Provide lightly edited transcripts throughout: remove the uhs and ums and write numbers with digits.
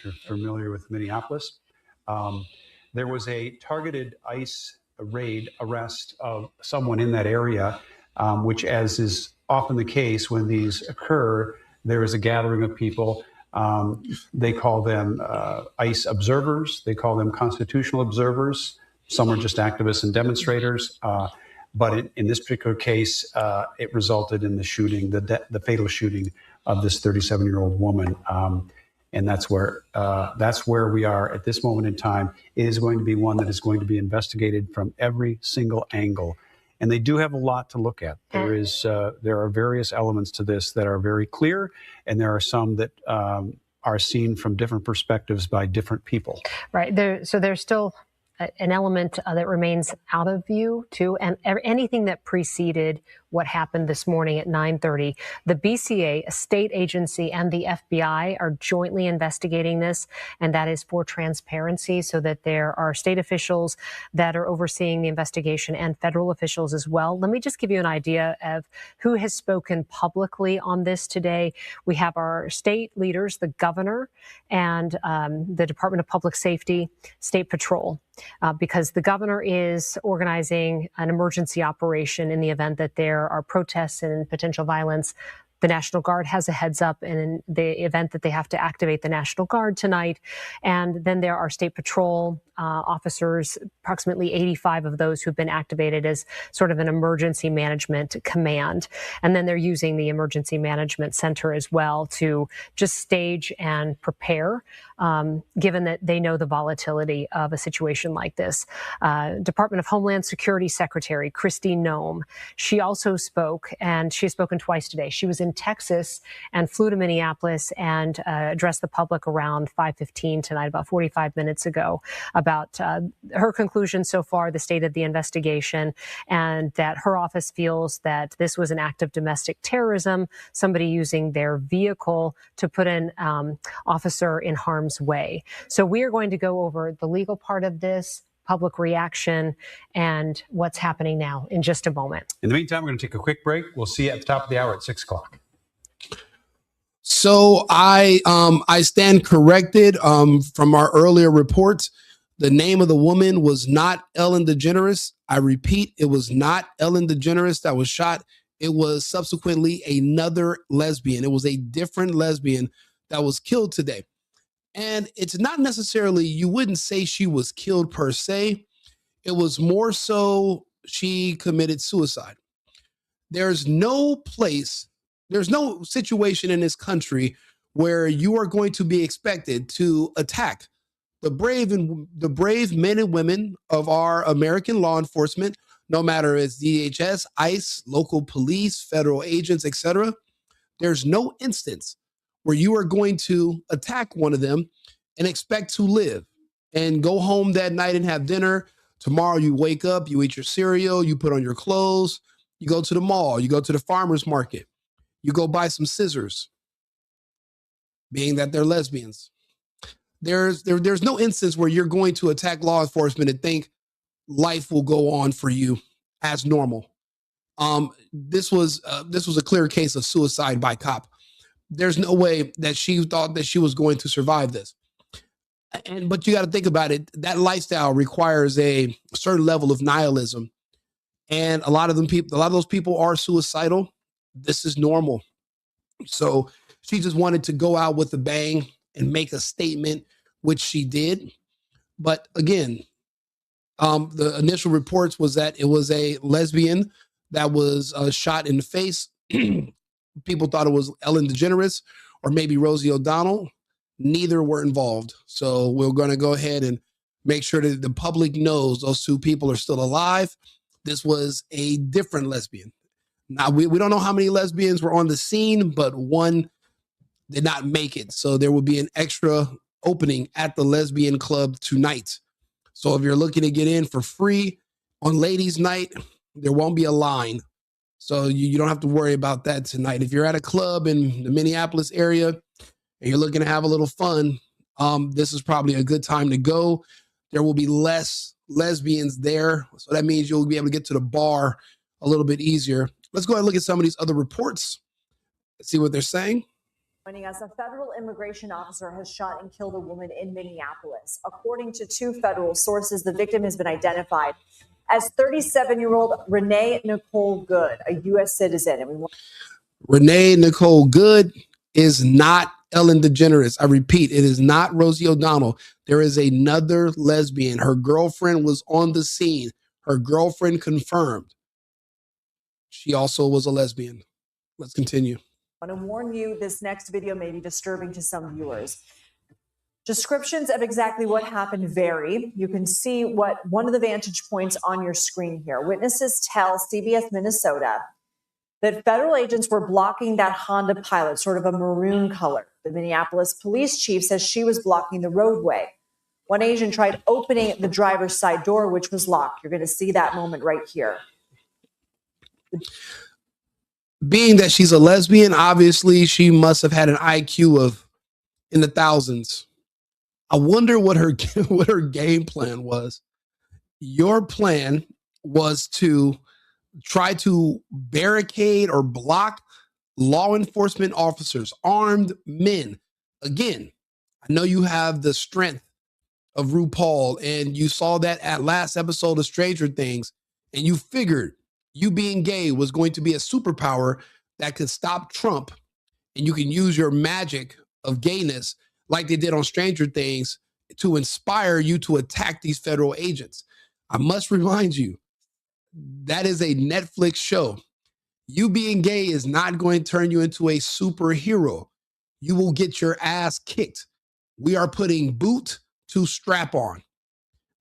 if you're familiar with Minneapolis. There was a targeted ICE raid arrest of someone in that area, which, as is often the case when these occur, there is a gathering of people. They call them ICE observers. They call them constitutional observers. Some are just activists and demonstrators. But in this particular case, it resulted in the shooting, the fatal shooting of this 37-year-old woman. And that's where we are at this moment in time. It is going to be one that is going to be investigated from every single angle. And they do have a lot to look at. There are various elements to this that are very clear, and there are some that are seen from different perspectives by different people. Right. So there's still an element that remains out of view, too, and anything that preceded what happened this morning at 9:30. The BCA, a state agency, and the FBI are jointly investigating this, and that is for transparency, so that there are state officials that are overseeing the investigation and federal officials as well. Let me just give you an idea of who has spoken publicly on this today. We have our state leaders, the governor, and the Department of Public Safety, State Patrol. Because the governor is organizing an emergency operation in the event that there are protests and potential violence. The National Guard has a heads up in the event that they have to activate the National Guard tonight. And then there are State Patrol officers, approximately 85 of those who've been activated as sort of an emergency management command. And then they're using the Emergency Management Center as well to just stage and prepare, given that they know the volatility of a situation like this. Department of Homeland Security Secretary Kristi Noem, she also spoke, and she has spoken twice today. She was in Texas and flew to Minneapolis and addressed the public around 5:15 tonight, about 45 minutes ago, about her conclusion so far, the state of the investigation, and that her office feels that this was an act of domestic terrorism, somebody using their vehicle to put an officer in harm's way. So we are going to go over the legal part of this, public reaction, and what's happening now in just a moment. In the meantime, we're going to take a quick break. We'll see you at the top of the hour at 6 o'clock. So I stand corrected from our earlier reports. The name of the woman was not Ellen DeGeneres. I repeat, it was not Ellen DeGeneres that was shot. It was subsequently another lesbian. It was a different lesbian that was killed today. And it's not necessarily, you wouldn't say she was killed per se. It was more so she committed suicide. There's no place, there's no situation in this country where you are going to be expected to attack the brave men and women of our American law enforcement, no matter it's DHS, ICE, local police, federal agents, etc. There's no instance where you are going to attack one of them and expect to live and go home that night and have dinner. Tomorrow you wake up, you eat your cereal, you put on your clothes, you go to the mall, you go to the farmer's market, you go buy some scissors, being that they're lesbians. There's no instance where you're going to attack law enforcement and think life will go on for you as normal. This was a clear case of suicide by cop. There's no way that she thought that she was going to survive this. But you got to think about it. That lifestyle requires a certain level of nihilism. And a lot of those people are suicidal. This is normal. So she just wanted to go out with a bang and make a statement, which she did. But again, the initial reports was that it was a lesbian that was shot in the face. People thought it was Ellen DeGeneres or maybe Rosie O'Donnell. Neither were involved. So we're going to go ahead and make sure that the public knows those two people are still alive. This was a different lesbian. Now, we don't know how many lesbians were on the scene, but one did not make it. So there will be an extra opening at the lesbian club tonight. So if you're looking to get in for free on ladies' night, there won't be a line. So you don't have to worry about that tonight. If you're at a club in the Minneapolis area and you're looking to have a little fun, this is probably a good time to go. There will be less lesbians there. So that means you'll be able to get to the bar a little bit easier. Let's go ahead and look at some of these other reports. Let's see what they're saying. Joining us, a federal immigration officer has shot and killed a woman in Minneapolis. According to two federal sources, the victim has been identified as 37-year-old Renee Nicole Good, a U.S. citizen. And Renee Nicole Good is not Ellen DeGeneres. I repeat, it is not Rosie O'Donnell. There is another lesbian. Her girlfriend was on the scene. Her girlfriend confirmed she also was a lesbian. Let's continue. I want to warn you, this next video may be disturbing to some viewers. Descriptions of exactly what happened vary. You can see one of the vantage points on your screen here. Witnesses tell CBS Minnesota that federal agents were blocking that Honda Pilot, sort of a maroon color. The Minneapolis police chief says she was blocking the roadway. One agent tried opening the driver's side door, which was locked. You're going to see that moment right here. Being that she's a lesbian, obviously she must have had an IQ of in the thousands. I wonder what her game plan was. Your plan was to try to barricade or block law enforcement officers, armed men. Again, I know you have the strength of RuPaul, and you saw that at last episode of Stranger Things, and you figured you being gay was going to be a superpower that could stop Trump, and you can use your magic of gayness like they did on Stranger Things to inspire you to attack these federal agents. I must remind you, that is a Netflix show. You being gay is not going to turn you into a superhero. You will get your ass kicked. We are putting boot to strap on.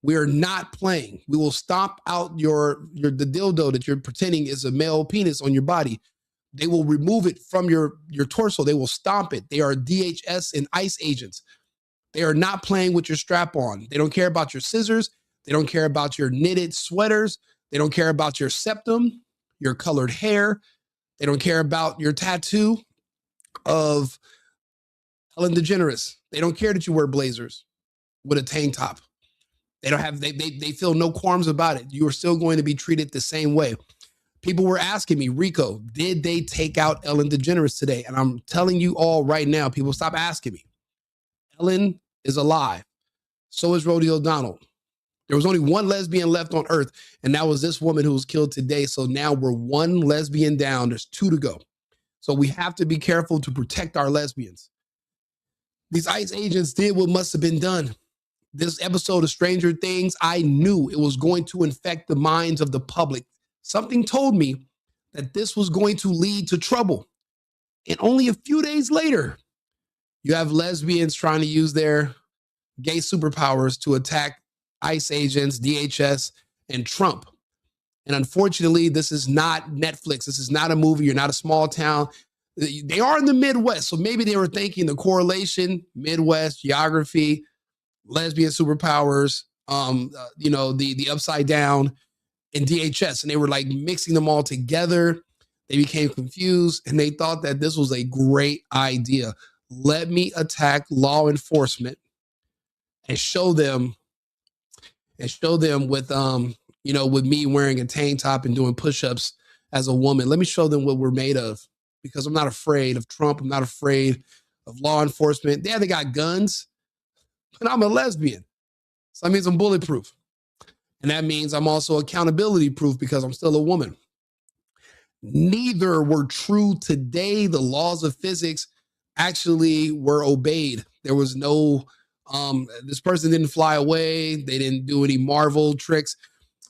We are not playing. We will stomp out the dildo that you're pretending is a male penis on your body. They will remove it from your torso. They will stomp it. They are DHS and ICE agents. They are not playing with your strap on. They don't care about your scissors. They don't care about your knitted sweaters. They don't care about your septum, your colored hair. They don't care about your tattoo of Ellen DeGeneres. They don't care that you wear blazers with a tank top. They feel no qualms about it. You are still going to be treated the same way. People were asking me, Rico, did they take out Ellen DeGeneres today? And I'm telling you all right now, people, stop asking me. Ellen is alive. So is Rosie O'Donnell. There was only one lesbian left on earth, and that was this woman who was killed today. So now we're one lesbian down. There's two to go. So we have to be careful to protect our lesbians. These ICE agents did what must have been done. This episode of Stranger Things, I knew it was going to infect the minds of the public. Something told me that this was going to lead to trouble. And only a few days later, you have lesbians trying to use their gay superpowers to attack ICE agents, DHS, and Trump. And unfortunately, this is not Netflix. This is not a movie. You're not a small town. They are in the Midwest. So maybe they were thinking the correlation, Midwest, geography, lesbian superpowers, the upside down, and DHS. And they were like mixing them all together. They became confused and they thought that this was a great idea. Let me attack law enforcement and show them with me wearing a tank top and doing push-ups as a woman. Let me show them what we're made of, because I'm not afraid of Trump. I'm not afraid of law enforcement. Yeah, they got guns, but I'm a lesbian. So that means I'm bulletproof. And that means I'm also accountability proof because I'm still a woman. Neither were true today. The laws of physics actually were obeyed. There was no, this person didn't fly away. They didn't do any Marvel tricks.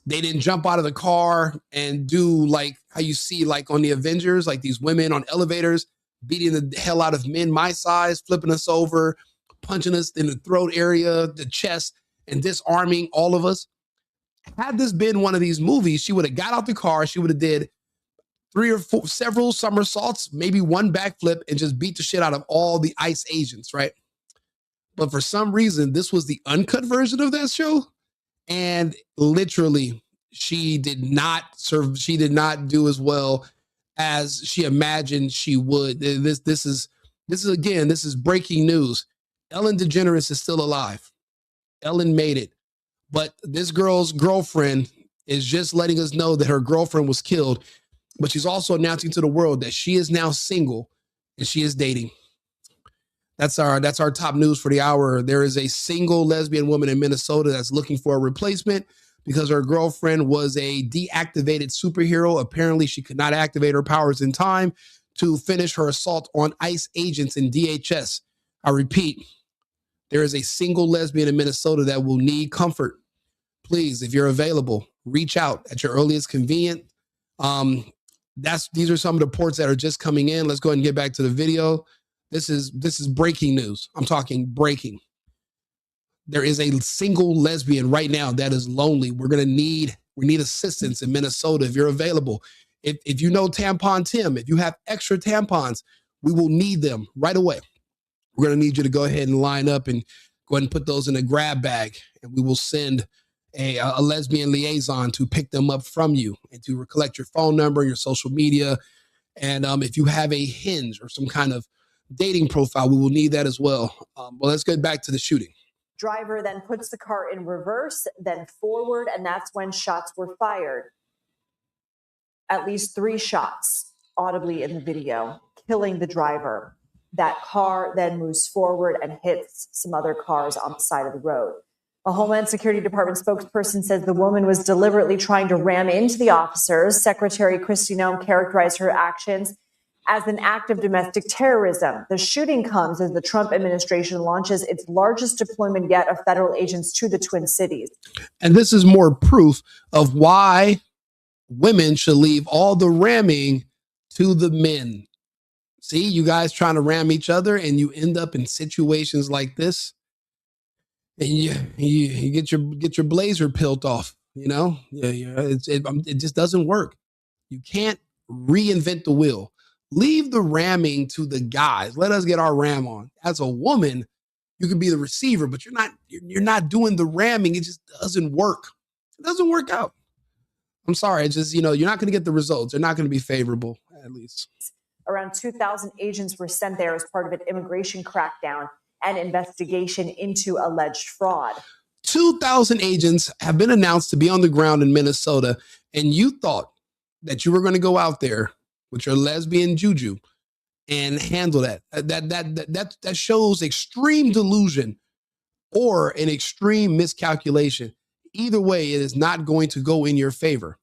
They didn't jump out of the car and do like how you see like on the Avengers, like these women on elevators beating the hell out of men my size, flipping us over, punching us in the throat area, the chest, and disarming all of us. Had this been one of these movies, she would have got out the car. She would have did several somersaults, maybe one backflip, and just beat the shit out of all the ICE agents, right? But for some reason, this was the uncut version of that show. And literally, she did not do as well as she imagined she would. This is breaking news. Ellen DeGeneres is still alive. Ellen made it. But this girl's girlfriend is just letting us know that her girlfriend was killed. But she's also announcing to the world that she is now single and she is dating. That's our top news for the hour. There is a single lesbian woman in Minnesota that's looking for a replacement because her girlfriend was a deactivated superhero. Apparently, she could not activate her powers in time to finish her assault on ICE agents in DHS. I repeat, there is a single lesbian in Minnesota that will need comfort. Please, if you're available, reach out at your earliest convenience. These are some of the reports that are just coming in. Let's go ahead and get back to the video. This is breaking news. I'm talking breaking. There is a single lesbian right now that is lonely. We need assistance in Minnesota. If you're available, if you know Tampon Tim, if you have extra tampons, we will need them right away. We're going to need you to go ahead and line up and go ahead and put those in a grab bag, and we will send a lesbian liaison to pick them up from you and to collect your phone number, your social media. And if you have a Hinge or some kind of dating profile, we will need that as well. Well, let's get back to the shooting. Driver then puts the car in reverse, then forward, and that's when shots were fired. At least 3 shots audibly in the video, killing the driver. That car then moves forward and hits some other cars on the side of the road. A Homeland Security Department spokesperson says the woman was deliberately trying to ram into the officers. Secretary Kristi Noem characterized her actions as an act of domestic terrorism. The shooting comes as the Trump administration launches its largest deployment yet of federal agents to the Twin Cities. And this is more proof of why women should leave all the ramming to the men. See, you guys trying to ram each other and you end up in situations like this. And you get your blazer peeled off, you know? It just doesn't work. You can't reinvent the wheel. Leave the ramming to the guys. Let us get our ram on. As a woman, you can be the receiver, but you're not doing the ramming. It just doesn't work. It doesn't work out. I'm sorry. It's just, you're not going to get the results. They're not going to be favorable, at least. Around 2,000 agents were sent there as part of an immigration crackdown and investigation into alleged fraud. 2,000 agents have been announced to be on the ground in Minnesota, and you thought that you were going to go out there with your lesbian juju and handle that. That shows extreme delusion or an extreme miscalculation. Either way, it is not going to go in your favor.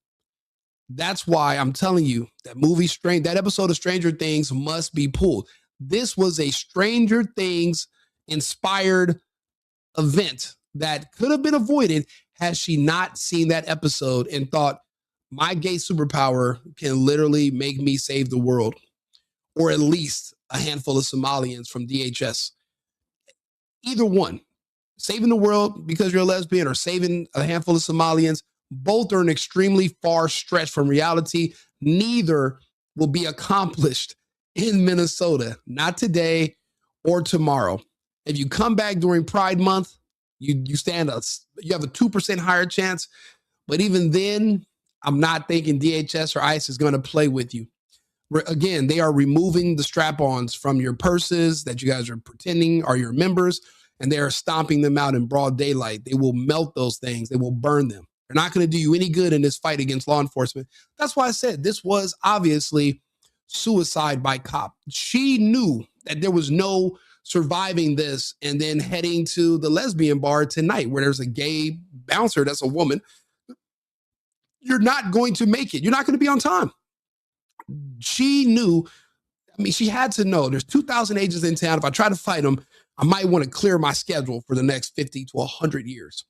That's why I'm telling you that episode of Stranger Things must be pulled. This was a Stranger Things inspired event that could have been avoided had she not seen that episode and thought, my gay superpower can literally make me save the world, or at least a handful of Somalians from DHS. Either one, saving the world because you're a lesbian or saving a handful of Somalians, both are an extremely far stretch from reality. Neither will be accomplished in Minnesota, not today or tomorrow. If you come back during Pride Month, you have a 2% higher chance. But even then, I'm not thinking DHS or ICE is going to play with you. Again, they are removing the strap-ons from your purses that you guys are pretending are your members, and they are stomping them out in broad daylight. They will melt those things. They will burn them. They're not going to do you any good in this fight against law enforcement. That's why I said this was obviously suicide by cop. She knew that there was no surviving this and then heading to the lesbian bar tonight where there's a gay bouncer that's a woman. You're not going to make it. You're not going to be on time. She knew. She had to know there's 2,000 agents in town. If I try to fight them, I might want to clear my schedule for the next 50 to 100 years.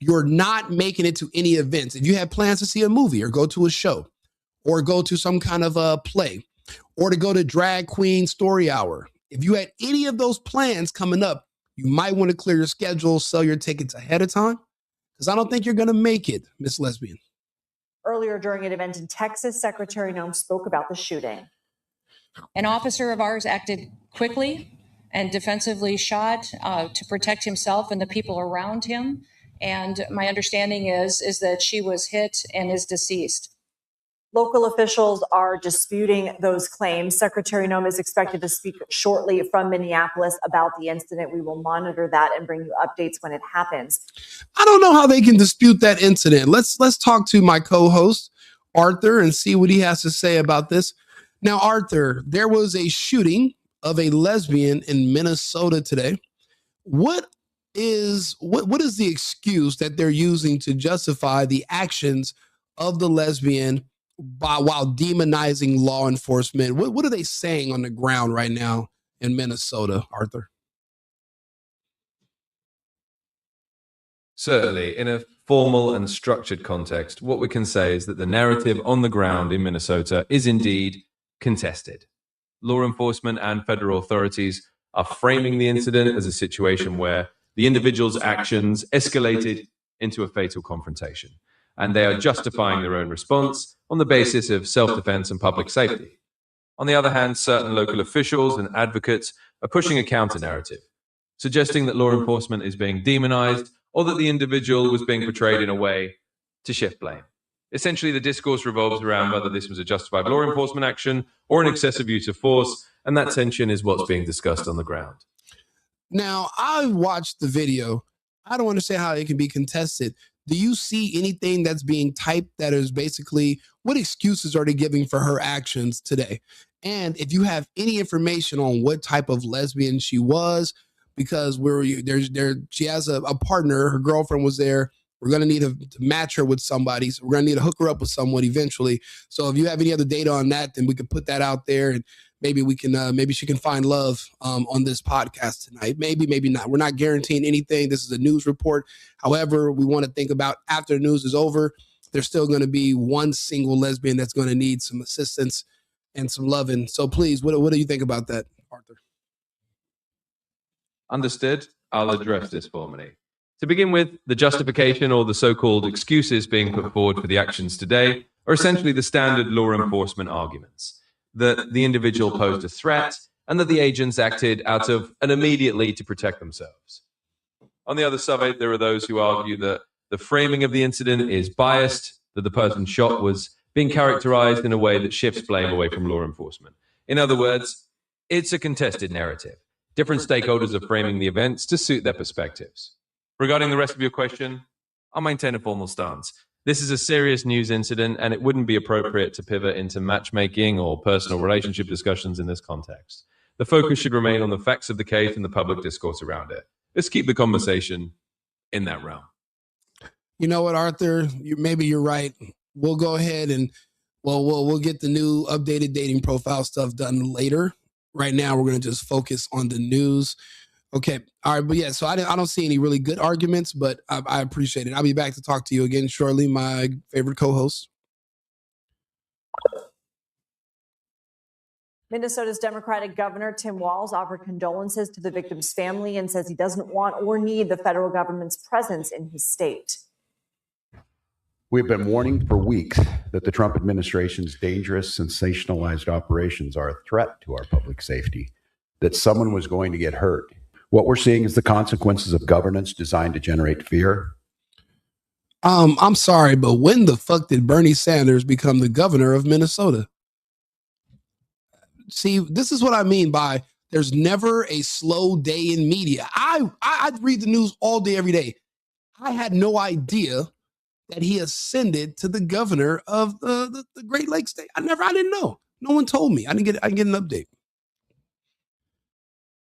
You're not making it to any events. If you have plans to see a movie or go to a show or go to some kind of a play or to go to drag queen story hour, if you had any of those plans coming up, you might want to clear your schedule, sell your tickets ahead of time, because I don't think you're going to make it, Miss Lesbian. Earlier during an event in Texas, Secretary Noem spoke about the shooting. An officer of ours acted quickly and defensively shot to protect himself and the people around him. And my understanding is that she was hit and is deceased. Local officials are disputing those claims. Secretary Noem is expected to speak shortly from Minneapolis about the incident. We will monitor that and bring you updates when it happens. I don't know how they can dispute that incident. Let's talk to my co-host, Arthur, and see what he has to say about this. Now, Arthur, there was a shooting of a lesbian in Minnesota today. What is the excuse that they're using to justify the actions of the lesbian while demonizing law enforcement? What are they saying on the ground right now in Minnesota, Arthur? Certainly, in a formal and structured context, what we can say is that the narrative on the ground in Minnesota is indeed contested. Law enforcement and federal authorities are framing the incident as a situation where the individual's actions escalated into a fatal confrontation, and they are justifying their own response on the basis of self-defense and public safety. On the other hand, certain local officials and advocates are pushing a counter-narrative, suggesting that law enforcement is being demonized or that the individual was being portrayed in a way to shift blame. Essentially, the discourse revolves around whether this was a justified law enforcement action or an excessive use of force, and that tension is what's being discussed on the ground. Now, I watched the video. I don't understand how it can be contested. Do you see anything that's being typed that is basically what excuses are they giving for her actions today? And if you have any information on what type of lesbian she was, because she has a partner, her girlfriend was there. We're going to need to match her with somebody. So we're going to need to hook her up with someone eventually. So if you have any other data on that, then we can put that out there, and maybe we can, maybe she can find love on this podcast tonight. Maybe not. We're not guaranteeing anything. This is a news report. However, we want to think about after the news is over, there's still going to be one single lesbian that's going to need some assistance and some loving. So please, what do you think about that, Arthur? Understood. I'll address this formally. To begin with, the justification or the so-called excuses being put forward for the actions today are essentially the standard law enforcement arguments, that the individual posed a threat and that the agents acted out of an immediate need to protect themselves. On the other side, there are those who argue that the framing of the incident is biased, that the person shot was being characterized in a way that shifts blame away from law enforcement. In other words, it's a contested narrative. Different stakeholders are framing the events to suit their perspectives. Regarding the rest of your question, I'll maintain a formal stance. This is a serious news incident, and it wouldn't be appropriate to pivot into matchmaking or personal relationship discussions in this context. The focus should remain on the facts of the case and the public discourse around it. Let's keep the conversation in that realm. You know what, Arthur? Maybe you're right. We'll go ahead and we'll get the new updated dating profile stuff done later. Right now, we're going to just focus on the news. Okay. All right. But yeah, so I don't see any really good arguments, but I appreciate it. I'll be back to talk to you again shortly, my favorite co-host. Minnesota's Democratic Governor Tim Walz offered condolences to the victim's family and says he doesn't want or need the federal government's presence in his state. We've been warning for weeks that the Trump administration's dangerous, sensationalized operations are a threat to our public safety, that someone was going to get hurt. What we're seeing is the consequences of governance designed to generate fear. I'm sorry, but when the fuck did Bernie Sanders become the governor of Minnesota? See, this is what I mean by there's never a slow day in media. I read the news all day, every day. I had no idea that he ascended to the governor of the Great Lakes state. I didn't know. No one told me. I didn't get an update.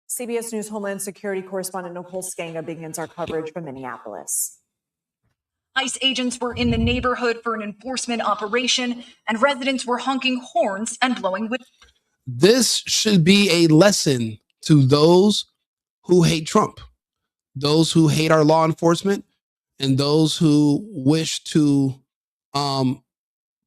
CBS News Homeland Security correspondent Nicole Skanga begins our coverage from Minneapolis. ICE agents were in the neighborhood for an enforcement operation, and residents were honking horns and blowing whistles. This should be a lesson to those who hate Trump, those who hate our law enforcement, and those who wish to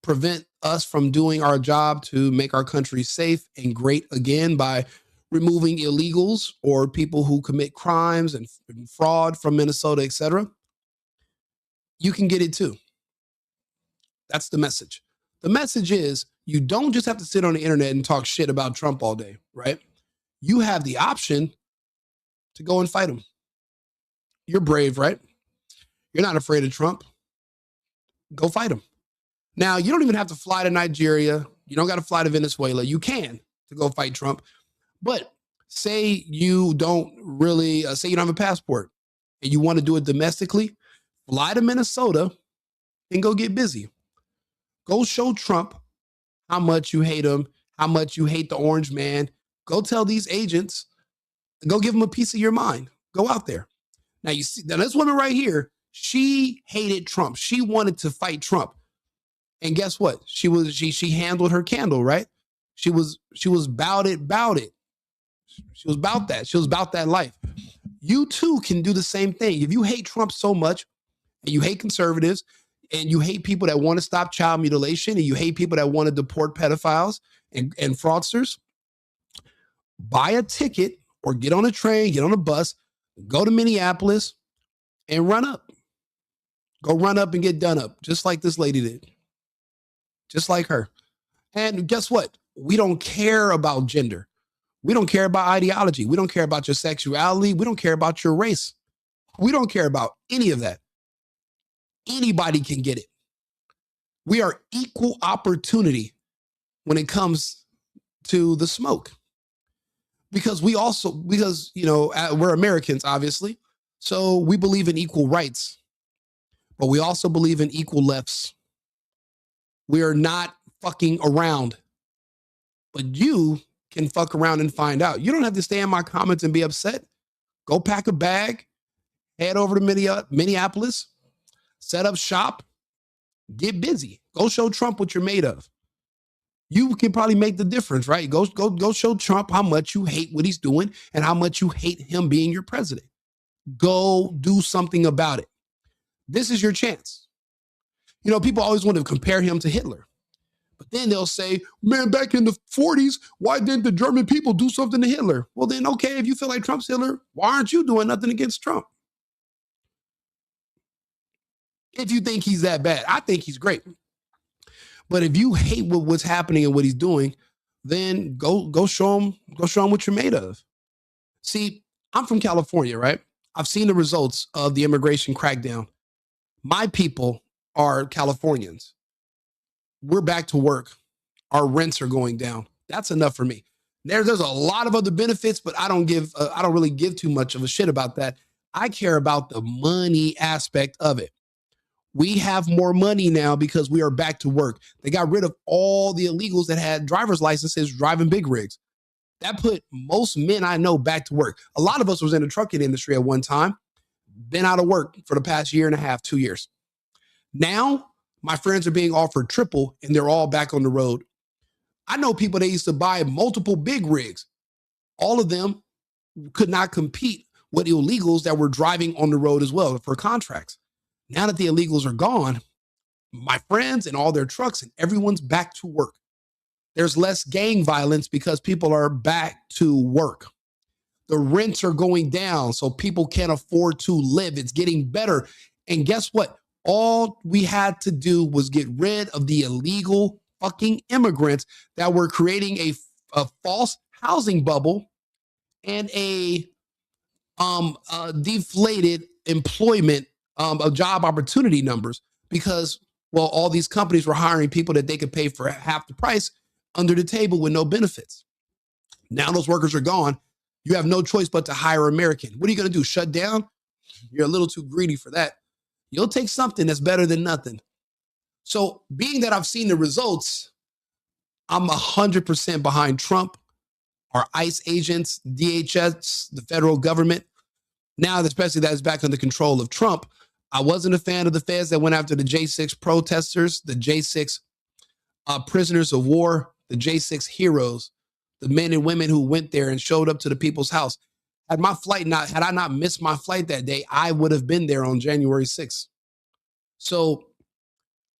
prevent us from doing our job to make our country safe and great again by removing illegals or people who commit crimes and fraud from Minnesota, etc. You can get it too. That's the message. The message is you don't just have to sit on the internet and talk shit about Trump all day, right? You have the option to go and fight him. You're brave, right? You're not afraid of Trump. Go fight him. Now, you don't even have to fly to Nigeria. You don't got to fly to Venezuela. You can to go fight Trump. But say you don't really, say you don't have a passport and you want to do it domestically, fly to Minnesota and go get busy. Go show Trump how much you hate him, how much you hate the orange man, Go tell these agents, go give them a piece of your mind. Go out there. Now you see, now this woman right here, she hated Trump. She wanted to fight Trump. And guess what? She handled her candle, right? She was about it. She was about that. She was about that life. You too can do the same thing. If you hate Trump so much, and you hate conservatives, and you hate people that want to stop child mutilation, and you hate people that want to deport pedophiles and fraudsters, buy a ticket or get on a train, get on a bus, go to Minneapolis and run up. Go run up and get done up, just like this lady did. Just like her. And guess what? We don't care about gender. We don't care about ideology. We don't care about your sexuality. We don't care about your race. We don't care about any of that. Anybody can get it. We are equal opportunity when it comes to the smoke. Because we're Americans, obviously. So we believe in equal rights, but we also believe in equal lefts. We are not fucking around, but you can fuck around and find out. You don't have to stay in my comments and be upset. Go pack a bag, head over to Minneapolis, set up shop, get busy. Go show Trump what you're made of. You can probably make the difference, right? Go show Trump how much you hate what he's doing and how much you hate him being your president. Go do something about it. This is your chance. You know, people always want to compare him to Hitler. But then they'll say, man, back in the 40s, why didn't the German people do something to Hitler? Well, then, okay, if you feel like Trump's Hitler, why aren't you doing nothing against Trump? If you think he's that bad, I think he's great. But if you hate what's happening and what he's doing, then go show him what you're made of. See, I'm from California, right? I've seen the results of the immigration crackdown. My people are Californians. We're back to work. Our rents are going down. That's enough for me. There's a lot of other benefits, but I don't really give too much of a shit about that. I care about the money aspect of it. We have more money now because we are back to work. They got rid of all the illegals that had driver's licenses driving big rigs. That put most men I know back to work. A lot of us was in the trucking industry at one time, been out of work for the past year and a half, 2 years. Now, my friends are being offered triple and they're all back on the road. I know people that used to buy multiple big rigs. All of them could not compete with illegals that were driving on the road as well for contracts. Now that the illegals are gone, my friends and all their trucks and everyone's back to work. There's less gang violence because people are back to work. The rents are going down, so people can't afford to live. It's getting better. And guess what? All we had to do was get rid of the illegal fucking immigrants that were creating a false housing bubble and a deflated employment of job opportunity numbers because, well, all these companies were hiring people that they could pay for half the price under the table with no benefits. Now those workers are gone. You have no choice but to hire American. What are you going to do? Shut down? You're a little too greedy for that. You'll take something that's better than nothing. So being that I've seen the results, I'm 100% behind Trump, our ICE agents, DHS, the federal government. Now, especially that is back under control of Trump. I wasn't a fan of the feds that went after the J6 protesters, the J6 prisoners of war, the J6 heroes, the men and women who went there and showed up to the people's house. Had I not missed my flight that day, I would have been there on January 6th. So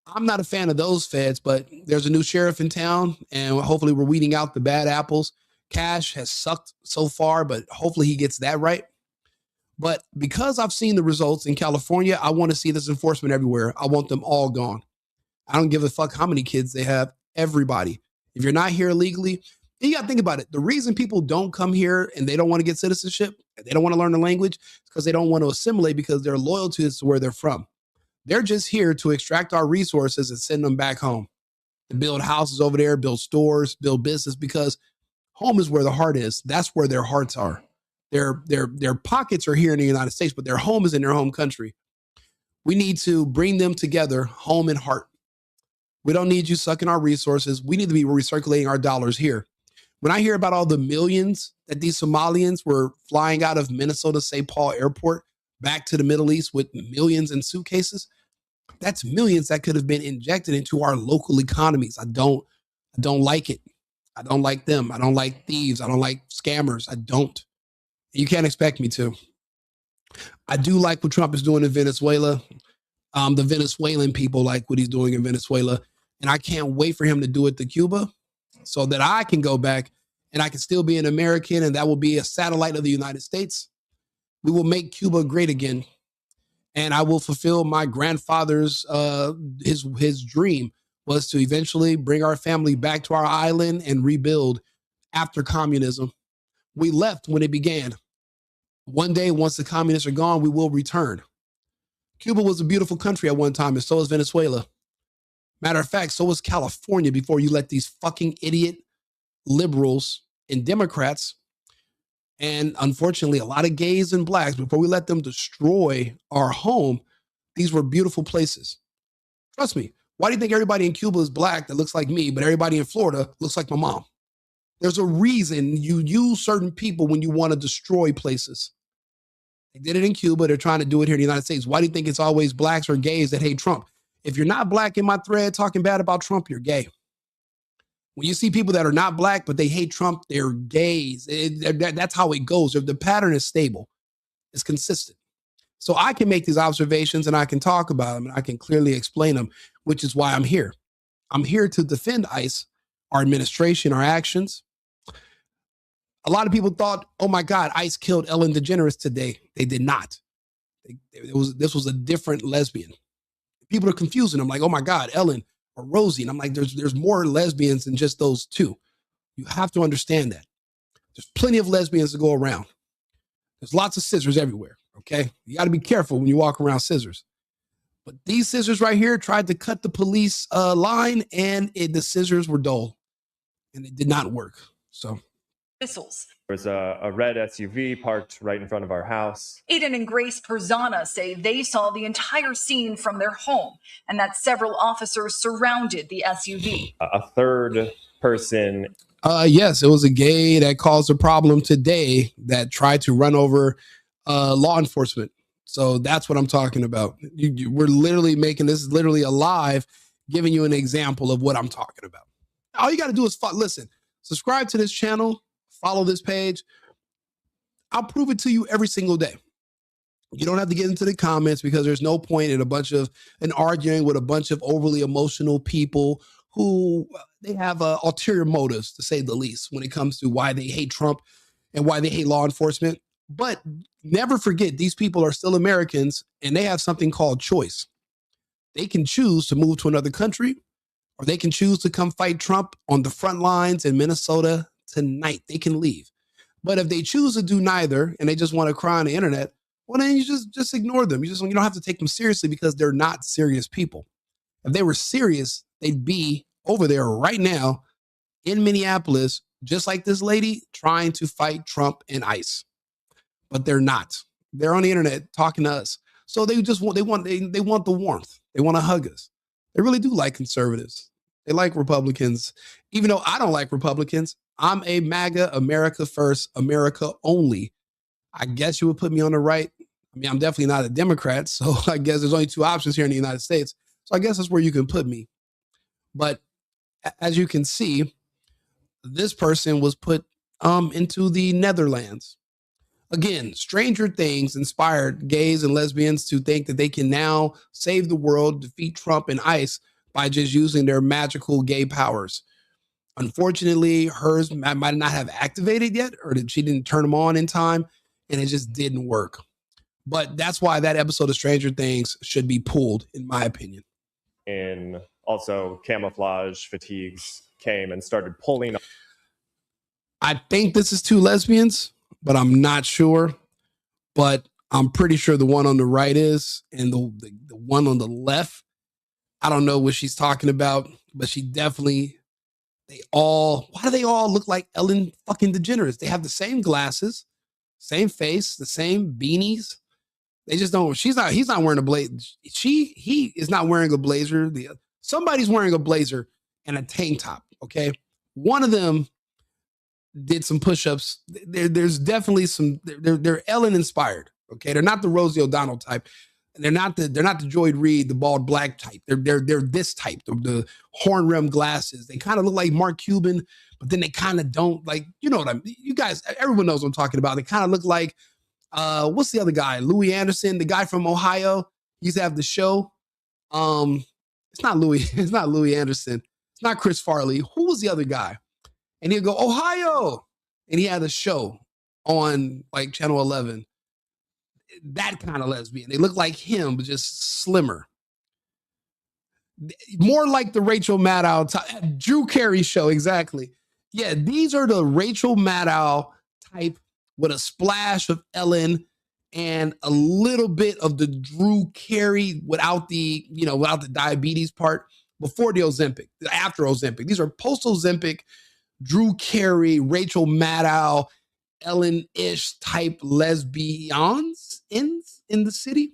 I'm not a fan of those feds, but there's a new sheriff in town, and hopefully we're weeding out the bad apples. Cash has sucked so far, but hopefully he gets that right. But because I've seen the results in California, I want to see this enforcement everywhere. I want them all gone. I don't give a fuck how many kids they have. Everybody. If you're not here illegally, you got to think about it. The reason people don't come here and they don't want to get citizenship, and they don't want to learn the language, is because they don't want to assimilate because their loyalty is to where they're from. They're just here to extract our resources and send them back home. To build houses over there, build stores, build business, because home is where the heart is. That's where their hearts are. Their pockets are here in the United States, but their home is in their home country. We need to bring them together, home and heart. We don't need you sucking our resources. We need to be recirculating our dollars here. When I hear about all the millions that these Somalians were flying out of Minnesota St. Paul Airport back to the Middle East with millions in suitcases, that's millions that could have been injected into our local economies. I don't like it. I don't like them. I don't like thieves. I don't like scammers. I don't. You can't expect me to. I do like what Trump is doing in Venezuela. The Venezuelan people like what he's doing in Venezuela. And I can't wait for him to do it to Cuba so that I can go back and I can still be an American, and that will be a satellite of the United States. We will make Cuba great again. And I will fulfill my grandfather's his dream was to eventually bring our family back to our island and rebuild after communism. We left when it began. One day, once the communists are gone, we will return. Cuba was a beautiful country at one time, and so is Venezuela. Matter of fact, so was California before you let these fucking idiot liberals and Democrats, and unfortunately a lot of gays and blacks, before we let them destroy our home, these were beautiful places. Trust me. Why do you think everybody in Cuba is black that looks like me, but everybody in Florida looks like my mom? There's a reason you use certain people when you want to destroy places. They did it in Cuba. They're trying to do it here in the United States. Why do you think it's always blacks or gays that hate Trump? If you're not black in my thread talking bad about Trump, you're gay. When you see people that are not black, but they hate Trump, they're gays. That's how it goes. If the pattern is stable, it's consistent. So I can make these observations and I can talk about them and I can clearly explain them, which is why I'm here. I'm here to defend ICE, our administration, our actions. A lot of people thought, oh my God, ICE killed Ellen DeGeneres today. They did not. This was a different lesbian. People are confusing. I'm like, oh my God, Ellen or Rosie. And I'm like, there's more lesbians than just those two. You have to understand that. There's plenty of lesbians to go around. There's lots of scissors everywhere, okay? You got to be careful when you walk around scissors. But these scissors right here tried to cut the police line, and the scissors were dull, and it did not work. So missiles. There's a red SUV parked right in front of our house. Aiden and Grace Perzana say they saw the entire scene from their home and that several officers surrounded the SUV. A third person. Yes, it was a gay that caused a problem today that tried to run over law enforcement. So that's what I'm talking about. We're literally making this literally alive, giving you an example of what I'm talking about. All you got to do is listen, subscribe to this channel, follow this page. I'll prove it to you every single day. You don't have to get into the comments because there's no point in arguing with a bunch of overly emotional people who they have ulterior motives, to say the least, when it comes to why they hate Trump and why they hate law enforcement. But never forget, these people are still Americans and they have something called choice. They can choose to move to another country, or they can choose to come fight Trump on the front lines in Minnesota tonight. They can leave. But if they choose to do neither and they just want to cry on the internet, well, then you just ignore them. You don't have to take them seriously because they're not serious people. If they were serious, they'd be over there right now in Minneapolis, just like this lady, trying to fight Trump and ICE. But they're not. They're on the internet talking to us. So they want the warmth. They want to hug us. They really do like conservatives. They like Republicans. Even though I don't like Republicans, I'm a MAGA, America first, America only. I guess you would put me on the right. I mean, I'm definitely not a Democrat, so I guess there's only two options here in the United States. So I guess that's where you can put me. But as you can see, this person was put into the Netherlands. Again, Stranger Things inspired gays and lesbians to think that they can now save the world, defeat Trump and ICE by just using their magical gay powers. Unfortunately, hers might not have activated yet, or that she didn't turn them on in time, and it just didn't work. But that's why that episode of Stranger Things should be pulled, in my opinion. And also camouflage fatigues came and started pulling. I think this is two lesbians, but I'm not sure. But I'm pretty sure the one on the right is, and the one on the left, I don't know what she's talking about, but she definitely, why do they all look like Ellen fucking DeGeneres? They have the same glasses, same face, the same beanies. They just don't, he's not wearing a blazer. He is not wearing a blazer. Somebody's wearing a blazer and a tank top, okay? One of them did some push-ups. There's definitely some. They're Ellen inspired. Okay, they're not the Rosie O'Donnell type. They're not the Joy Reid, the bald black type. They're this type, the horn rim glasses. They kind of look like Mark Cuban, but then they kind of don't. Like, you know what I mean? You guys, everyone knows what I'm talking about. They kind of look like what's the other guy? Louis Anderson, the guy from Ohio. He used to have the show. It's not Louis. It's not Louis Anderson. It's not Chris Farley. Who was the other guy? And he'd go, Ohio. And he had a show on like Channel 11. That kind of lesbian. They look like him, but just slimmer. More like the Rachel Maddow, Drew Carey show, exactly. Yeah, these are the Rachel Maddow type with a splash of Ellen and a little bit of the Drew Carey without the diabetes part, before the Ozempic, after Ozempic. These are post-Ozempic, Drew Carey, Rachel Maddow, Ellen-ish type lesbians in the city.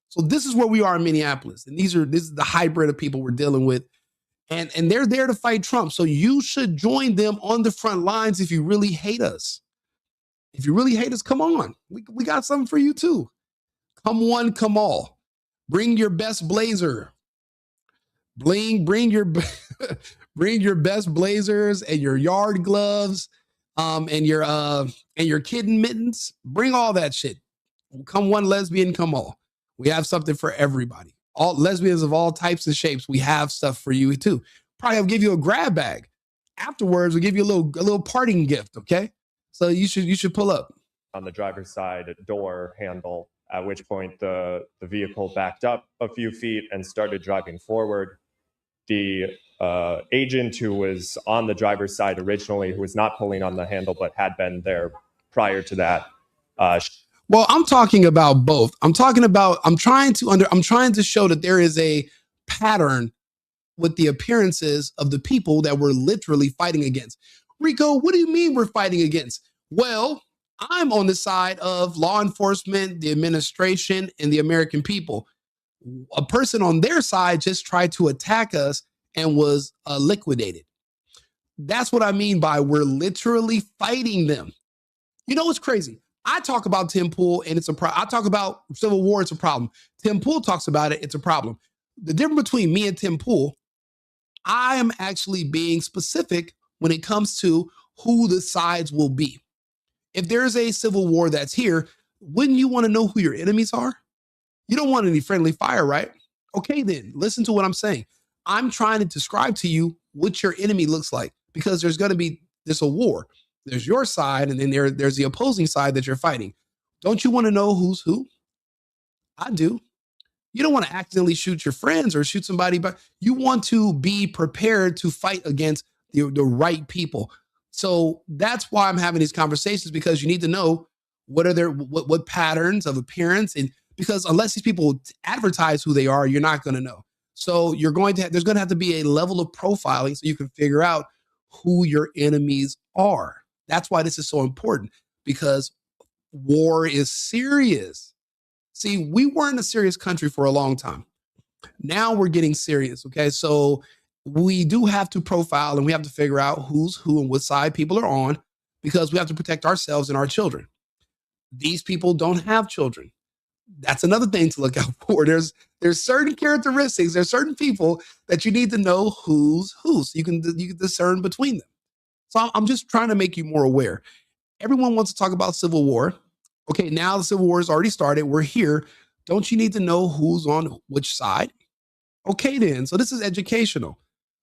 So this is where we are in Minneapolis. And this is the hybrid of people we're dealing with. And they're there to fight Trump. So you should join them on the front lines if you really hate us. If you really hate us, come on. We got something for you too. Come one, come all. Bring your best blazer. Bring your best blazers and your yard gloves, and your kitten mittens. Bring all that shit. Come one lesbian, come all. We have something for everybody. All lesbians of all types and shapes. We have stuff for you too. Probably I'll give you a grab bag. Afterwards, we'll give you a little parting gift. Okay, so you should pull up on the driver's side door handle. At which point the vehicle backed up a few feet and started driving forward. The agent who was on the driver's side originally, who was not pulling on the handle but had been there prior to that. Well, I'm talking about both. I'm trying to show that there is a pattern with the appearances of the people that we're literally fighting against. Rico, what do you mean we're fighting against? Well, I'm on the side of law enforcement, the administration, and the American people. A person on their side just tried to attack us and was liquidated. That's what I mean by we're literally fighting them. You know what's crazy? I talk about Tim Pool and it's a problem. I talk about Civil War, it's a problem. Tim Pool talks about it, it's a problem. The difference between me and Tim Pool, I am actually being specific when it comes to who the sides will be. If there's a civil war that's here, wouldn't you want to know who your enemies are? You don't want any friendly fire, right? Okay, then listen to what I'm saying. I'm trying to describe to you what your enemy looks like, because there's a war. There's your side, and then there's the opposing side that you're fighting. Don't you want to know who's who? I do. You don't want to accidentally shoot your friends or shoot somebody, but you want to be prepared to fight against the right people. So that's why I'm having these conversations, because you need to know what patterns of appearance, and because unless these people advertise who they are, you're not going to know. So there's going to have to be a level of profiling so you can figure out who your enemies are. That's why this is so important, because war is serious. See, we weren't a serious country for a long time. Now we're getting serious. Okay. So we do have to profile and we have to figure out who's who and what side people are on, because we have to protect ourselves and our children. These people don't have children. That's another thing to look out for. There's certain characteristics, there's certain people that you need to know who's who, so you can discern between them. So I'm just trying to make you more aware. Everyone wants to talk about civil war. Okay, now the civil war has already started. We're here. Don't you need to know who's on which side? Okay, then. So this is educational.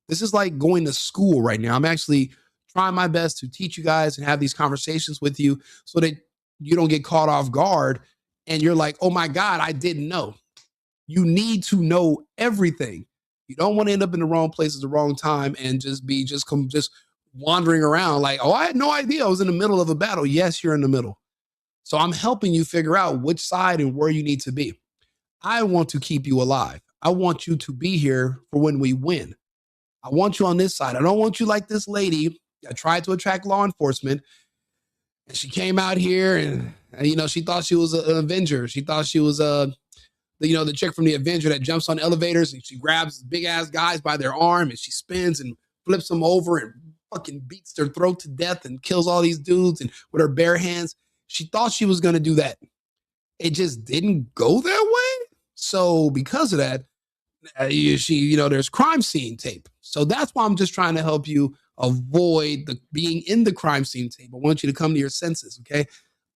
This is like going to school right now. I'm actually trying my best to teach you guys and have these conversations with you so that you don't get caught off guard and you're like, oh my God, I didn't know. You need to know everything. You don't want to end up in the wrong place at the wrong time and just wandering around like, oh, I had no idea I was in the middle of a battle. Yes, you're in the middle. So I'm helping you figure out which side and where you need to be. I want to keep you alive. I want you to be here for when we win. I want you on this side. I don't want you like this lady that tried to attract law enforcement. And she came out here and she thought she was an Avenger. She thought she was the chick from the Avenger that jumps on elevators and she grabs big ass guys by their arm and she spins and flips them over and fucking beats their throat to death and kills all these dudes and with her bare hands. She thought she was going to do that. It just didn't go that way. So because of that, there's crime scene tape. So that's why I'm just trying to help you avoid being in the crime scene tape. I want you to come to your senses, okay?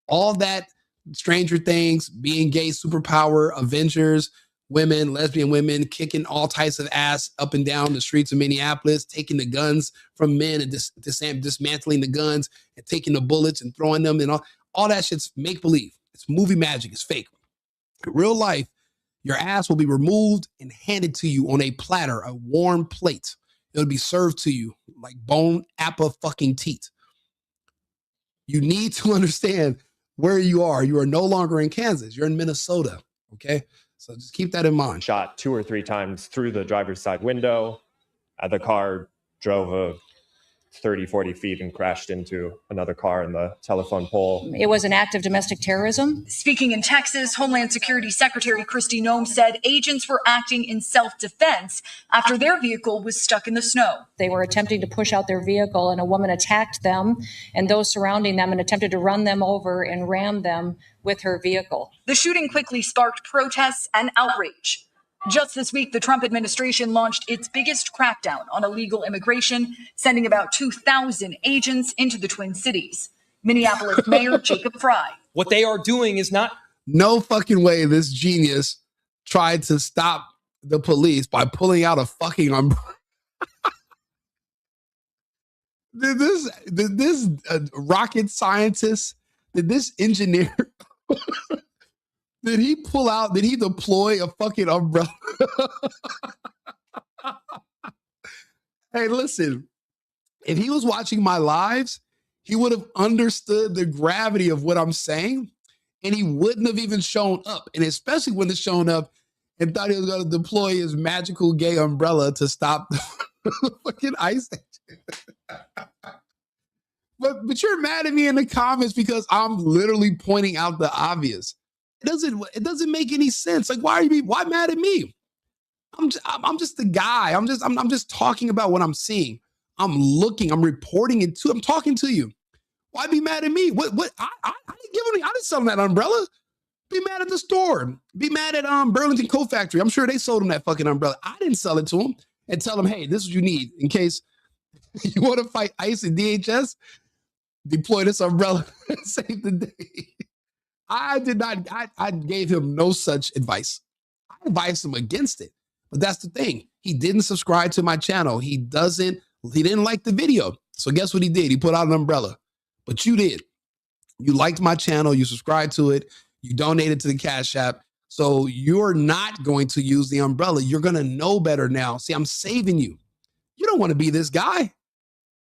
All that Stranger Things, being gay, superpower, Avengers, women, lesbian women, kicking all types of ass up and down the streets of Minneapolis, taking the guns from men and dismantling the guns and taking the bullets and throwing them and all that shit's make-believe. It's movie magic. It's fake. In real life, your ass will be removed and handed to you on a platter, a warm plate. It'll be served to you like bone apple fucking teeth. You need to understand where you are. You are no longer in Kansas. You're in Minnesota, okay? So just keep that in mind. Shot 2 or 3 times through the driver's side window. The car drove a 30, 40 feet and crashed into another car in the telephone pole. It was an act of domestic terrorism. Speaking in Texas, Homeland Security Secretary Kristi Noem said agents were acting in self-defense after their vehicle was stuck in the snow. They were attempting to push out their vehicle, and a woman attacked them and those surrounding them and attempted to run them over and ram them with her vehicle. The shooting quickly sparked protests and outrage. Just this week, the Trump administration launched its biggest crackdown on illegal immigration, sending about 2,000 agents into the Twin Cities. Minneapolis Mayor Jacob Fry. What they are doing is not... No fucking way this genius tried to stop the police by pulling out a fucking umbrella. Did this rocket scientist, did this engineer... Did he deploy a fucking umbrella? Hey, listen, if he was watching my lives, he would have understood the gravity of what I'm saying, and he wouldn't have even shown up. And especially when it's shown up and thought he was going to deploy his magical gay umbrella to stop the fucking ice age. But you're mad at me in the comments because I'm literally pointing out the obvious. It doesn't make any sense. Like, why mad at me? I'm just the guy. I'm just talking about what I'm seeing. I'm reporting it to. I'm talking to you. Why be mad at me? What? I didn't sell him that umbrella. Be mad at the store. Be mad at Burlington Coat Factory. I'm sure they sold him that fucking umbrella. I didn't sell it to him. And tell him, hey, this is what you need in case you want to fight ICE and DHS. Deploy this umbrella and save the day. I did not, I gave him no such advice. I advised him against it. But that's the thing. He didn't subscribe to my channel. He didn't like the video. So guess what he did? He put out an umbrella. But you did. You liked my channel. You subscribed to it. You donated to the Cash App. So you're not going to use the umbrella. You're going to know better now. See, I'm saving you. You don't want to be this guy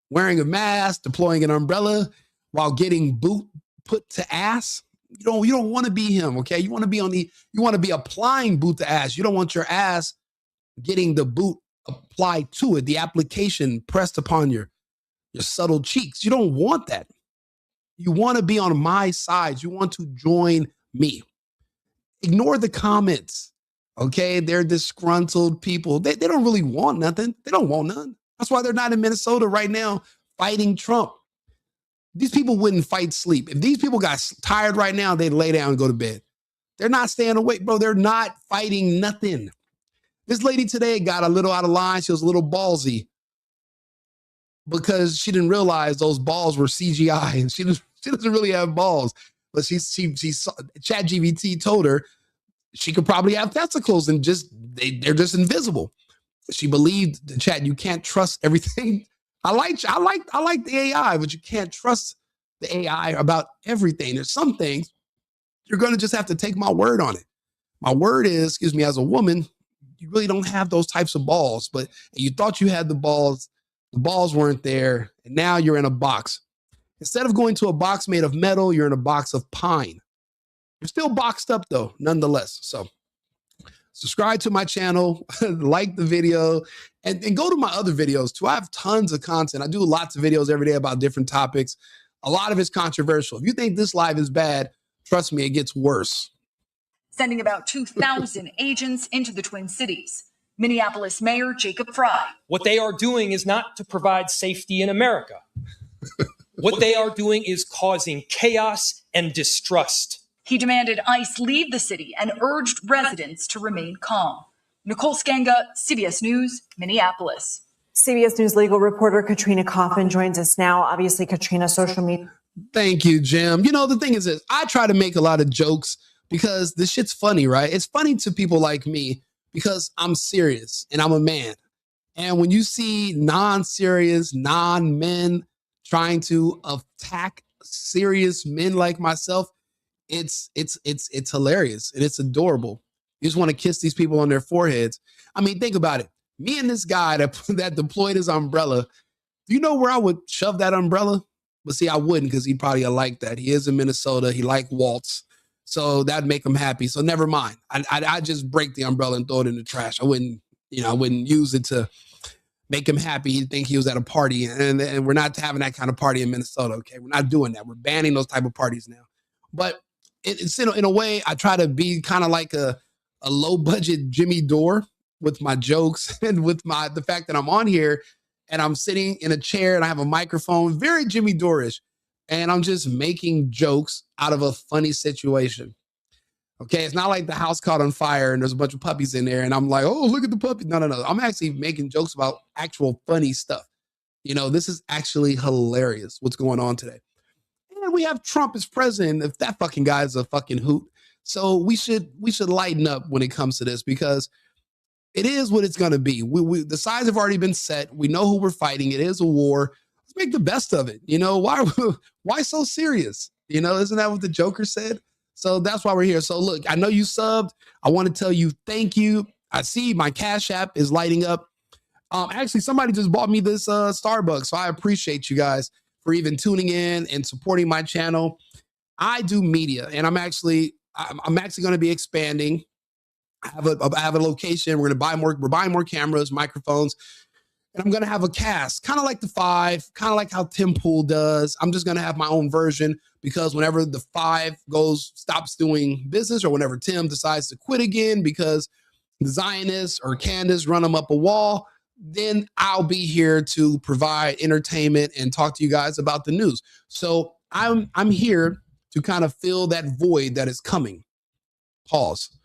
wearing a mask, deploying an umbrella while getting boot put to ass. You don't want to be him, okay? You want to be applying boot to ass. You don't want your ass getting the boot applied to it, the application pressed upon your subtle cheeks. You don't want that. You want to be on my side. You want to join me. Ignore the comments, okay? They're disgruntled people. They don't really want nothing. They don't want none. That's why they're not in Minnesota right now fighting Trump. These people wouldn't fight sleep. If these people got tired right now, they'd lay down and go to bed. They're not staying awake, bro. They're not fighting nothing. This lady today got a little out of line. She was a little ballsy because she didn't realize those balls were CGI and she doesn't really have balls. But she saw, ChatGPT told her she could probably have testicles and they're just invisible. She believed the chat. You can't trust everything. I like the AI, but you can't trust the AI about everything. There's some things you're going to just have to take my word on it. My word is, as a woman, you really don't have those types of balls, but you thought you had the balls weren't there, and now you're in a box. Instead of going to a box made of metal, you're in a box of pine. You're still boxed up though, nonetheless. So subscribe to my channel, like the video, and go to my other videos too. I have tons of content. I do lots of videos every day about different topics. A lot of it's controversial. If you think this live is bad, trust me, it gets worse. Sending about 2,000 agents into the Twin Cities. Minneapolis Mayor Jacob Fry. What they are doing is not to provide safety in America. What they are doing is causing chaos and distrust. He demanded ICE leave the city and urged residents to remain calm. Nicole Skanga, CBS News, Minneapolis. CBS News legal reporter Katrina Coffin joins us now. Obviously, Katrina, social media. Thank you, Jim. You know, the thing is this, I try to make a lot of jokes because this shit's funny, right? It's funny to people like me because I'm serious and I'm a man. And when you see non-serious, non-men trying to attack serious men like myself, it's hilarious and it's adorable. You just want to kiss these people on their foreheads. I mean, think about it. Me and this guy that deployed his umbrella, do you know where I would shove that umbrella? But see, I wouldn't because he'd probably like that. He is in Minnesota. He like waltz. So that'd make him happy. So never mind. I'd just break the umbrella and throw it in the trash. I wouldn't use it to make him happy. He'd think he was at a party. And we're not having that kind of party in Minnesota, okay? We're not doing that. We're banning those type of parties now. But it's in a way, I try to be kind of like a low-budget Jimmy Dore with my jokes and with the fact that I'm on here and I'm sitting in a chair and I have a microphone, very Jimmy Dore-ish, and I'm just making jokes out of a funny situation. Okay, it's not like the house caught on fire and there's a bunch of puppies in there and I'm like, oh, look at the puppy. No. I'm actually making jokes about actual funny stuff. You know, this is actually hilarious what's going on today. And we have Trump as president. If that fucking guy is a fucking hoot. So we should lighten up when it comes to this because it is what it's going to be. The sides have already been set. We know who we're fighting. It is a war. Let's make the best of it. You know, why so serious? You know, isn't that what the Joker said? So that's why we're here. So look, I know you subbed. I want to tell you thank you. I see my Cash App is lighting up. Actually, somebody just bought me this Starbucks. So I appreciate you guys for even tuning in and supporting my channel. I do media, and I'm actually going to be expanding. I have a location. We're buying more cameras, microphones, and I'm going to have a cast, kind of like the Five, kind of like how Tim Pool does. I'm just going to have my own version because whenever the Five stops doing business, or whenever Tim decides to quit again because the Zionists or Candace run them up a wall, then I'll be here to provide entertainment and talk to you guys about the news. So I'm here to kind of fill that void that is coming. Pause.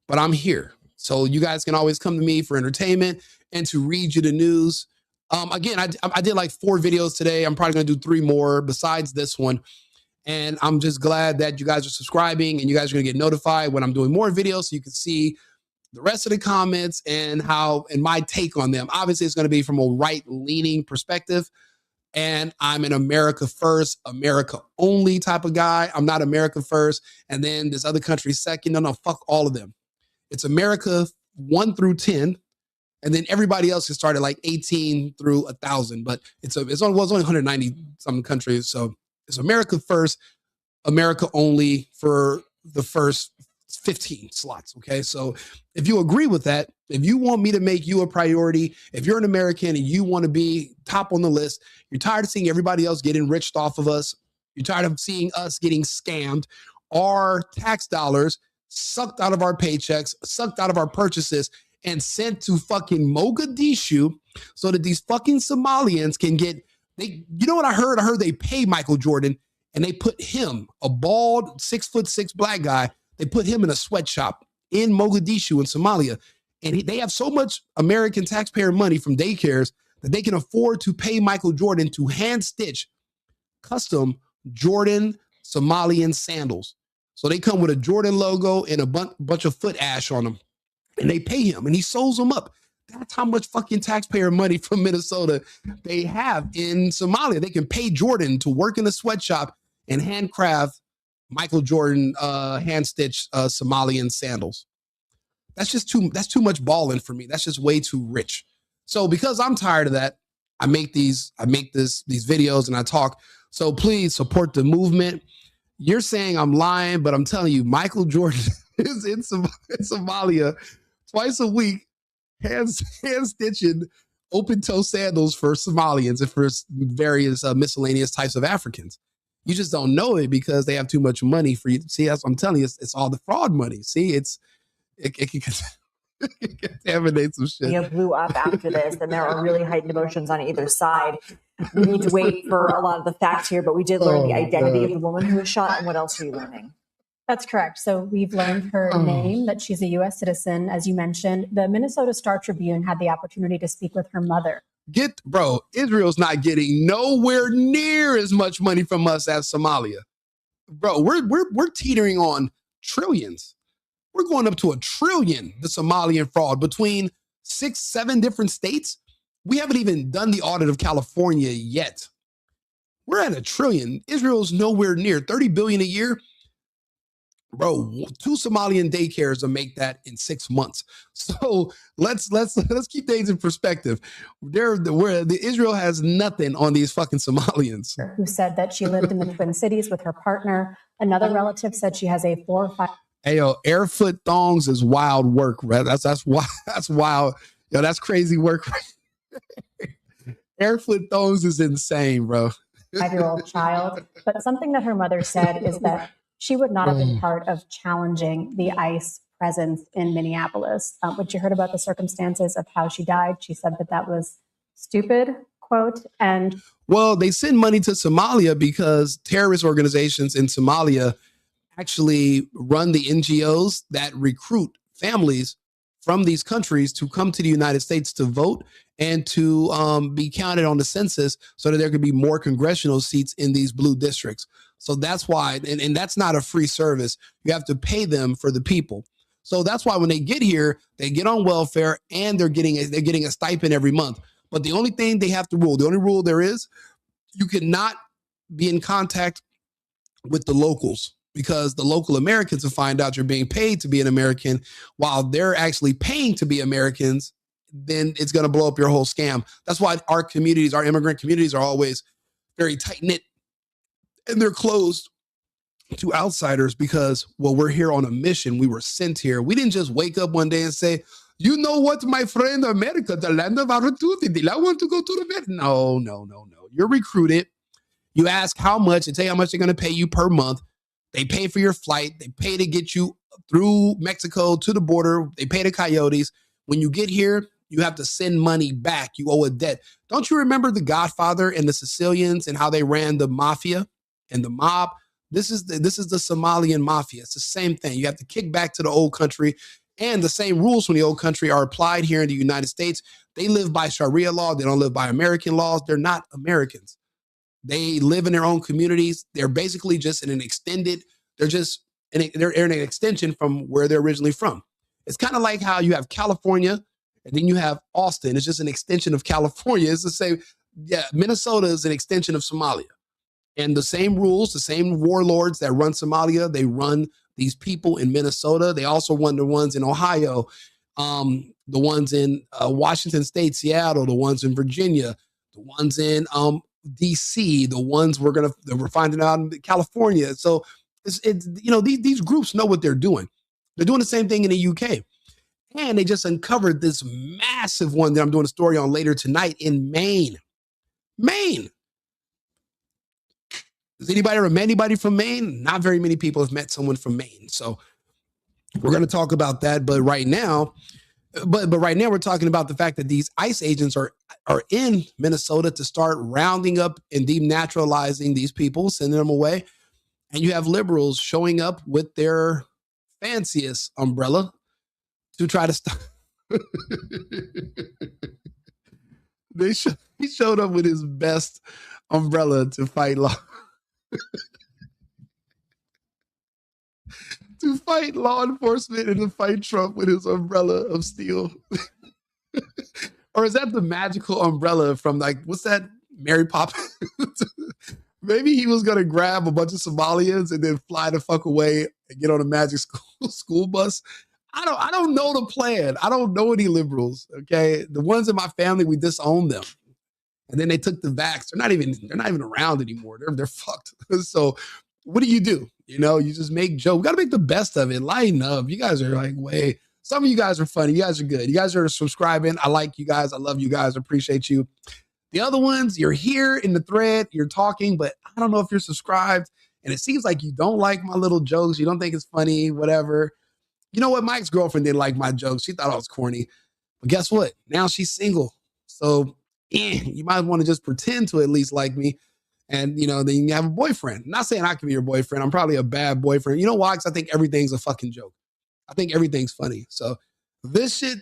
But I'm here. So you guys can always come to me for entertainment and to read you the news. Again, I did like 4 videos today. I'm probably going to do 3 more besides this one. And I'm just glad that you guys are subscribing and you guys are going to get notified when I'm doing more videos so you can see the rest of the comments and my take on them. Obviously, it's going to be from a right-leaning perspective. And I'm an America first, America only type of guy. I'm not America first. And then this other country second. No, fuck all of them. It's America 1 through 10. And then everybody else can start at like 18 through 1,000. But it's only 190 some countries. So it's America first, America only for the first 15 slots. Okay. So if you agree with that, if you want me to make you a priority, if you're an American and you want to be top on the list, you're tired of seeing everybody else get enriched off of us. You're tired of seeing us getting scammed, our tax dollars sucked out of our paychecks, sucked out of our purchases, and sent to fucking Mogadishu so that these fucking Somalians can get, you know what I heard? I heard they pay Michael Jordan and they put him, a bald 6'6" black guy, they put him in a sweatshop in Mogadishu in Somalia. And they have so much American taxpayer money from daycares that they can afford to pay Michael Jordan to hand stitch custom Jordan Somalian sandals. So they come with a Jordan logo and a bunch of foot ash on them. And they pay him and he sews them up. That's how much fucking taxpayer money from Minnesota they have in Somalia. They can pay Jordan to work in a sweatshop and handcraft Michael Jordan hand-stitched Somalian sandals. That's too much balling for me. That's just way too rich. So because I'm tired of that, I make these videos and I talk. So please support the movement. You're saying I'm lying, but I'm telling you, Michael Jordan is in Somalia twice a week, hand stitching open toe sandals for Somalians and for various miscellaneous types of Africans. You just don't know it because they have too much money for you. See, that's what I'm telling you. It's all the fraud money. See, Contaminate some shit. blew up after this, and there are really heightened emotions on either side. We need to wait for a lot of the facts here, but we did learn the identity of the woman who was shot. And what else are you learning? That's correct. So we've learned her name, that she's a U.S. citizen, as you mentioned. The Minnesota Star Tribune had the opportunity to speak with her mother. Bro, Israel's not getting nowhere near as much money from us as Somalia. Bro, we're teetering on trillions. We're going up to $1 trillion, the Somalian fraud, between 6-7 different states. We haven't even done the audit of California yet. We're at $1 trillion. Israel's nowhere near 30 billion a year. Bro, 2 Somalian daycares will make that in 6 months. So let's keep things in perspective. Israel has nothing on these fucking Somalians. Who said that she lived in the Twin Cities with her partner. Another relative said she has a 4 or 5. Hey, yo, airfoot thongs is wild work, right? That's wild. Yo, that's crazy work. Airfoot thongs is insane, bro. 5-year-old child. But something that her mother said is that she would not have been part of challenging the ICE presence in Minneapolis. What you heard about the circumstances of how she died, she said that was stupid, quote. And well, they send money to Somalia because terrorist organizations in Somalia actually run the NGOs that recruit families from these countries to come to the United States to vote and to be counted on the census so that there could be more congressional seats in these blue districts. So that's why, and that's not a free service. You have to pay them for the people. So that's why when they get here, they get on welfare and they're getting a stipend every month. But the only thing they have to rule, the only rule there is, you cannot be in contact with the locals, because the local Americans will find out you're being paid to be an American while they're actually paying to be Americans. Then it's going to blow up your whole scam. That's why our communities, our immigrant communities, are always very tight knit and they're closed to outsiders because, well, we're here on a mission. We were sent here. We didn't just wake up one day and say, you know what, my friend, America, the land of opportunity. I want to go to the bed. No. You're recruited. You ask how much, and tell you how much they're going to pay you per month. They pay for your flight. They pay to get you through Mexico to the border. They pay the coyotes. When you get here, you have to send money back. You owe a debt. Don't you remember The Godfather and the Sicilians and how they ran the mafia and the mob? This is the Somalian mafia. It's the same thing. You have to kick back to the old country, and the same rules from the old country are applied here in the United States. They live by Sharia law. They don't live by American laws. They're not Americans. They live in their own communities. They're basically just in an extended, they're in an extension from where they're originally from. It's kind of like how you have California and then you have Austin. It's just an extension of California. It's the same. Yeah, Minnesota is an extension of Somalia. And the same rules, the same warlords that run Somalia, they run these people in Minnesota. They also run the ones in Ohio, the ones in Washington State, Seattle, the ones in Virginia, the ones in DC, the ones we're finding out in California. So these groups know what they're doing. They're doing the same thing in the UK. And they just uncovered this massive one that I'm doing a story on later tonight in Maine. Maine. Has anybody ever met anybody from Maine? Not very many people have met someone from Maine. So we're going to talk about that. But right now, we're talking about the fact that these ICE agents are in Minnesota to start rounding up and denaturalizing these people, sending them away. And you have liberals showing up with their fanciest umbrella to try to stop. He showed up with his best umbrella to fight law. To fight law enforcement and to fight Trump with his umbrella of steel. Or is that the magical umbrella from, like, what's that, Mary Poppins? Maybe he was going to grab a bunch of Somalians and then fly the fuck away and get on a magic school bus. I don't know the plan. I don't know any liberals, okay? The ones in my family, we disowned them. And then they took the vax. They're not even around anymore. They're fucked. So what do? You just make jokes. We got to make the best of it. Lighten up. You guys are like, some of you guys are funny. You guys are good. You guys are subscribing. I like you guys. I love you guys. I appreciate you. The other ones, you're here in the thread. You're talking, but I don't know if you're subscribed. And it seems like you don't like my little jokes. You don't think it's funny, whatever. You know what? My ex-girlfriend didn't like my jokes. She thought I was corny. But guess what? Now she's single. So you might want to just pretend to at least like me. And, then you have a boyfriend. I'm not saying I can be your boyfriend. I'm probably a bad boyfriend. You know why? Because I think everything's a fucking joke. I think everything's funny. So this shit,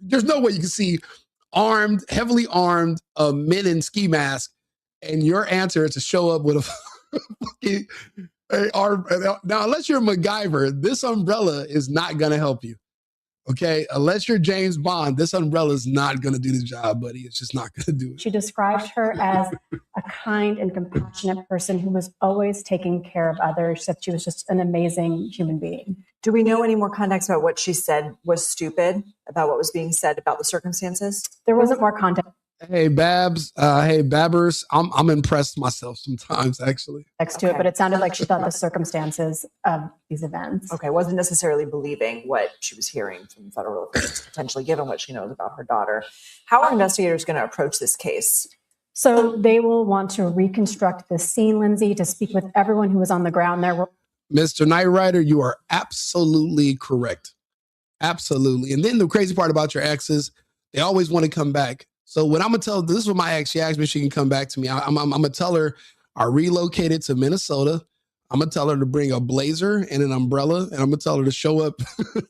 there's no way you can see heavily armed men in ski masks, and your answer is to show up with a fucking arm. Now, unless you're MacGyver, this umbrella is not going to help you. Okay, unless you're James Bond, this umbrella is not going to do the job, buddy. It's just not going to do it. She described her as a kind and compassionate person who was always taking care of others. She said she was just an amazing human being. Do we know any more context about what she said was stupid, about what was being said about the circumstances? There wasn't more context. Hey, Babs. Hey, Babbers. I'm impressed myself sometimes, actually. To it, but it sounded like she thought the circumstances of these events. Okay, wasn't necessarily believing what she was hearing from federal officials, potentially, given what she knows about her daughter. How are investigators going to approach this case? So they will want to reconstruct the scene, Lindsay, to speak with everyone who was on the ground there. Mr. Knight Rider, you are absolutely correct. Absolutely. And then the crazy part about your exes, they always want to come back. So what I'm going to tell, this is what my ex, she asked me if she can come back to me. I'm going to tell her I relocated to Minnesota. I'm going to tell her to bring a blazer and an umbrella. And I'm going to tell her to show up. I'm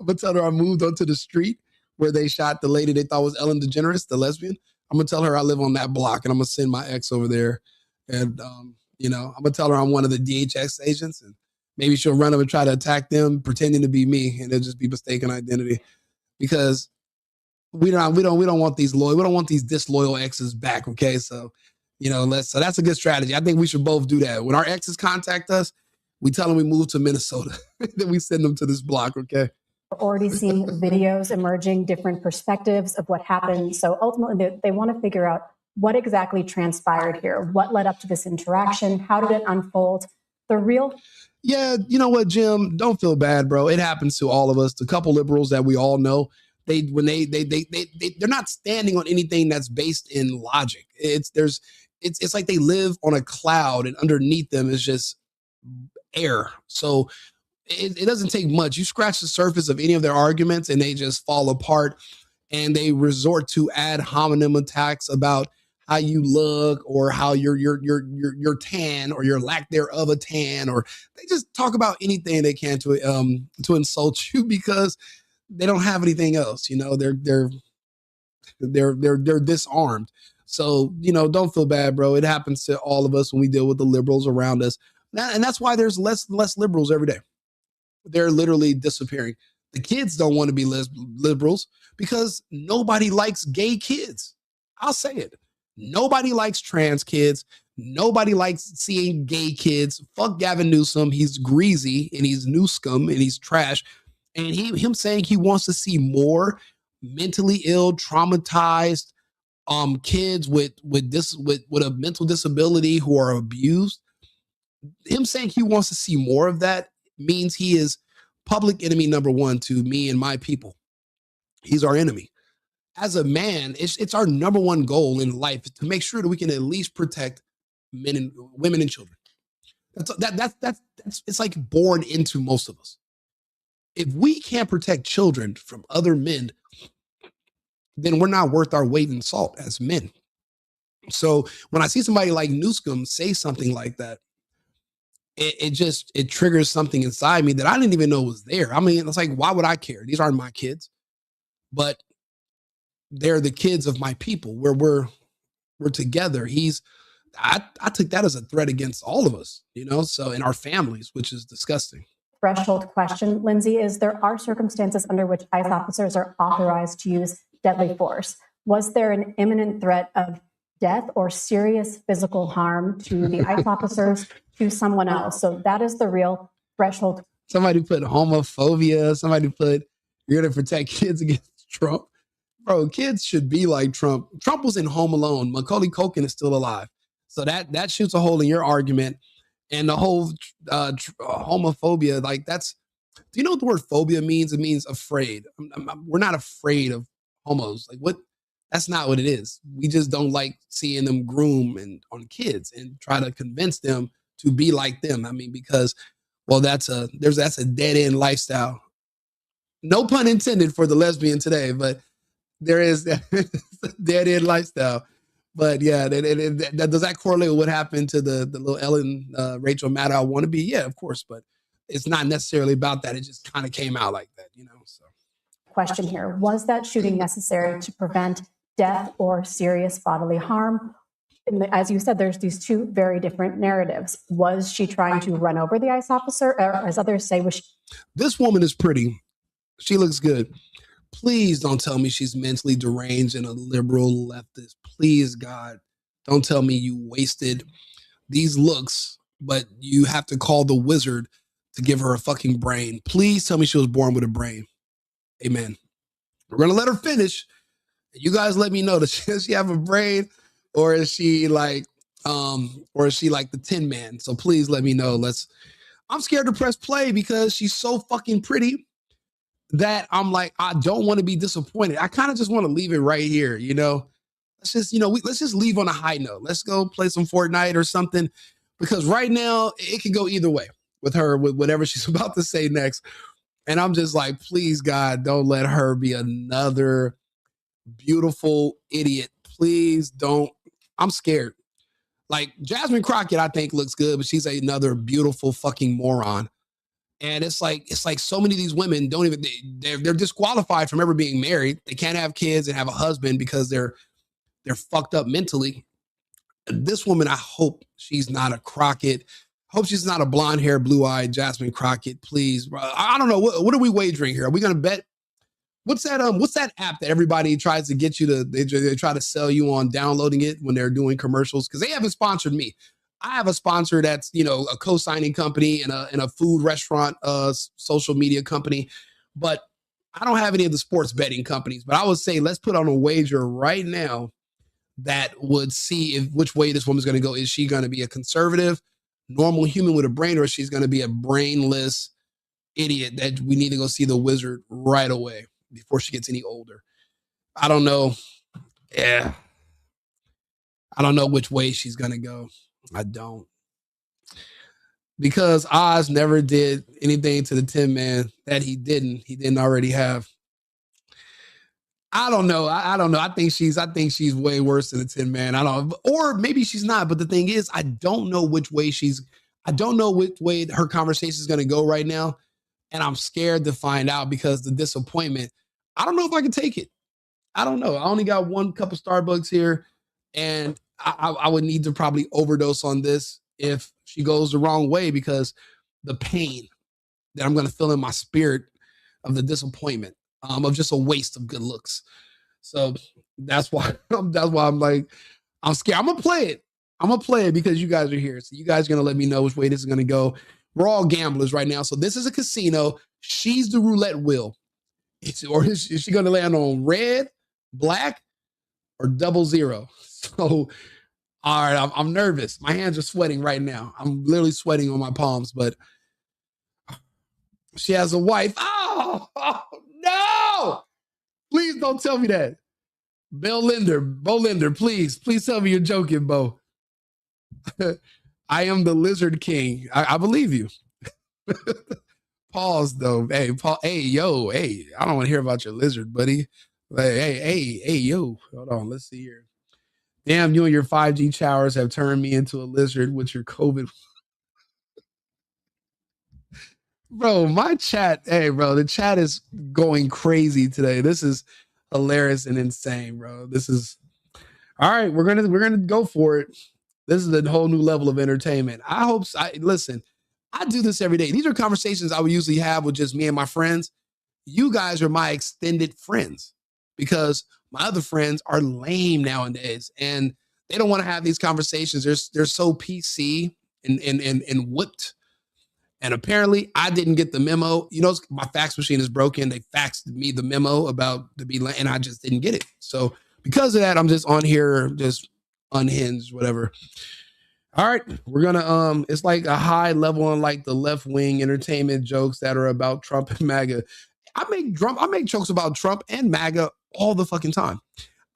going to tell her I moved onto the street where they shot the lady they thought was Ellen DeGeneres, the lesbian. I'm going to tell her I live on that block, and I'm going to send my ex over there. And, I'm going to tell her I'm one of the DHS agents, and maybe she'll run up and try to attack them pretending to be me, and it'll just be mistaken identity, because we don't want these loyal, we don't want these disloyal exes back. Okay. So, so that's a good strategy. I think we should both do that. When our exes contact us, we tell them we moved to Minnesota, then we send them to this block. Okay. We're already seeing videos emerging, different perspectives of what happened. So ultimately they want to figure out what exactly transpired here, what led up to this interaction, how did it unfold, the real. Yeah. You know what, Jim, don't feel bad, bro. It happens to all of us. The couple liberals that we all know, they're not standing on anything that's based in logic. It's like they live on a cloud, and underneath them is just air. So it doesn't take much. You scratch the surface of any of their arguments and they just fall apart, and they resort to ad hominem attacks about how you look, or how you're tan, or your lack thereof a tan, or they just talk about anything they can to insult you, because they don't have anything else. They're disarmed. So, don't feel bad, bro. It happens to all of us when we deal with the liberals around us. And that's why there's less liberals every day. They're literally disappearing. The kids don't want to be liberals because nobody likes gay kids. I'll say it. Nobody likes trans kids. Nobody likes seeing gay kids. Fuck Gavin Newsom. He's greasy, and he's Newscum, and he's trash. And him saying he wants to see more mentally ill, traumatized kids with a mental disability who are abused. Him saying he wants to see more of that means he is public enemy number one to me and my people. He's our enemy. As a man, it's our number one goal in life to make sure that we can at least protect men and women and children. That's it's like born into most of us. If we can't protect children from other men, then we're not worth our weight in salt as men. So when I see somebody like Newscomb say something like that, it triggers something inside me that I didn't even know was there. I mean, it's like, why would I care? These aren't my kids, but they're the kids of my people, where we're together. I took that as a threat against all of us, so in our families, which is disgusting. Threshold question, Lindsay, is there are circumstances under which ICE officers are authorized to use deadly force. Was there an imminent threat of death or serious physical harm to the ICE officers, to someone else? So that is the real threshold. Somebody put homophobia. Somebody put, you're going to protect kids against Trump. Bro, kids should be like Trump. Trump was in Home Alone. Macaulay Culkin is still alive. So that shoots a hole in your argument. And the whole homophobia, like do you know what the word phobia means? It means afraid. We're not afraid of homos. Like what? That's not what it is. We just don't like seeing them groom on kids and try to convince them to be like them. I mean, because, well, that's a dead end lifestyle. No pun intended for the lesbian today, but there is that dead end lifestyle. But yeah, does that correlate with what happened to the little Ellen Rachel Maddow wannabe? Yeah, of course, but it's not necessarily about that. It just kind of came out like that, you know. So, Question here: was that shooting necessary to prevent death or serious bodily harm? As you said, there's these two very different narratives. Was she trying to run over the ICE officer, or as others say, was she? This woman is pretty. She looks good. Please don't tell me she's mentally deranged and a liberal leftist. Please, God, don't tell me you wasted these looks, but you have to call the wizard to give her a fucking brain. Please tell me she was born with a brain. Amen. We're going to let her finish. You guys let me know, does she have a brain, or is she like the Tin Man? So please let me know. I'm scared to press play because she's so fucking pretty that I'm like, I don't want to be disappointed. I kind of just want to leave it right here, you know. Let's just leave on a high note. Let's go play some Fortnite or something, because right now it can go either way with her, with whatever she's about to say next. And I'm just like, please, God, don't let her be another beautiful idiot. Please don't. I'm scared. Like Jasmine Crockett, I think looks good, but she's another beautiful fucking moron. And it's like so many of these women don't even, they're disqualified from ever being married. They can't have kids and have a husband because they're fucked up mentally. This woman, I hope she's not a Crockett. Hope she's not a blonde hair, blue eyed Jasmine Crockett. Please, bro. I don't know. What are we wagering here? Are we going to bet? What's that app that everybody tries to get you to, they try to sell you on downloading it when they're doing commercials? Because they haven't sponsored me. I have a sponsor that's, you know, a co-signing company and a food restaurant social media company, but I don't have any of the sports betting companies. But I would say let's put on a wager right now that would see which way this woman's going to go. Is she going to be a conservative, normal human with a brain, or is she going to be a brainless idiot that we need to go see the wizard right away before she gets any older? I don't know. Yeah. I don't know which way she's going to go. I don't. Because Oz never did anything to the Tin Man that he didn't already have. I don't know. I don't know. I think she's way worse than the Tin Man. I don't, or maybe she's not. But the thing is, I don't know which way her conversation is going to go right now. And I'm scared to find out because the disappointment, I don't know if I can take it. I don't know. I only got one cup of Starbucks here, and I would need to probably overdose on this if she goes the wrong way, because the pain that I'm going to feel in my spirit of the disappointment of just a waste of good looks. So that's why I'm like, I'm scared. I'm gonna play it because you guys are here. So you guys are gonna let me know which way this is gonna go. We're all gamblers right now. So this is a casino. She's the roulette wheel. Is she gonna land on red, black, or 00? So all right, I'm nervous. My hands are sweating right now. I'm literally sweating on my palms, but she has a wife. Oh no! Please don't tell me that. Bo Linder, please tell me you're joking, Bo. I am the Lizard King. I believe you. Pause though. Hey, Paul. Hey, I don't want to hear about your lizard, buddy. Hey, yo. Hold on. Let's see here. Damn, you and your 5G showers have turned me into a lizard with your COVID. Bro, my chat. Hey, bro, the chat is going crazy today. This is hilarious and insane, bro. This is all right. We're gonna go for it. This is a whole new level of entertainment. I hope. Listen, I do this every day. These are conversations I would usually have with just me and my friends. You guys are my extended friends because my other friends are lame nowadays, and they don't want to have these conversations. They're so PC and whipped. And apparently, I didn't get the memo. You know, my fax machine is broken. They faxed me the memo about to be, and I just didn't get it. So because of that, I'm just on here, just unhinged, whatever. All right, we're gonna it's like a high level on like the left wing entertainment jokes that are about Trump and MAGA. I make jokes about Trump and MAGA all the fucking time.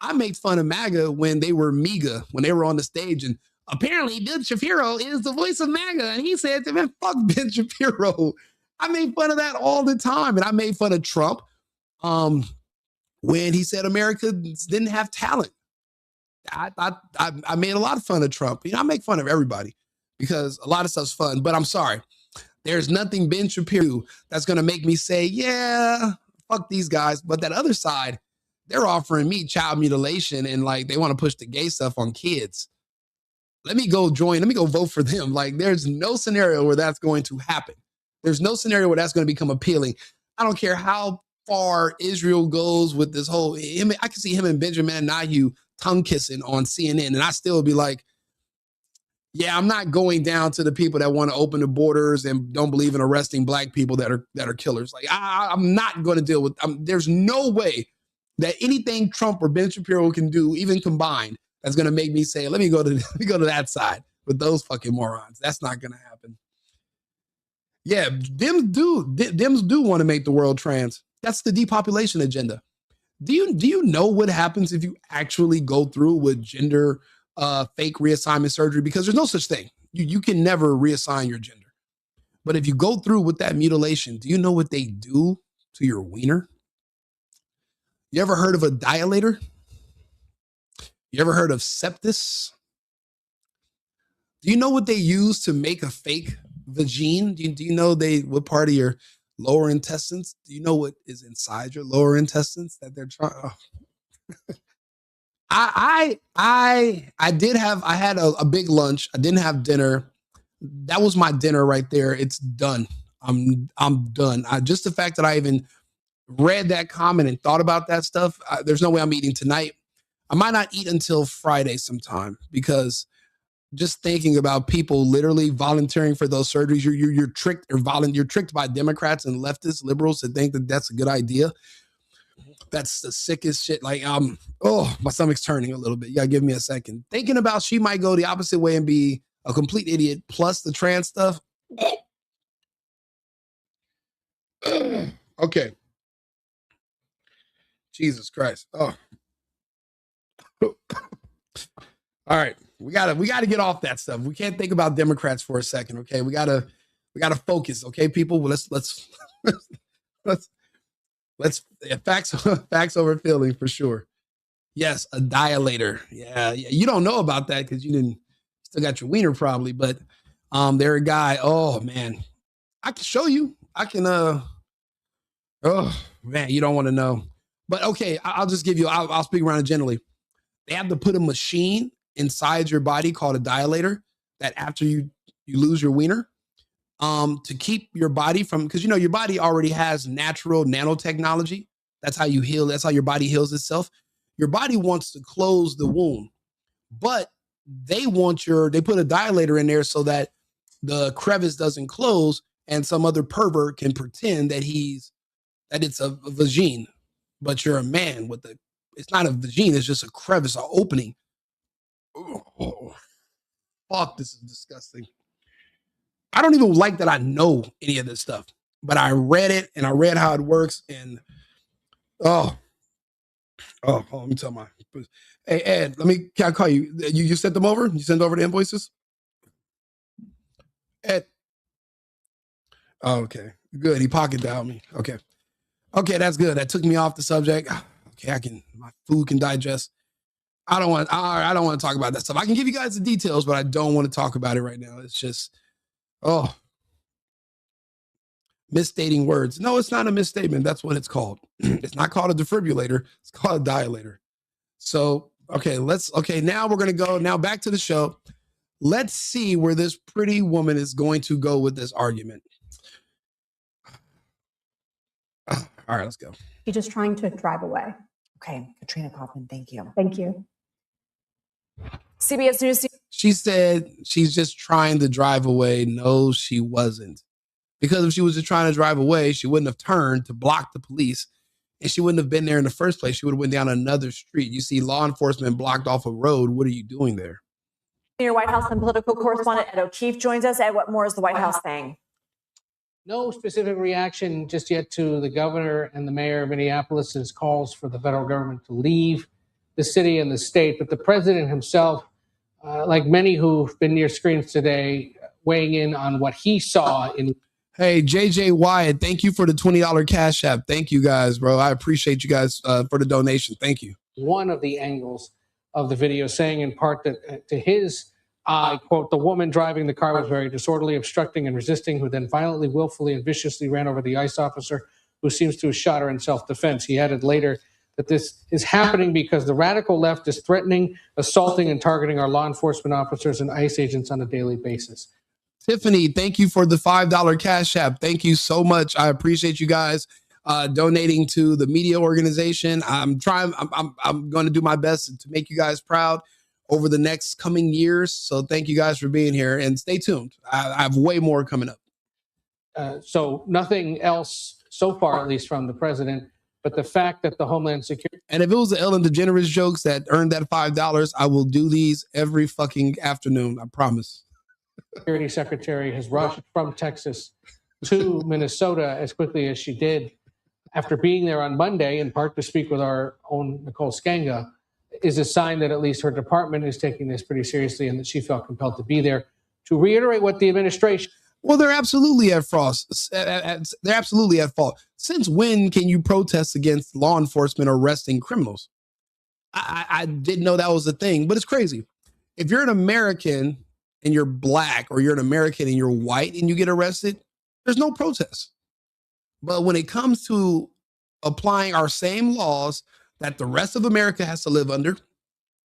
I make fun of MAGA when they were MEGA, when they were on the stage, and apparently Ben Shapiro is the voice of MAGA, and he said to me, "Fuck Ben Shapiro." I made fun of that all the time. And I made fun of Trump when he said America didn't have talent. I made a lot of fun of Trump. I make fun of everybody because a lot of stuff's fun. But I'm sorry. There's nothing Ben Shapiro that's going to make me say, yeah, fuck these guys. But that other side, they're offering me child mutilation and like they want to push the gay stuff on kids. Let me go vote for them. Like there's no scenario where that's going to happen. There's no scenario where that's going to become appealing. I don't care how far Israel goes with this whole, I can see him and Benjamin Netanyahu tongue kissing on CNN and I still be like, yeah, I'm not going down to the people that want to open the borders and don't believe in arresting black people that are killers. Like I'm not going to deal with. There's no way that anything Trump or Ben Shapiro can do, even combined, that's going to make me say, let me go to that side with those fucking morons. That's not going to happen. Yeah, Dems do want to make the world trans. That's the depopulation agenda. Do you know what happens if you actually go through with gender fake reassignment surgery? Because there's no such thing. You can never reassign your gender. But if you go through with that mutilation, do you know what they do to your wiener? You ever heard of a dilator? You ever heard of sepsis? Do you know what they use to make a fake vagine? Do you know what part of your lower intestines? Do you know what is inside your lower intestines that they're trying? Oh. I had a big lunch. I didn't have dinner. That was my dinner right there. It's done. I'm done. Just the fact that I even read that comment and thought about that stuff. There's no way I'm eating tonight. I might not eat until Friday sometime because just thinking about people literally volunteering for those surgeries, you're tricked you're tricked by Democrats and leftist liberals to think that that's a good idea. That's the sickest shit. Like, my stomach's turning a little bit. You gotta give me a second. Thinking about she might go the opposite way and be a complete idiot plus the trans stuff. Okay. Jesus Christ. Oh. All right. We gotta get off that stuff. We can't think about Democrats for a second. Okay. We gotta focus. Okay, people. Well, let's facts over feeling for sure. Yes, a dilator. Yeah. You don't know about that because you still got your wiener probably, but they're a guy. Oh man, I can show you. I can. Oh man, you don't want to know. But okay, I'll just give you. I'll speak around it generally. They have to put a machine inside your body called a dilator that after you lose your wiener, to keep your body from, because your body already has natural nanotechnology. That's how you heal. That's how your body heals itself. Your body wants to close the wound, but they put a dilator in there so that the crevice doesn't close and some other pervert can pretend that it's a vagine, but you're a man it's not a vagine. It's just a crevice, an opening. Oh, fuck, this is disgusting. I don't even like that I know any of this stuff, but I read it and I read how it works. And let me tell hey, Ed, can I call you? You sent them over? You sent over the invoices? Ed. Oh, okay, good. He pocket dialed me. Okay, that's good. That took me off the subject. Okay, my food can digest. I don't want to talk about that stuff. I can give you guys the details, but I don't want to talk about it right now. It's just, misstating words. No, it's not a misstatement. That's what it's called. It's not called a defibrillator. It's called a dilator. So, now we're going to go now back to the show. Let's see where this pretty woman is going to go with this argument. All right, let's go. She's just trying to drive away. Okay, Katrina Kaufman, thank you. Thank you. CBS News. She said she's just trying to drive away. No, she wasn't. Because if she was just trying to drive away, she wouldn't have turned to block the police, and she wouldn't have been there in the first place. She would have went down another street. You see law enforcement blocked off a road. What are you doing there? Your White House and political correspondent Ed O'Keefe joins us. Ed, what more is the White House saying? No specific reaction just yet to the governor and the mayor of Minneapolis's calls for the federal government to leave the city and the state. But the president himself, like many who've been near screens today, weighing in on what he saw in. Hey, JJ Wyatt, thank you for the $20 Cash App. Thank you guys, bro. I appreciate you guys for the donation. Thank you. One of the angles of the video saying in part that to his eye, quote, the woman driving the car was very disorderly, obstructing and resisting, who then violently, willfully, and viciously ran over the ICE officer who seems to have shot her in self-defense. He added later that this is happening because the radical left is threatening, assaulting, and targeting our law enforcement officers and ICE agents on a daily basis. Tiffany, thank you for the $5 Cash App. Thank you so much. I appreciate you guys donating to the media organization. I'm going to do my best to make you guys proud over the next coming years. So thank you guys for being here, and stay tuned. I have way more coming up. So nothing else so far, at least from the president, but the fact that the Homeland Security. And if it was the Ellen DeGeneres jokes that earned that $5, I will do these every fucking afternoon. I promise. Security Secretary has rushed from Texas to Minnesota as quickly as she did after being there on Monday, in part to speak with our own Nicole Skanga, is a sign that at least her department is taking this pretty seriously and that she felt compelled to be there to reiterate what the administration. Well, they're absolutely at fault. They're absolutely at fault. Since when can you protest against law enforcement arresting criminals? I didn't know that was a thing, but it's crazy. If you're an American and you're black, or you're an American and you're white and you get arrested, there's no protest. But when it comes to applying our same laws that the rest of America has to live under,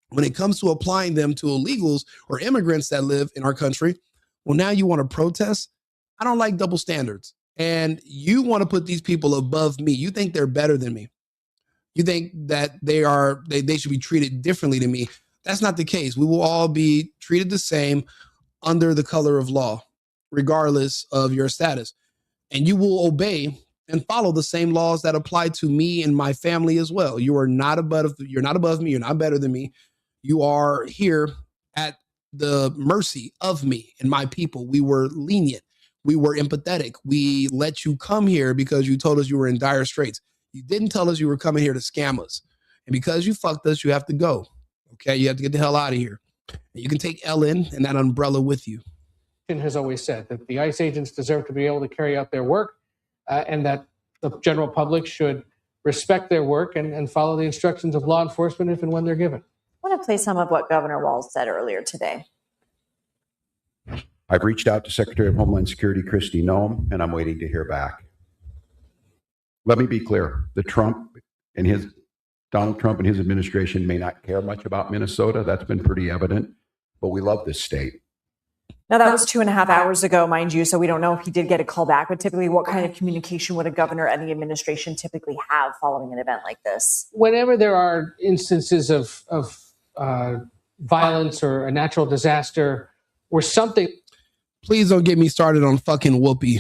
when it comes to applying them to illegals or immigrants that live in our country, well, now you want to protest? I don't like double standards. And you want to put these people above me. You think they're better than me. You think that they should be treated differently than me. That's not the case. We will all be treated the same under the color of law, regardless of your status. And you will obey and follow the same laws that apply to me and my family as well. You're not above me. You're not better than me. You are here at the mercy of me and my people. We were lenient. We were empathetic. We let you come here because you told us you were in dire straits. You didn't tell us you were coming here to scam us. And because you fucked us, you have to go. Okay, you have to get the hell out of here. You can take Ellen and that umbrella with you. Has always said that the ICE agents deserve to be able to carry out their work and that the general public should respect their work and follow the instructions of law enforcement if and when they're given. I want to play some of what Governor Walz said earlier today. I've reached out to Secretary of Homeland Security Kristi Noem, and I'm waiting to hear back. Let me be clear. Donald Trump and his administration may not care much about Minnesota. That's been pretty evident, but we love this state. Now, that was 2.5 hours ago, mind you, so we don't know if he did get a call back, but typically what kind of communication would a governor and the administration typically have following an event like this? Whenever there are instances of violence or a natural disaster or something. Please don't get me started on fucking Whoopi.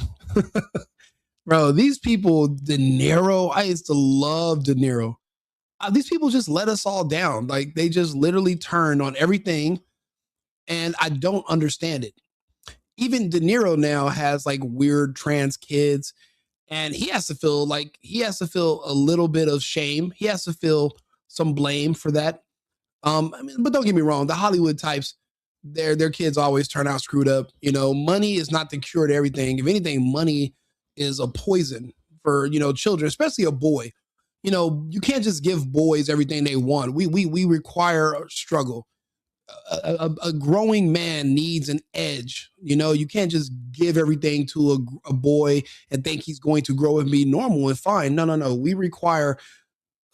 Bro, these people, De Niro, I used to love De Niro. These people just let us all down. Like, they just literally turned on everything, and I don't understand it. Even De Niro now has like weird trans kids, and he has to feel a little bit of shame. He has to feel some blame for that. But don't get me wrong, the Hollywood types, their kids always turn out screwed up. You know, money is not the cure to everything. If anything, money is a poison for, children, especially a boy. You can't just give boys everything they want. We require a struggle. A growing man needs an edge. You can't just give everything to a boy and think he's going to grow and be normal and fine. No. We require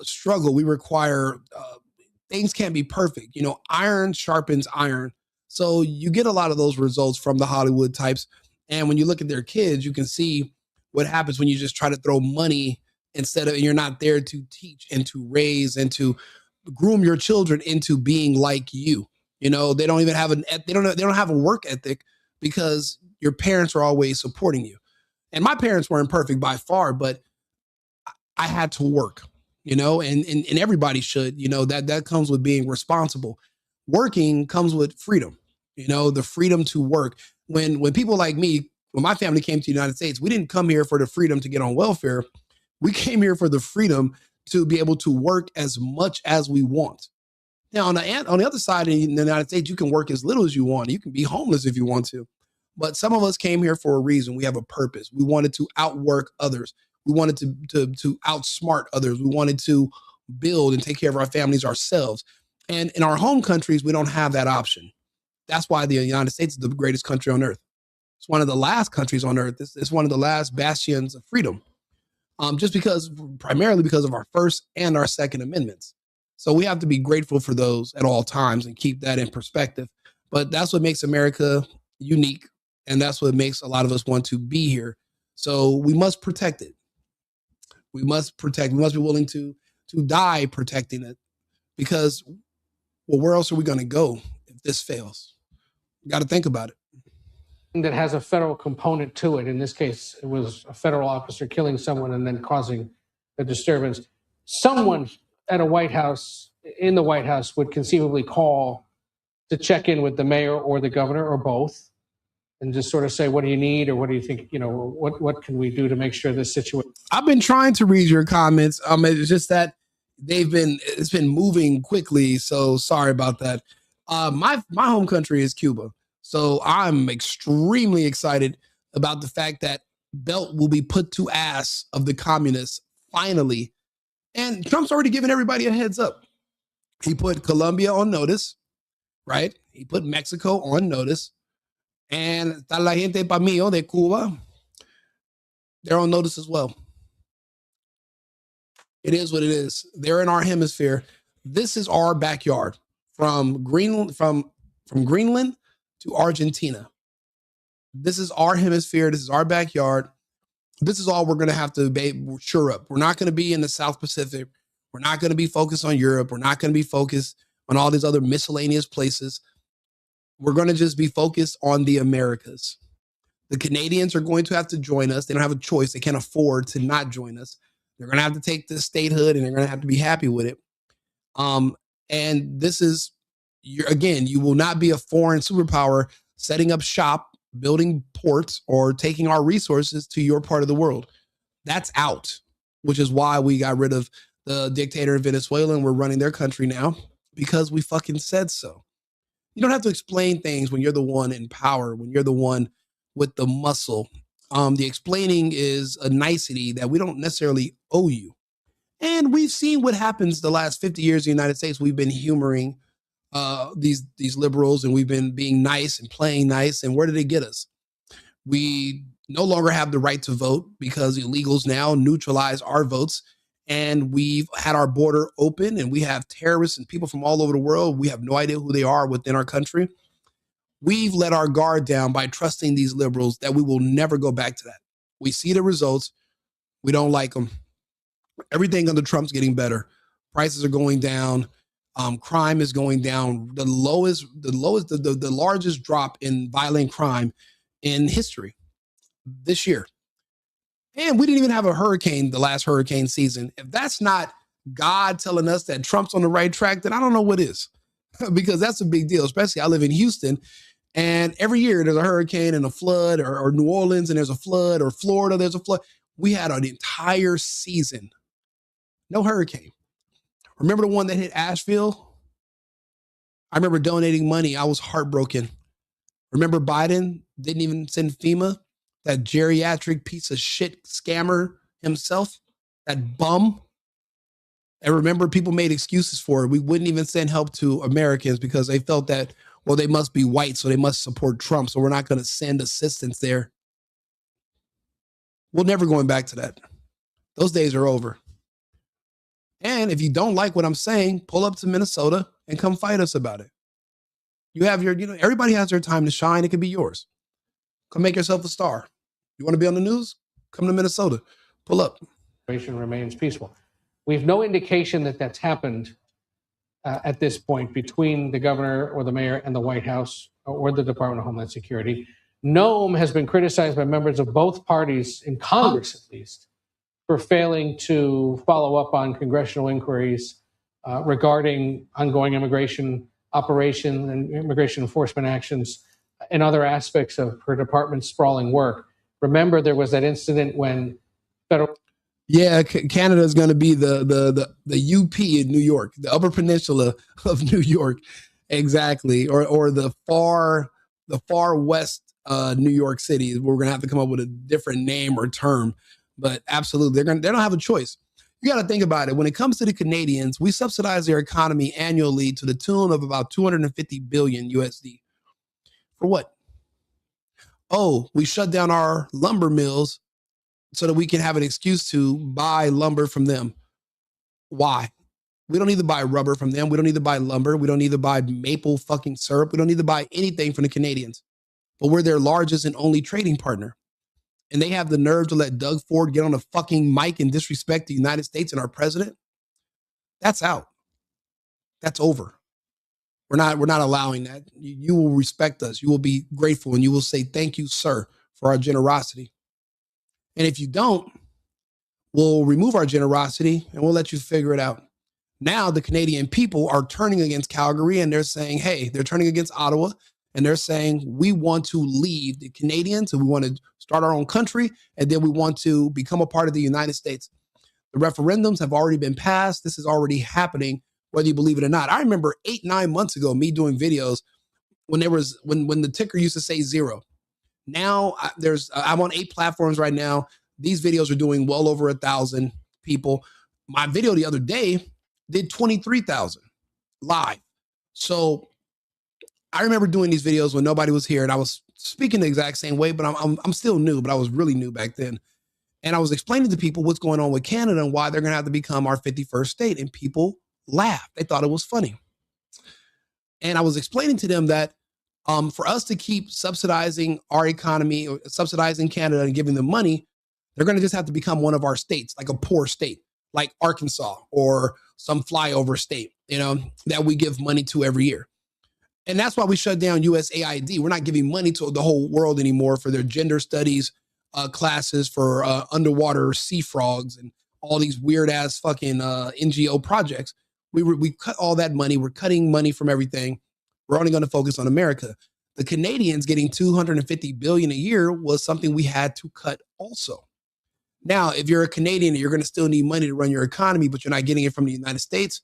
a struggle. We require things can't be perfect. Iron sharpens iron. So you get a lot of those results from the Hollywood types. And when you look at their kids, you can see what happens when you just try to throw money instead of, you're not there to teach and to raise and to groom your children into being like you. They don't even have they don't have a work ethic because your parents are always supporting you. And my parents weren't perfect by far, but I had to work, and everybody should, that comes with being responsible. Working comes with freedom, the freedom to work. When people like me, when my family came to the United States, we didn't come here for the freedom to get on welfare. We came here for the freedom to be able to work as much as we want. Now, on the other side in the United States, you can work as little as you want. You can be homeless if you want to. But some of us came here for a reason. We have a purpose. We wanted to outwork others. We wanted to outsmart others. We wanted to build and take care of our families ourselves. And in our home countries, we don't have that option. That's why the United States is the greatest country on earth. It's one of the last countries on earth. It's one of the last bastions of freedom. Primarily because of our First and our Second Amendments. So we have to be grateful for those at all times and keep that in perspective. But that's what makes America unique. And that's what makes a lot of us want to be here. So we must protect it. We must be willing to die protecting it, because, well, where else are we going to go if this fails? You got to think about it. That has a federal component to it. In this case, it was a federal officer killing someone and then causing a disturbance. Someone at in the White House would conceivably call to check in with the mayor or the governor or both, and just sort of say, what do you need? Or what do you think, what can we do to make sure this situation? I've been trying to read your comments. It's just that it's been moving quickly. So sorry about that. My home country is Cuba. So I'm extremely excited about the fact that belt will be put to ass of the communists finally. And Trump's already given everybody a heads up. He put Colombia on notice, right? He put Mexico on notice. And está la gente pa mío de Cuba, they're on notice as well. It is what it is. They're in our hemisphere. This is our backyard from Greenland to Argentina. This is our hemisphere. This is our backyard. This is all we're going to have to sure up. We're not going to be in the South Pacific. We're not going to be focused on Europe. We're not going to be focused on all these other miscellaneous places. We're going to just be focused on the Americas. The Canadians are going to have to join us. They don't have a choice. They can't afford to not join us. They're going to have to take this statehood, and they're going to have to be happy with it. And this is, you will not be a foreign superpower setting up shop, building ports, or taking our resources to your part of the world. That's out, which is why we got rid of the dictator in Venezuela, and we're running their country now, because we fucking said so. You don't have to explain things when you're the one in power, when you're the one with the muscle. The explaining is a nicety that we don't necessarily owe you. And we've seen what happens the last 50 years in the United States. We've been humoring these liberals, and we've been being nice and playing nice. And where did it get us? We no longer have the right to vote because illegals now neutralize our votes. And we've had our border open, and we have terrorists and people from all over the world. We have no idea who they are within our country. We've let our guard down by trusting these liberals that we will never go back to that. We see the results. We don't like them. Everything under Trump's getting better. Prices are going down. Crime is going down. The largest drop in violent crime in history this year. And we didn't even have a hurricane the last hurricane season. If that's not God telling us that Trump's on the right track, then I don't know what is. Because that's a big deal, especially I live in Houston. And every year there's a hurricane and a flood, or New Orleans and there's a flood, or Florida, there's a flood. We had an entire season, no hurricane. Remember the one that hit Asheville? I remember donating money. I was heartbroken. Remember Biden didn't even send FEMA? That geriatric piece of shit scammer himself, that bum. And remember, people made excuses for it. We wouldn't even send help to Americans because they felt that, well, they must be white, so they must support Trump. So we're not going to send assistance there. We're never going back to that. Those days are over. And if you don't like what I'm saying, pull up to Minnesota and come fight us about it. You have your, everybody has their time to shine. It could be yours. Come make yourself a star. You want to be on the news? Come to Minnesota. Pull up. Remains peaceful. We have no indication that that's happened at this point between the governor or the mayor and the White House or the Department of Homeland Security. Nome has been criticized by members of both parties in Congress, at least, for failing to follow up on congressional inquiries regarding ongoing immigration operations and immigration enforcement actions and other aspects of her department's sprawling work. Remember, there was that incident when federal... Yeah, Canada is going to be the UP in New York, the Upper Peninsula of New York, exactly, or the far west New York City. We're going to have to come up with a different name or term, but absolutely, they don't have a choice. You got to think about it. When it comes to the Canadians, we subsidize their economy annually to the tune of about 250 billion USD. For what? Oh, we shut down our lumber mills so that we can have an excuse to buy lumber from them. Why? We don't need to buy rubber from them. We don't need to buy lumber. We don't need to buy maple fucking syrup. We don't need to buy anything from the Canadians. But we're their largest and only trading partner. And they have the nerve to let Doug Ford get on a fucking mic and disrespect the United States and our president. That's out. That's over. We're not allowing that. You will respect us. You will be grateful and you will say, thank you, sir, for our generosity. And if you don't, we'll remove our generosity and we'll let you figure it out. Now the Canadian people are turning against Calgary and they're saying, hey, they're turning against Ottawa and they're saying, we want to leave the Canadians and we want to start our own country and then we want to become a part of the United States. The referendums have already been passed. This is already happening, whether you believe it or not. I remember 8-9 months ago, me doing videos when the ticker used to say 0. Now I'm on 8 platforms right now. These videos are doing well over 1,000 people. My video the other day did 23,000 live. So I remember doing these videos when nobody was here and I was speaking the exact same way, but I'm still new, but I was really new back then. And I was explaining to people what's going on with Canada and why they're going to have to become our 51st state. And people laughed. They thought it was funny. And I was explaining to them that for us to keep subsidizing our economy, or subsidizing Canada and giving them money, they're going to just have to become one of our states, like a poor state, like Arkansas or some flyover state, that we give money to every year. And that's why we shut down USAID. We're not giving money to the whole world anymore for their gender studies classes, for underwater sea frogs and all these weird ass fucking NGO projects. We cut all that money. We're cutting money from everything. We're only going to focus on America. The Canadians getting $250 billion a year was something we had to cut also. Now, if you're a Canadian and you're going to still need money to run your economy, but you're not getting it from the United States,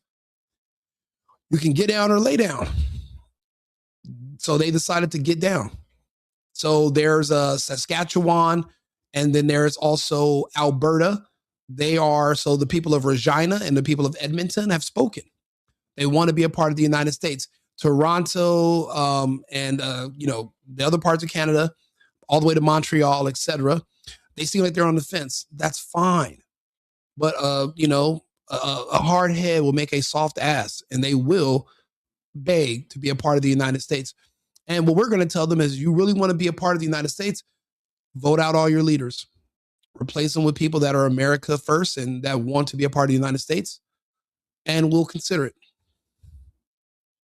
you can get down or lay down. So they decided to get down. So there's Saskatchewan, and then there's also Alberta. So the people of Regina and the people of Edmonton have spoken. They want to be a part of the United States. Toronto, and the other parts of Canada, all the way to Montreal, etc. They seem like they're on the fence. That's fine. But, a hard head will make a soft ass, and they will beg to be a part of the United States. And what we're going to tell them is, you really want to be a part of the United States, vote out all your leaders. Replace them with people that are America first and that want to be a part of the United States, and we'll consider it.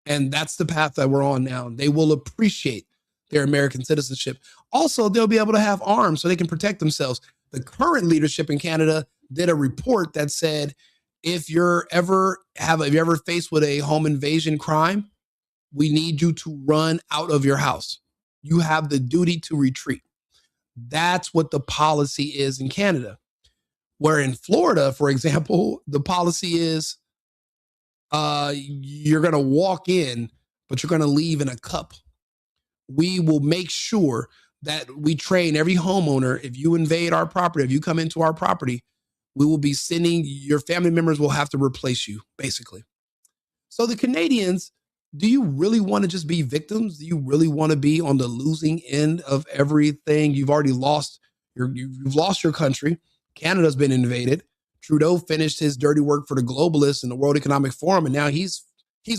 And that's the path that we're on now. They will appreciate their American citizenship. Also, they'll be able to have arms so they can protect themselves. The current leadership in Canada did a report that said, if you're ever faced with a home invasion crime, we need you to run out of your house. You have the duty to retreat. That's what the policy is in Canada. Where in Florida, for example, the policy is you're going to walk in, but you're going to leave in a cup. We will make sure that we train every homeowner. If you invade our property, if you come into our property, we will be sending your family members will have to replace you, basically. So the Canadians, do you really want to just be victims? Do you really want to be on the losing end of everything? You've already lost you've lost your country. Canada's been invaded. Trudeau finished his dirty work for the globalists in the World Economic Forum, and now he's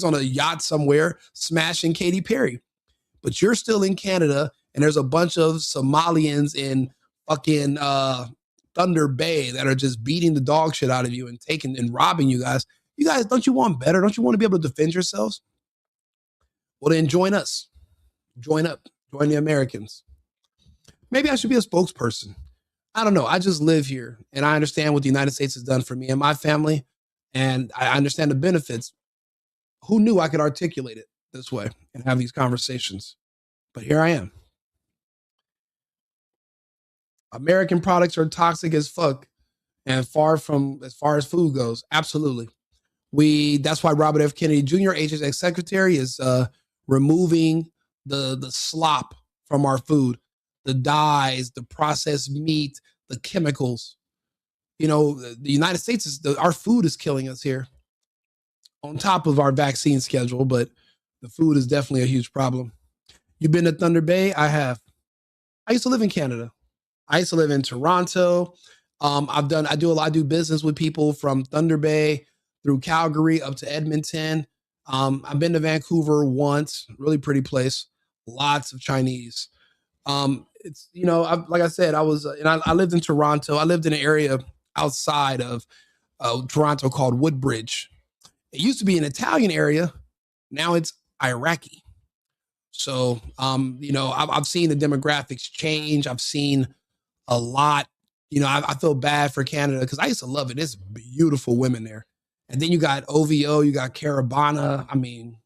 on a yacht somewhere smashing Katy Perry. But you're still in Canada, and there's a bunch of Somalians in fucking Thunder Bay that are just beating the dog shit out of you and taking and robbing you guys. You guys, don't you want better? Don't you want to be able to defend yourselves? Well, then join us. Join up. Join the Americans. Maybe I should be a spokesperson. I don't know. I just live here, and I understand what the United States has done for me and my family, and I understand the benefits. Who knew I could articulate it this way and have these conversations? But here I am. American products are toxic as fuck and far from as far as food goes. Absolutely. That's why Robert F. Kennedy Jr., HHS Secretary, is removing the slop from our food. the dyes, the processed meat, the chemicals. The United States our food is killing us here on top of our vaccine schedule, but the food is definitely a huge problem. You've been to Thunder Bay? I have. I used to live in Canada. I used to live in Toronto. I do business with people from Thunder Bay through Calgary up to Edmonton. I've been to Vancouver once, really pretty place. Lots of Chinese. It's like I said, I lived in Toronto. I lived in an area outside of Toronto called Woodbridge. It used to be an Italian area. Now it's Iraqi. So, I've seen the demographics change. I've seen a lot. I feel bad for Canada because I used to love it. There's beautiful women there. And then you got OVO, you got Carabana. I mean,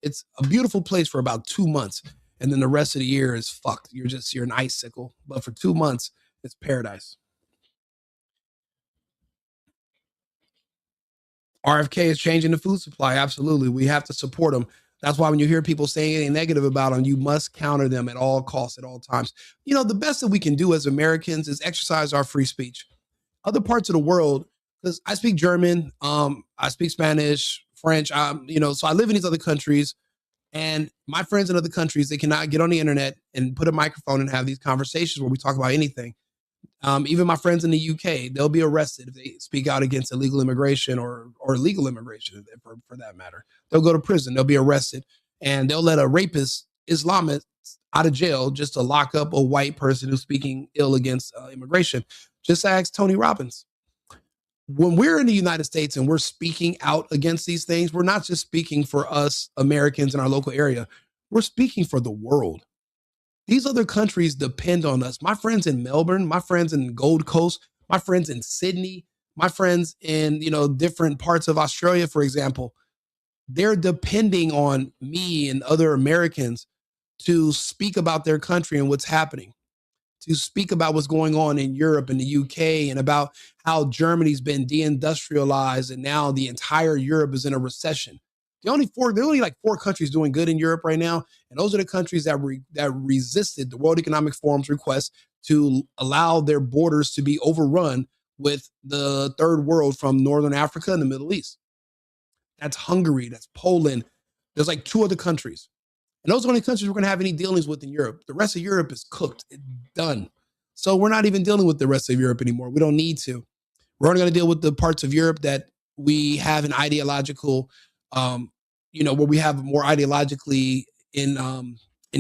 it's a beautiful place for about 2 months. And then the rest of the year is fucked. You're an icicle. But for 2 months, it's paradise. RFK is changing the food supply. Absolutely. We have to support them. That's why when you hear people saying anything negative about them, you must counter them at all costs, at all times. The best that we can do as Americans is exercise our free speech. Other parts of the world, because I speak German, I speak Spanish, French, so I live in these other countries, and my friends in other countries, they cannot get on the internet and put a microphone and have these conversations where we talk about anything. Even my friends in the UK, they'll be arrested if they speak out against illegal immigration or legal immigration, for that matter. They'll go to prison. They'll be arrested, and they'll let a rapist Islamist out of jail just to lock up a white person who's speaking ill against immigration. Just ask Tony Robbins. When we're in the United States and we're speaking out against these things, we're not just speaking for us Americans in our local area. We're speaking for the world. These other countries depend on us. My friends in Melbourne, my friends in Gold Coast, my friends in Sydney, my friends in, different parts of Australia, for example, they're depending on me and other Americans to speak about their country and what's happening, to speak about what's going on in Europe and the UK and about how Germany's been deindustrialized and now the entire Europe is in a recession. There are only like 4 countries doing good in Europe right now, and those are the countries that resisted the World Economic Forum's request to allow their borders to be overrun with the third world from Northern Africa and the Middle East. That's Hungary, that's Poland. There's like 2 other countries. And those are the only countries we're going to have any dealings with in Europe. The rest of Europe is cooked. It's done. So we're not even dealing with the rest of Europe anymore. We don't need to. We're only going to deal with the parts of Europe that we have an ideological, where we have more ideologically in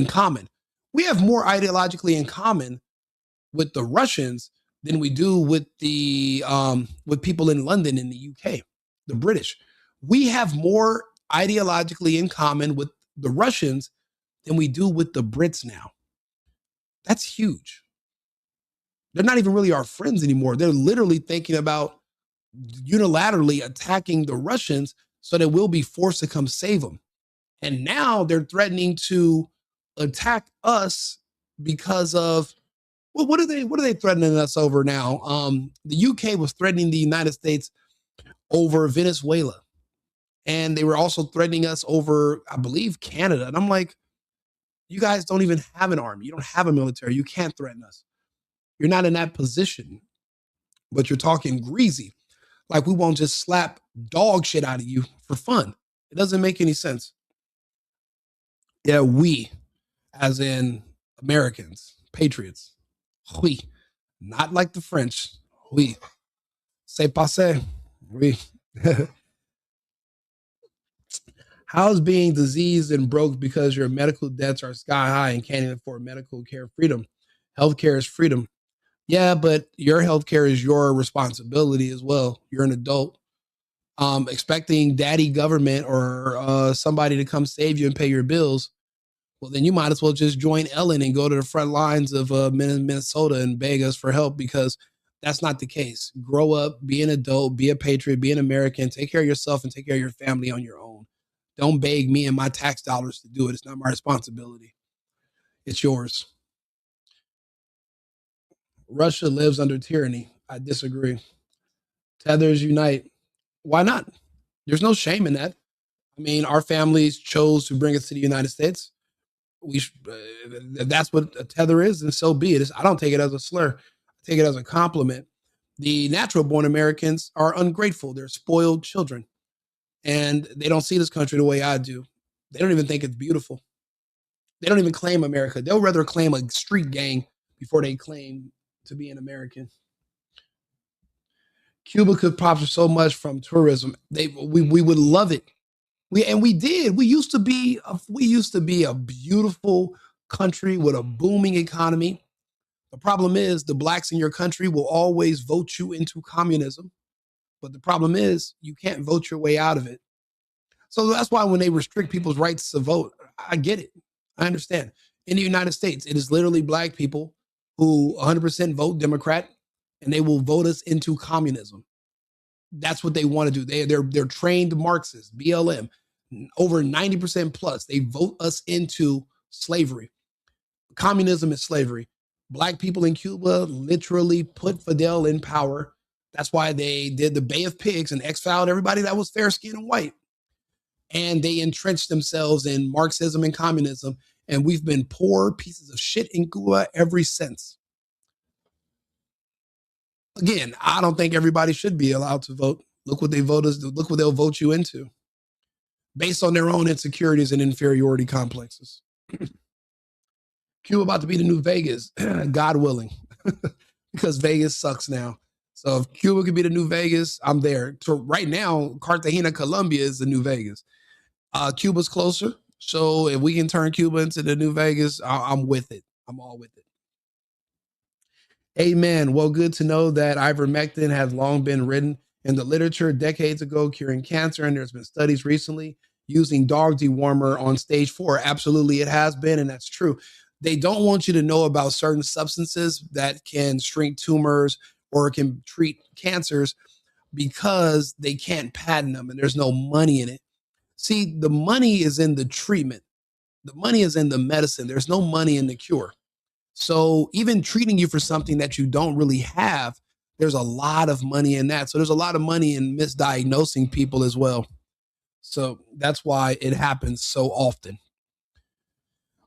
common. We have more ideologically in common with the Russians than we do with the with people in London in the UK, the British. We have more ideologically in common with the Russians than we do with the Brits now. That's huge. They're not even really our friends anymore. They're literally thinking about unilaterally attacking the Russians so that we'll be forced to come save them. And now they're threatening to attack us because of, well, what are they threatening us over now? The UK was threatening the United States over Venezuela. And they were also threatening us over, I believe, Canada. And I'm like, you guys don't even have an army. You don't have a military. You can't threaten us. You're not in that position. But you're talking greasy. Like we won't just slap dog shit out of you for fun. It doesn't make any sense. Yeah, we, as in Americans, patriots, we, not like the French, we. C'est passé, we. How's being diseased and broke because your medical debts are sky high and can't even afford medical care freedom? Healthcare is freedom. Yeah, but your healthcare is your responsibility as well. You're an adult. Expecting daddy government or somebody to come save you and pay your bills, well, then you might as well just join Ellen and go to the front lines of Minnesota and beg us for help, because that's not the case. Grow up, be an adult, be a patriot, be an American, take care of yourself and take care of your family on your own. Don't beg me and my tax dollars to do it. It's not my responsibility. It's yours. Russia lives under tyranny. I disagree. Tethers unite. Why not? There's no shame in that. I mean, our families chose to bring us to the United States. That's what a tether is, and so be it. I don't take it as a slur. I take it as a compliment. The natural born Americans are ungrateful. They're spoiled children, and they don't see this country the way I do. They don't even think it's beautiful. They don't even claim America. They'll rather claim a street gang before they claim to be an American. Cuba could profit so much from tourism. We would love it. We did. We used to be a beautiful country with a booming economy. The problem is the blacks in your country will always vote you into communism. But the problem is you can't vote your way out of it. So that's why when they restrict people's rights to vote, I get it. I understand. In the United States, it is literally black people who 100% vote Democrat, and they will vote us into communism. That's what they want to do. They're trained Marxists, BLM, over 90% plus. They vote us into slavery. Communism is slavery. Black people in Cuba literally put Fidel in power. That's why they did the Bay of Pigs and exiled everybody that was fair skinned and white. And they entrenched themselves in Marxism and communism. And we've been poor pieces of shit in Cuba ever since. Again, I don't think everybody should be allowed to vote. Look what they vote us. Look what they'll vote you into, based on their own insecurities and inferiority complexes. Cuba about to be the new Vegas, God willing, because Vegas sucks now. So if Cuba could be the new Vegas, I'm there. So right now, Cartagena, Colombia is the new Vegas. Cuba's closer. So if we can turn Cuba into the new Vegas, I'm with it. I'm all with it. Amen. Well, good to know that ivermectin has long been written in the literature decades ago, curing cancer. And there's been studies recently using dog dewormer on stage 4. Absolutely, it has been. And that's true. They don't want you to know about certain substances that can shrink tumors or can treat cancers because they can't patent them and there's no money in it. See, the money is in the treatment. The money is in the medicine. There's no money in the cure. So even treating you for something that you don't really have, there's a lot of money in that. So there's a lot of money in misdiagnosing people as well. So that's why it happens so often.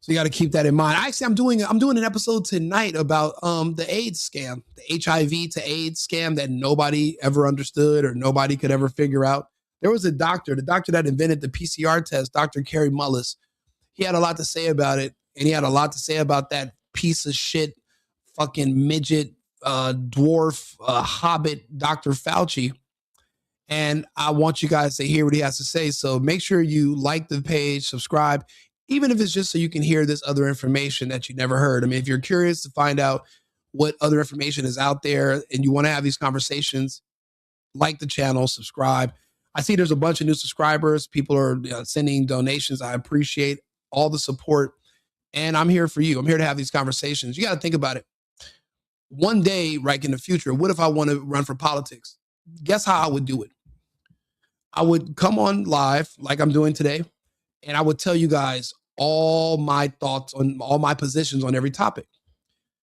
So you got to keep that in mind. Actually, I'm doing an episode tonight about the AIDS scam, the HIV to AIDS scam that nobody ever understood or nobody could ever figure out. There was the doctor that invented the PCR test, Dr. Kerry Mullis. He had a lot to say about it, and he had a lot to say about that piece of shit, fucking midget, dwarf, hobbit, Dr. Fauci. And I want you guys to hear what he has to say. So make sure you like the page, subscribe, even if it's just so you can hear this other information that you never heard. I mean, if you're curious to find out what other information is out there and you want to have these conversations, like the channel, subscribe. I see there's a bunch of new subscribers. People are sending donations. I appreciate all the support. And I'm here for you. I'm here to have these conversations. You got to think about it. One day, right in the future, what if I want to run for politics? Guess how I would do it? I would come on live like I'm doing today, and I would tell you guys all my thoughts on all my positions on every topic.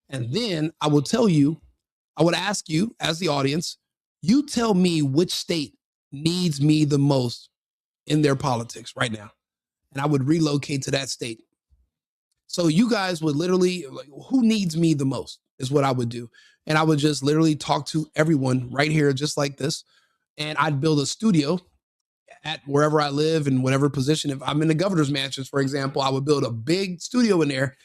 And then I would ask you as the audience, you tell me which state needs me the most in their politics right now. And I would relocate to that state. So you guys would literally, like, who needs me the most is what I would do. And I would just literally talk to everyone right here, just like this. And I'd build a studio at wherever I live in whatever position. If I'm in the governor's mansions, for example, I would build a big studio in there.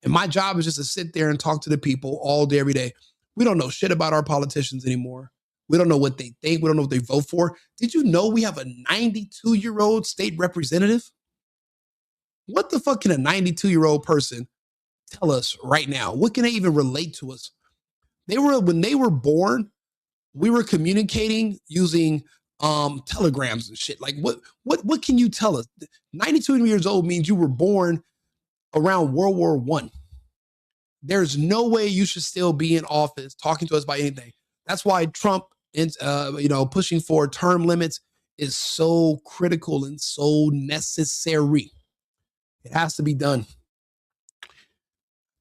And my job is just to sit there and talk to the people all day, every day. We don't know shit about our politicians anymore. We don't know what they think. We don't know what they vote for. Did you know we have a 92-year-old state representative? What the fuck can a 92-year-old person tell us right now? What can they even relate to us? When they were born, we were communicating using telegrams and shit. Like what can you tell us? 92 years old means you were born around World War I. There's no way you should still be in office talking to us about anything. That's why Trump pushing for term limits is so critical and so necessary. It has to be done.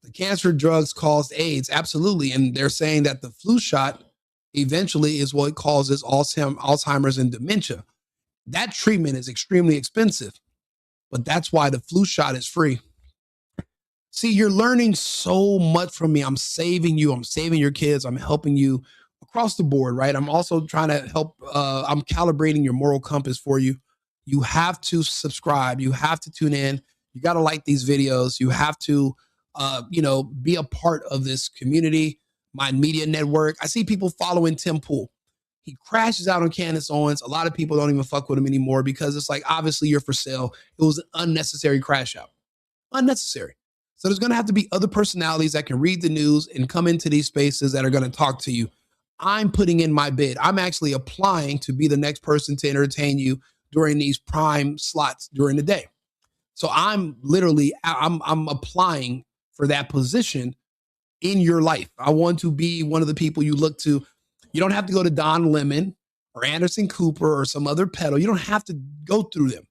The cancer drugs caused AIDS, absolutely. And they're saying that the flu shot eventually is what causes Alzheimer's and dementia. That treatment is extremely expensive, but that's why the flu shot is free. See, you're learning so much from me. I'm saving you. I'm saving your kids. I'm helping you across the board, right? I'm also trying to help. I'm calibrating your moral compass for you. You have to subscribe. You have to tune in. You got to like these videos. You have to, be a part of this community, my media network. I see people following Tim Pool. He crashes out on Candace Owens. A lot of people don't even fuck with him anymore because it's like, obviously you're for sale. It was an unnecessary crash out. Unnecessary. So there's going to have to be other personalities that can read the news and come into these spaces that are going to talk to you. I'm putting in my bid. I'm actually applying to be the next person to entertain you during these prime slots during the day. So I'm applying for that position in your life. I want to be one of the people you look to. You don't have to go to Don Lemon or Anderson Cooper or some other pedo. You don't have to go through them.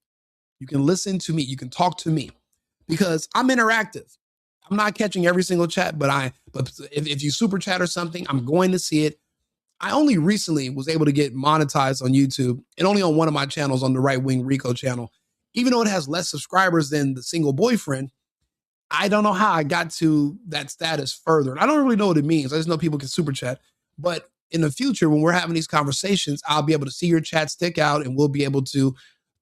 You can listen to me. You can talk to me because I'm interactive. I'm not catching every single chat, but if you super chat or something, I'm going to see it. I only recently was able to get monetized on YouTube and only on one of my channels on the Right Wing Rico channel. Even though it has less subscribers than the single boyfriend, I don't know how I got to that status further. And I don't really know what it means. I just know people can super chat. But in the future, when we're having these conversations, I'll be able to see your chat stick out and we'll be able to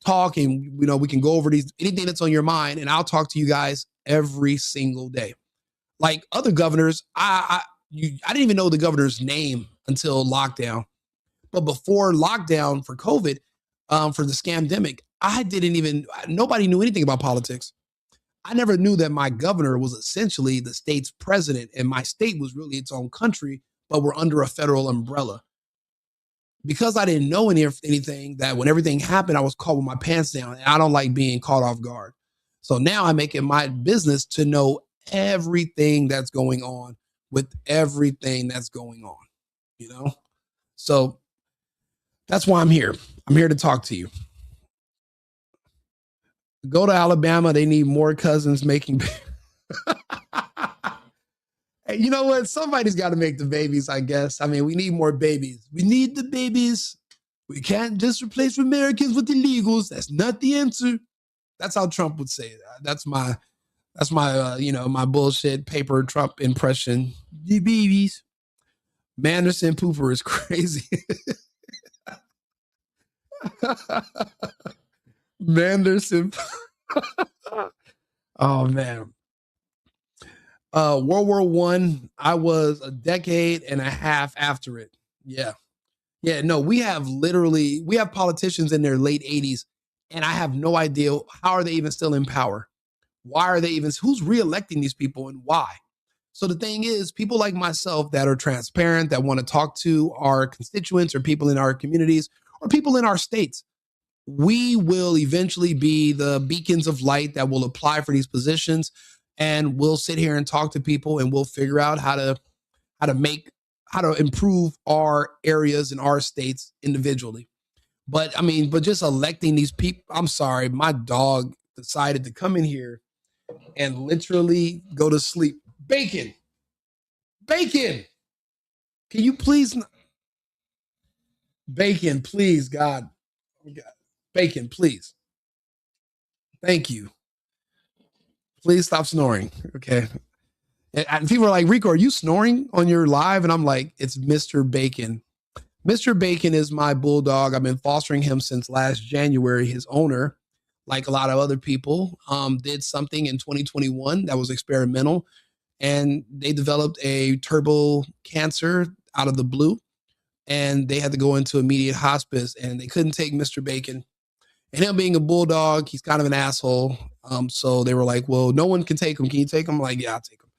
talk and, we can go over anything that's on your mind. And I'll talk to you guys every single day. Like other governors, I didn't even know the governor's name until lockdown. But before lockdown for COVID, for the scamdemic, nobody knew anything about politics. I never knew that my governor was essentially the state's president and my state was really its own country, but we're under a federal umbrella. Because I didn't know anything, that when everything happened, I was caught with my pants down and I don't like being caught off guard. So now I make it my business to know everything that's going on with everything that's going on, So that's why I'm here. I'm here to talk to you. Go to Alabama. They need more cousins making. Hey, you know what? Somebody's got to make the babies, I guess. I mean, we need more babies. We need the babies. We can't just replace Americans with illegals. That's not the answer. That's how Trump would say it. That's my my bullshit paper Trump impression. The babies. Manderson Pooper is crazy. Manderson. Oh man. World War I was a decade and a half after it. Yeah. No, we have politicians in their late 80s, and I have no idea how are they even still in power? Why are they who's reelecting these people and why? So the thing is, people like myself that are transparent, that want to talk to our constituents or people in our communities or people in our states, we will eventually be the beacons of light that will apply for these positions. And we'll sit here and talk to people and we'll figure out how to improve our areas and our states individually. But just electing these people, I'm sorry, my dog decided to come in here and literally go to sleep. Bacon. Can you please? Bacon, please, God. Bacon, please. Thank you. Please stop snoring. Okay. And people are like, Rico, are you snoring on your live? And I'm like, it's Mr. Bacon. Mr. Bacon is my bulldog. I've been fostering him since last January. His owner, like a lot of other people, did something in 2021 that was experimental. And they developed a turbo cancer out of the blue. And they had to go into immediate hospice. And they couldn't take Mr. Bacon. And him being a bulldog, he's kind of an asshole. So they were like, well, no one can take him. Can you take him? I'm like, yeah, I'll take him.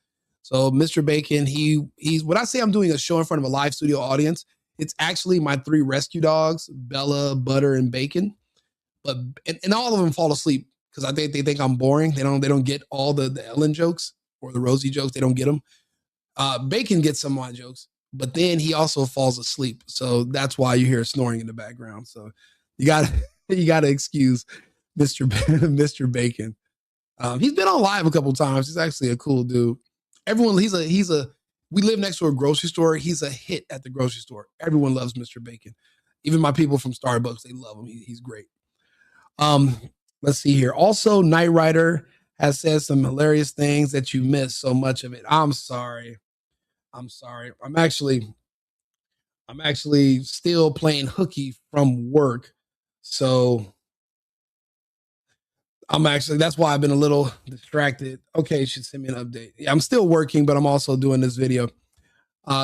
So Mr. Bacon, he's when I say I'm doing a show in front of a live studio audience, it's actually my 3 rescue dogs, Bella, Butter, and Bacon. But and all of them fall asleep because I think they think I'm boring. They don't get all the Ellen jokes or the Rosie jokes. They don't get them. Bacon gets some of my jokes, but then he also falls asleep. So that's why you hear snoring in the background. So you gotta excuse Mr. Bacon. He's been on live a couple of times. He's actually a cool dude. Everyone, we live next to a grocery store. He's a hit at the grocery store. Everyone loves Mr. Bacon. Even my people from Starbucks, they love him. He's great. Let's see here. Also, Knight Rider has said some hilarious things that you missed so much of it. I'm sorry. I'm sorry. I'm actually still playing hooky from work. So that's why I've been a little distracted. Okay, you should send me an update. Yeah, I'm still working, but I'm also doing this video.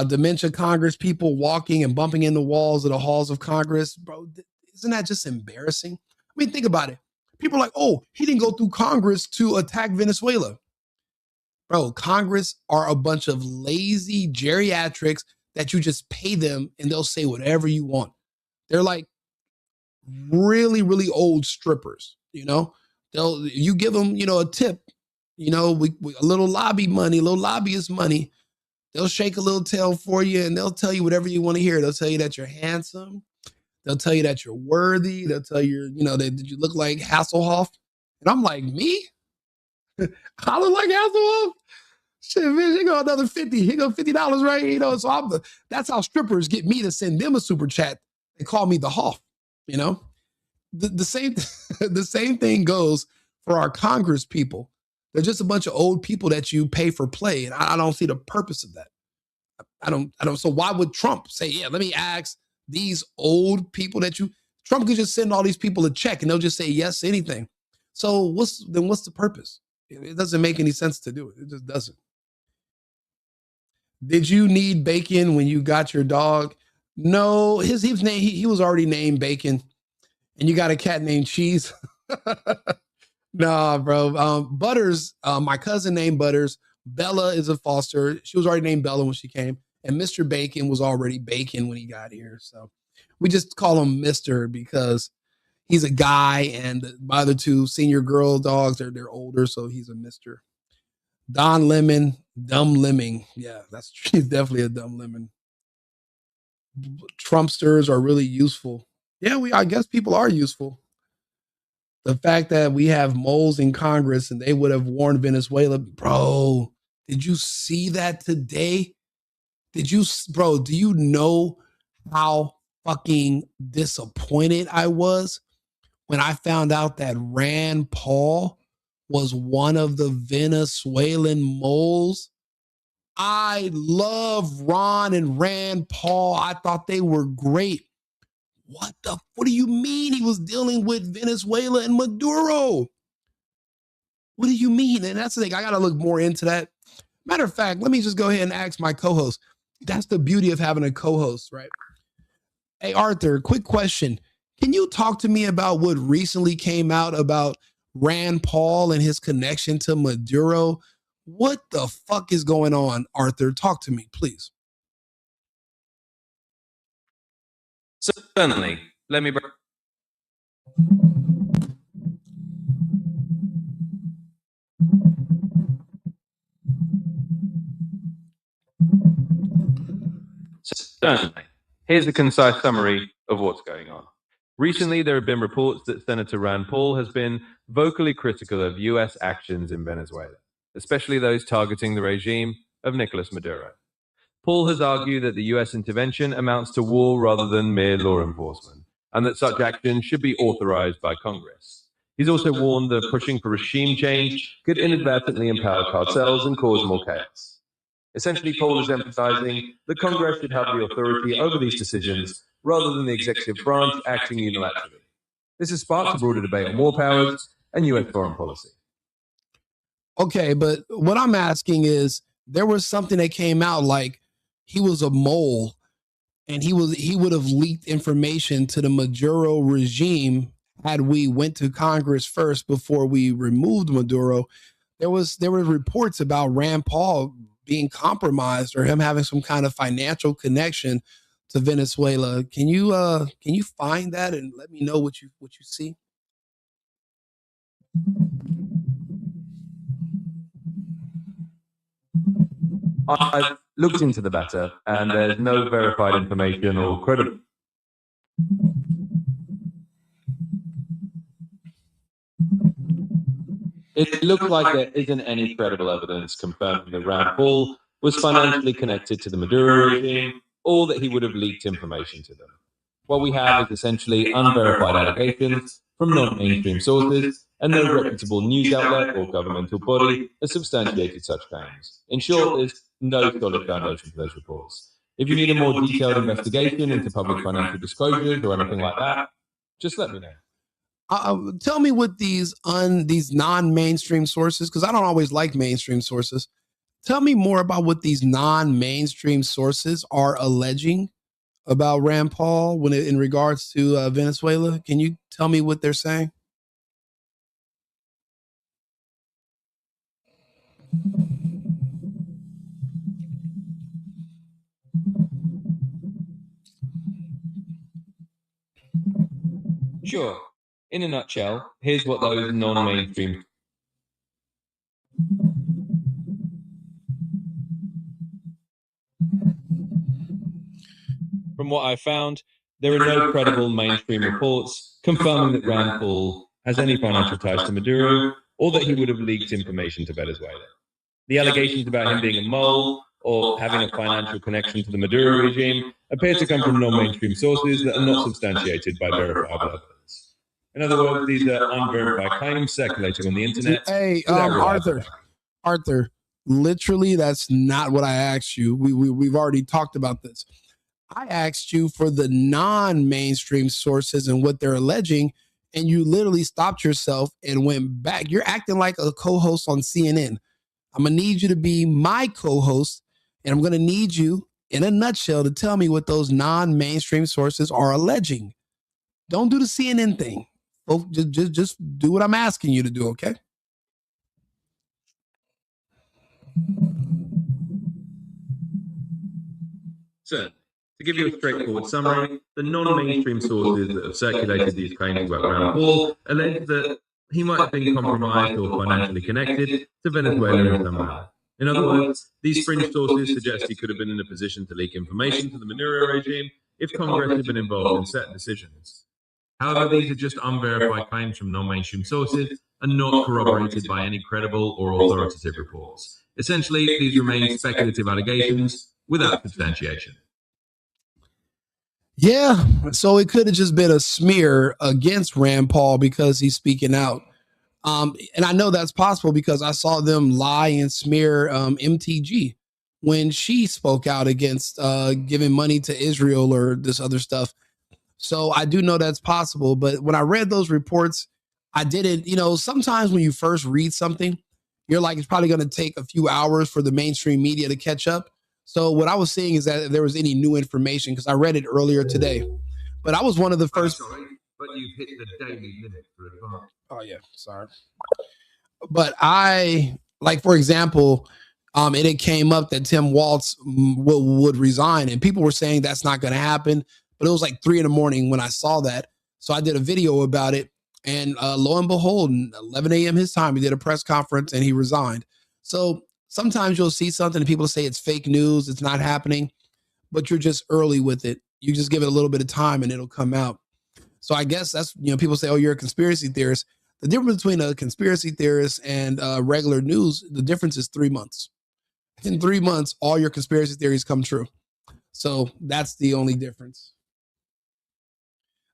Dementia Congress people walking and bumping into walls of the halls of Congress. Bro, isn't that just embarrassing? I mean, think about it. People are like, oh, he didn't go through Congress to attack Venezuela. Bro, Congress are a bunch of lazy geriatrics that you just pay them and they'll say whatever you want. They're like really, really old strippers, you know? You give them, a tip, a little lobby money, a little lobbyist money. They'll shake a little tail for you and they'll tell you whatever you want to hear. They'll tell you that you're handsome. They'll tell you that you're worthy. They'll tell you, that you look like Hasselhoff. And I'm like, me? I look like Hasselhoff? Shit, man, here go another 50. Here go $50, right? So that's how strippers get me to send them a super chat and call me the Hoff, The same the same thing goes for our Congress people. They're just a bunch of old people that you pay for play. And I don't see the purpose of that. I don't. So why would Trump say, yeah, let me ask these old people Trump could just send all these people a check and they'll just say yes to anything. So what's the purpose? It doesn't make any sense to do it. It just doesn't. Did you need Bacon when you got your dog? No, his name, he was already named Bacon. And you got a cat named Cheese? Nah, bro. Butters, my cousin named Butters. Bella is a foster. She was already named Bella when she came. And Mr. Bacon was already Bacon when he got here. So we just call him Mr. because he's a guy. And my other two senior girl dogs, they're older. So he's a Mr. Don Lemon, dumb lemming. Yeah, he's definitely a dumb lemon. Trumpsters are really useful. Yeah, I guess people are useful. The fact that we have moles in Congress and they would have warned Venezuela, bro, did you see that today? Do you know how fucking disappointed I was when I found out that Rand Paul was one of the Venezuelan moles? I love Ron and Rand Paul. I thought they were great. What do you mean he was dealing with Venezuela and Maduro? What do you mean? And that's the thing. I got to look more into that. Matter of fact, let me just go ahead and ask my co-host. That's the beauty of having a co-host, right? Hey, Arthur, quick question. Can you talk to me about what recently came out about Rand Paul and his connection to Maduro? What the fuck is going on, Arthur? Talk to me, please. Certainly. Let me... Certainly. Here's a concise summary of what's going on. Recently, there have been reports that Senator Rand Paul has been vocally critical of U.S. actions in Venezuela, especially those targeting the regime of Nicolas Maduro. Paul has argued that the U.S. intervention amounts to war rather than mere law enforcement, and that such action should be authorized by Congress. He's also warned that pushing for regime change could inadvertently empower cartels and cause more chaos. Essentially, Paul is emphasizing that Congress should have the authority over these decisions rather than the executive branch acting unilaterally. This has sparked a broader debate on war powers and U.S. foreign policy. Okay, but what I'm asking is, there was something that came out like he was a mole and he would have leaked information to the Maduro regime had we went to Congress first before we removed Maduro. There were reports about Rand Paul being compromised or him having some kind of financial connection to Venezuela. Can you find that and let me know what you see? I've looked into the matter, and there's no verified information or credible. It looks like there isn't any credible evidence confirming that Rand Paul was financially connected to the Maduro regime or that he would have leaked information to them. What we have is essentially unverified allegations from non-mainstream sources and no reputable news outlet or governmental body has substantiated such claims. In short, there's no solid foundation for those reports. If you need a more detailed investigation into public financial disclosures or anything like that, just let me know. Tell me what these non-mainstream sources, because I don't always like mainstream sources. Tell me more about what these non-mainstream sources are alleging about Rand Paul in regards to Venezuela. Can you tell me what they're saying? Sure. In a nutshell, here's what those non-mainstream. From what I found, there are no credible mainstream reports confirming that Rand Paul has any financial ties to Maduro or that he would have leaked information to Venezuela. The allegations about him being a mole or having a financial connection to the Maduro regime appear to come from non-mainstream sources that are not substantiated by verifiable evidence. In other words, these are unverified claims circulating on the internet. Hey, Arthur, literally, that's not what I asked you. We've already talked about this. I asked you for the non-mainstream sources and what they're alleging, and you literally stopped yourself and went back. You're acting like a co-host on CNN. I'm going to need you to be my co-host, and I'm going to need you, in a nutshell, to tell me what those non-mainstream sources are alleging. Don't do the CNN thing. Just do what I'm asking you to do, okay? So, to give you a straightforward summary, the non-mainstream sources that have circulated these claims about Rand Paul allege that he might have been compromised or financially connected to Venezuela in some manner. In other words, these fringe sources suggest he could have been in a position to leak information to the Maduro regime if Congress had been involved in certain decisions. However, these are just unverified claims from non-mainstream sources and not corroborated by any credible or authoritative reports. Essentially, these remain speculative allegations without substantiation. Yeah, so it could have just been a smear against Rand Paul because he's speaking out. And I know that's possible because I saw them lie and smear MTG when she spoke out against giving money to Israel or this other stuff. So I do know that's possible. But when I read those reports, I didn't, sometimes when you first read something, you're like, it's probably going to take a few hours for the mainstream media to catch up. So what I was seeing is that if there was any new information, because I read it earlier today, but I was one of the first. Sorry, but you've hit the daily limit for advance. Oh yeah, sorry. But for example, it came up that Tim Walz would resign, and people were saying that's not going to happen. But it was like 3 a.m. when I saw that. So I did a video about it. And lo and behold, 11 a.m. his time, he did a press conference and he resigned. So sometimes you'll see something and people say it's fake news, it's not happening, but you're just early with it. You just give it a little bit of time and it'll come out. So I guess that's, people say, oh, you're a conspiracy theorist. The difference between a conspiracy theorist and regular news, the difference is 3 months. In 3 months, all your conspiracy theories come true. So that's the only difference.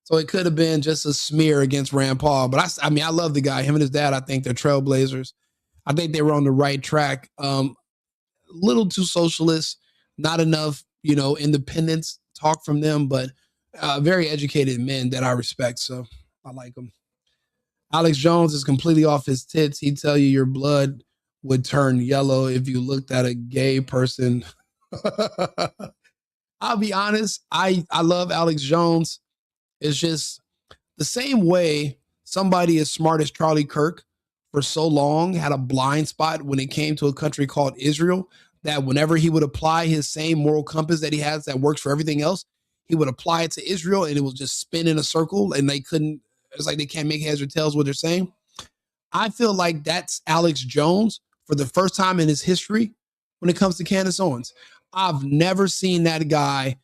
So it could have been just a smear against Rand Paul. But I love the guy. Him and his dad, I think they're trailblazers. I think they were on the right track. Little too socialist, not enough, independence talk from them, but very educated men that I respect. So I like them. Alex Jones is completely off his tits. He'd tell you your blood would turn yellow if you looked at a gay person. I'll be honest. I love Alex Jones. It's just the same way somebody as smart as Charlie Kirk for so long had a blind spot when it came to a country called Israel, that whenever he would apply his same moral compass that he has that works for everything else, he would apply it to Israel and it would just spin in a circle and it's like they can't make heads or tails what they're saying. I feel like that's Alex Jones for the first time in his history when it comes to Candace Owens. I've never seen that guy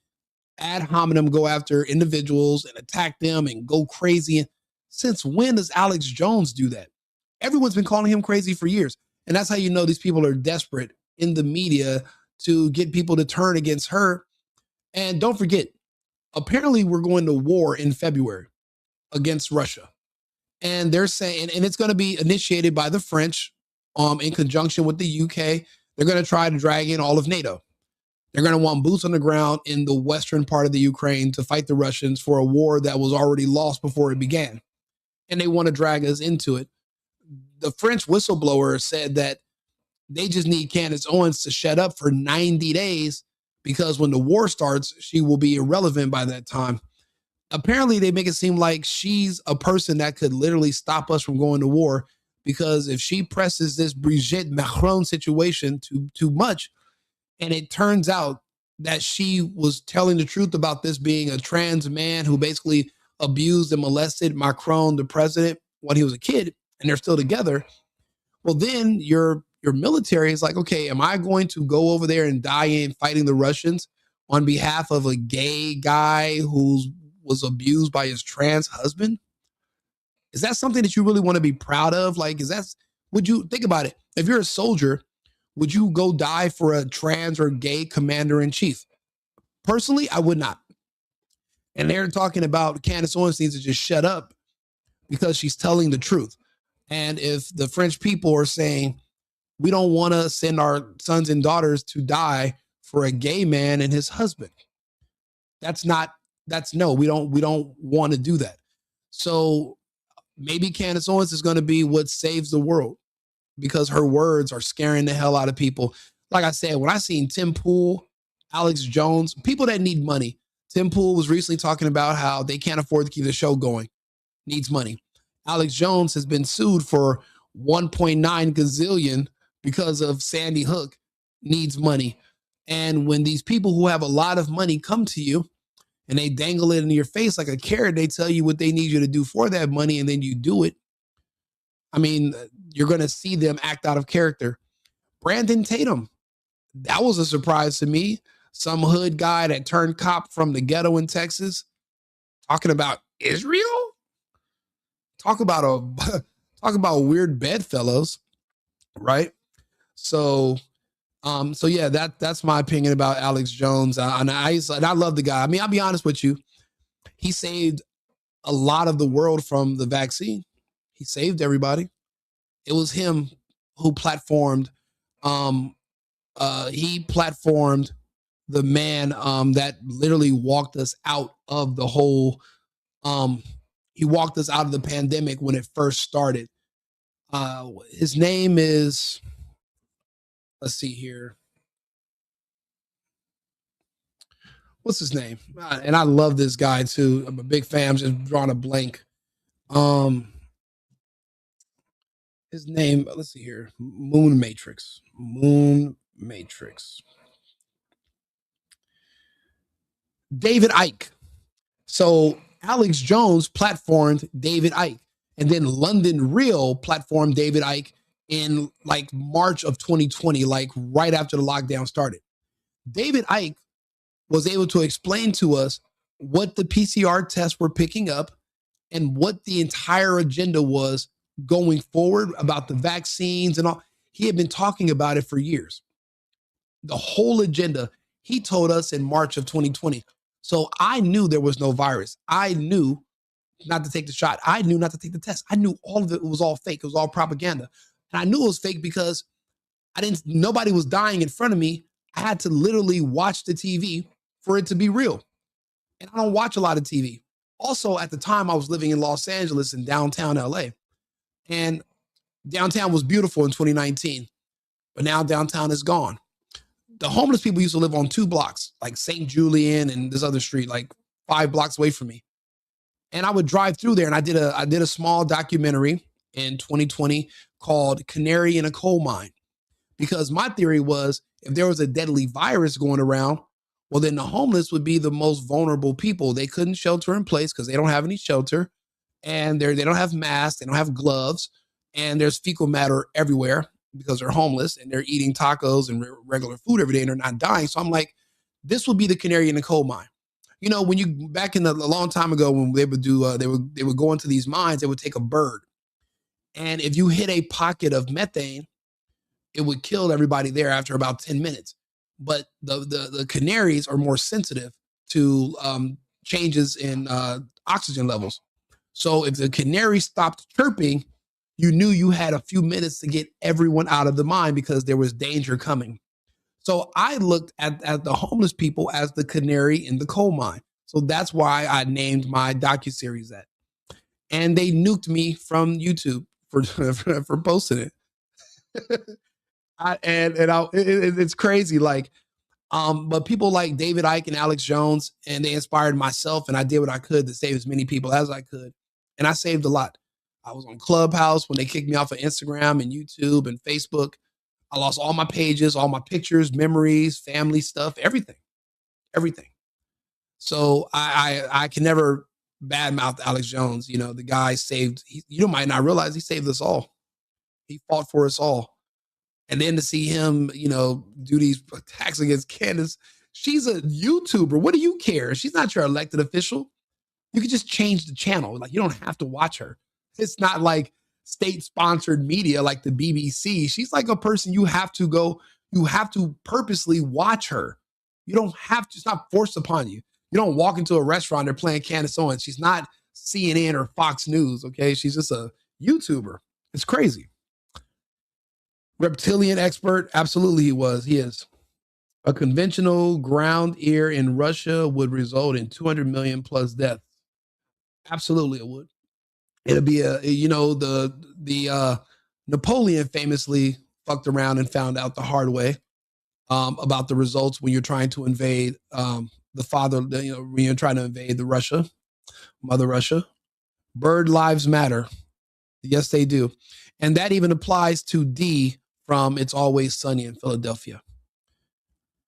ad hominem go after individuals and attack them and go crazy. Since when does Alex Jones do that? Everyone's been calling him crazy for years. And that's how you know these people are desperate in the media to get people to turn against her. And don't forget, apparently we're going to war in February against Russia. And they're saying, and it's going to be initiated by the French in conjunction with the UK. They're going to try to drag in all of NATO. They're going to want boots on the ground in the western part of the Ukraine to fight the Russians for a war that was already lost before it began. And they want to drag us into it. The French whistleblower said that they just need Candace Owens to shut up for 90 days because when the war starts, she will be irrelevant by that time. Apparently, they make it seem like she's a person that could literally stop us from going to war, because if she presses this Brigitte Macron situation too much, and it turns out that she was telling the truth about this being a trans man who basically abused and molested Macron, the president, when he was a kid, and they're still together, well, then your military is like, okay, am I going to go over there and die in fighting the Russians on behalf of a gay guy who was abused by his trans husband? Is that something that you really want to be proud of? Like, would you think about it? If you're a soldier, would you go die for a trans or gay commander in chief? Personally, I would not. And they're talking about Candace Owens needs to just shut up because she's telling the truth. And if the French people are saying, we don't want to send our sons and daughters to die for a gay man and his husband, no, we don't want to do that. So maybe Candace Owens is going to be what saves the world, because her words are scaring the hell out of people. Like I said, when I seen Tim Pool, Alex Jones, people that need money. Tim Pool was recently talking about how they can't afford to keep the show going, needs money. Alex Jones has been sued for 1.9 gazillion because of Sandy Hook, needs money. And when these people who have a lot of money come to you and they dangle it in your face like a carrot, they tell you what they need you to do for that money, and then you do it. I mean, you're going to see them act out of character. Brandon Tatum, that was a surprise to me. Some hood guy that turned cop from the ghetto in Texas, talking about Israel. Talk about weird bedfellows, right? So yeah, that's my opinion about Alex Jones. And I love the guy. I mean, I'll be honest with you, he saved a lot of the world from the vaccine. He saved everybody. It was him who platformed. He platformed the man that literally walked us out of the whole. He walked us out of the pandemic when it first started. His name is. Let's see here. What's his name? And I love this guy too. I'm a big fan. I'm just drawing a blank. His name, let's see here. Moon Matrix. David Icke. So Alex Jones platformed David Icke. And then London Real platformed David Icke in like March of 2020, like right after the lockdown started. David Icke was able to explain to us what the PCR tests were picking up and what the entire agenda was going forward about the vaccines and all. He had been talking about it for years. The whole agenda, he told us in March of 2020. So I knew there was no virus. I knew not to take the shot. I knew not to take the test. I knew all of it was all fake. It was all propaganda. And I knew it was fake because nobody was dying in front of me. I had to literally watch the TV for it to be real. And I don't watch a lot of TV. Also, at the time, I was living in Los Angeles in downtown LA. And downtown was beautiful in 2019. But now downtown is gone. The homeless people used to live on 2 blocks, like St. Julian and this other street, like 5 blocks away from me. And I would drive through there, and I did a small documentary in 2020 called Canary in a Coal Mine. Because my theory was, if there was a deadly virus going around, well, then the homeless would be the most vulnerable people. They couldn't shelter in place because they don't have any shelter, and they don't have masks, they don't have gloves, and there's fecal matter everywhere because they're homeless and they're eating tacos and regular food every day and they're not dying. So I'm like, this would be the canary in the coal mine. You know, when you back in a long time ago when they would do they would go into these mines, they would take a bird, and if you hit a pocket of methane, it would kill everybody there after about 10 minutes. But the canaries are more sensitive to changes in oxygen levels. So if the canary stopped chirping, you knew you had a few minutes to get everyone out of the mine because there was danger coming. So I looked at the homeless people as the canary in the coal mine. So that's why I named my docuseries that. And they nuked me from YouTube for posting it. It's crazy. Like, but people like David Icke and Alex Jones, and they inspired myself, and I did what I could to save as many people as I could. And I saved a lot. I was on Clubhouse when they kicked me off of Instagram and YouTube and Facebook. I lost all my pages, all my pictures, memories, family stuff, everything. So I can never badmouth Alex Jones. You know, the guy saved, you might not realize he saved us all. He fought for us all. And then to see him, you know, do these attacks against Candace, she's a YouTuber. What do you care? She's not your elected official. You can just change the channel. Like, you don't have to watch her. It's not like state-sponsored media like the BBC. She's like a person you have to purposely watch her. You don't have to, it's not forced upon you. You don't walk into a restaurant, they're playing Candace Owens. She's not CNN or Fox News, okay? She's just a YouTuber. It's crazy. Reptilian expert, absolutely he is. A conventional ground ear in Russia would result in 200 million plus deaths. Absolutely it would. It'll be the Napoleon famously fucked around and found out the hard way about the results when you're trying to invade when you're trying to invade Mother Russia. Bird lives matter. Yes, they do. And that even applies to Dee from It's Always Sunny in Philadelphia.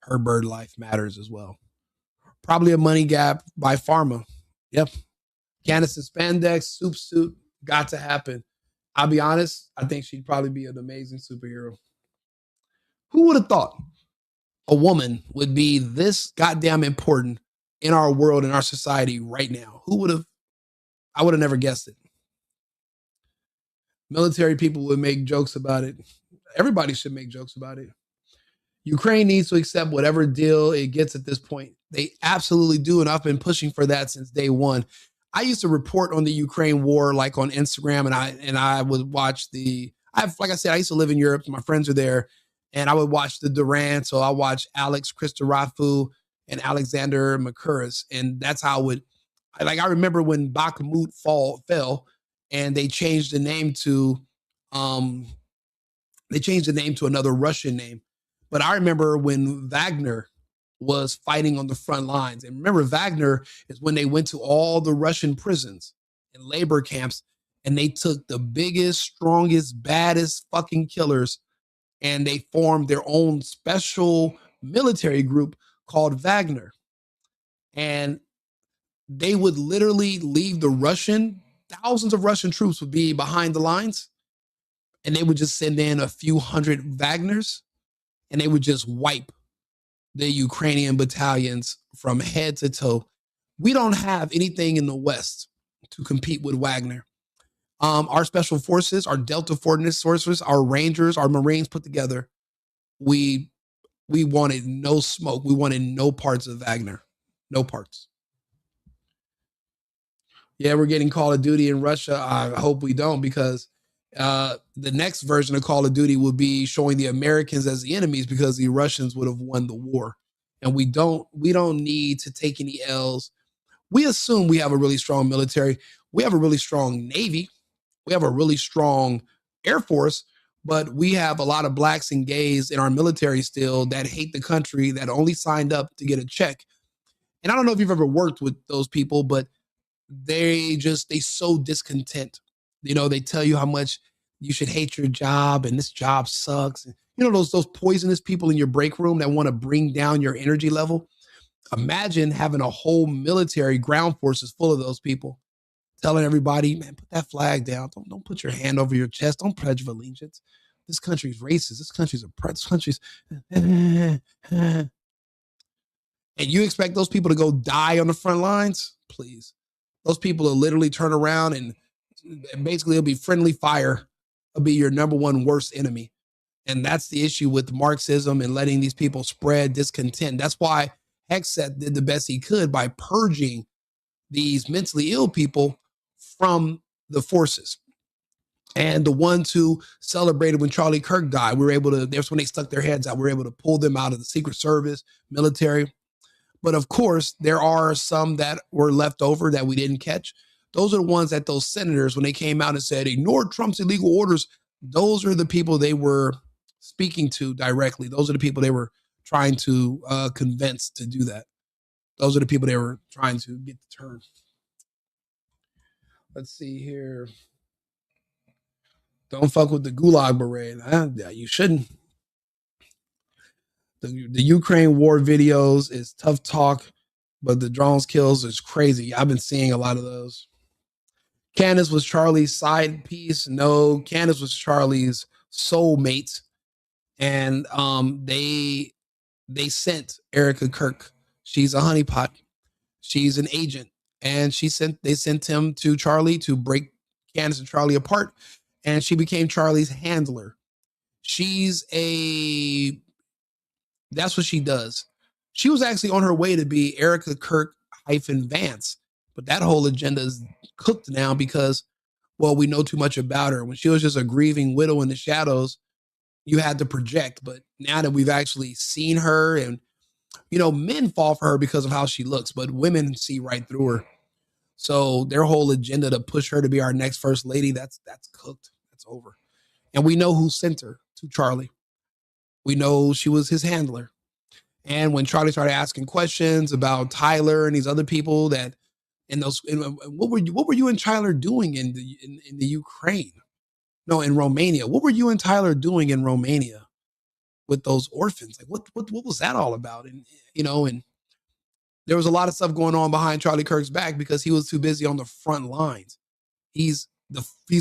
Her bird life matters as well. Probably a money gap by pharma. Yep. Candace's spandex, soup suit, got to happen. I'll be honest, I think she'd probably be an amazing superhero. Who would have thought a woman would be this goddamn important in our world, in our society right now? I would have never guessed it. Military people would make jokes about it. Everybody should make jokes about it. Ukraine needs to accept whatever deal it gets at this point. They absolutely do, and I've been pushing for that since day one. I used to report on the Ukraine war, like on Instagram, and I would watch like I said, I used to live in Europe. My friends are there, and I would watch the Durant. So I watched Alex Christorafu and Alexander Makuras, and that's how I remember when Bakhmut fell, and they changed the name to another Russian name. But I remember when Wagner was fighting on the front lines. And remember, Wagner is when they went to all the Russian prisons and labor camps, and they took the biggest, strongest, baddest fucking killers, and they formed their own special military group called Wagner. And they would literally leave thousands of Russian troops would be behind the lines, and they would just send in a few hundred Wagners, and they would just wipe the Ukrainian battalions from head to toe. We don't have anything in the West to compete with Wagner. Our special forces, our Delta forces, our Rangers, our Marines put together, we wanted no smoke. We wanted no parts of Wagner. No parts. Yeah, we're getting Call of Duty in Russia. I hope we don't, because the next version of Call of Duty will be showing the Americans as the enemies because the Russians would have won the war. And we don't need to take any L's. We assume we have a really strong military. We have a really strong Navy. We have a really strong Air Force, but we have a lot of blacks and gays in our military still that hate the country, that only signed up to get a check. And I don't know if you've ever worked with those people, but they so discontent. You know, they tell you how much you should hate your job and this job sucks. And, you know, those poisonous people in your break room that want to bring down your energy level. Imagine having a whole military ground forces full of those people telling everybody, man, put that flag down. Don't put your hand over your chest. Don't pledge of allegiance. This country's racist. This country's oppressed. This country's and you expect those people to go die on the front lines? Please. Those people will literally turn around and basically it'll be friendly fire. It'll be your number one worst enemy. And that's the issue with Marxism and letting these people spread discontent. That's why Hegseth did the best he could by purging these mentally ill people from the forces. And the ones who celebrated when Charlie Kirk died, that's when they stuck their heads out. We were able to pull them out of the Secret Service, military. But of course, there are some that were left over that we didn't catch. Those are the ones that those senators, when they came out and said, ignore Trump's illegal orders, those are the people they were speaking to directly. Those are the people they were trying to convince to do that. Those are the people they were trying to get to turn. Let's see here. Don't fuck with the Gulag Parade. You shouldn't. The Ukraine war videos is tough talk, but the drones kills is crazy. I've been seeing a lot of those. Candace was Charlie's side piece. No, Candace was Charlie's soulmate. And they sent Erica Kirk. She's a honeypot. She's an agent. And they sent him to Charlie to break Candace and Charlie apart. And she became Charlie's handler. That's what she does. She was actually on her way to be Erica Kirk -Vance, but that whole agenda is cooked now because, well, we know too much about her. When she was just a grieving widow in the shadows, you had to project. But now that we've actually seen her, and, men fall for her because of how she looks, but women see right through her. So their whole agenda to push her to be our next first lady, that's cooked. That's over. And we know who sent her to Charlie. We know she was his handler. And when Charlie started asking questions about Tyler and these other people what were you and Tyler doing in the Ukraine? No, in Romania. What were you and Tyler doing in Romania with those orphans? Like what was that all about? And and there was a lot of stuff going on behind Charlie Kirk's back because he was too busy on the front lines. He's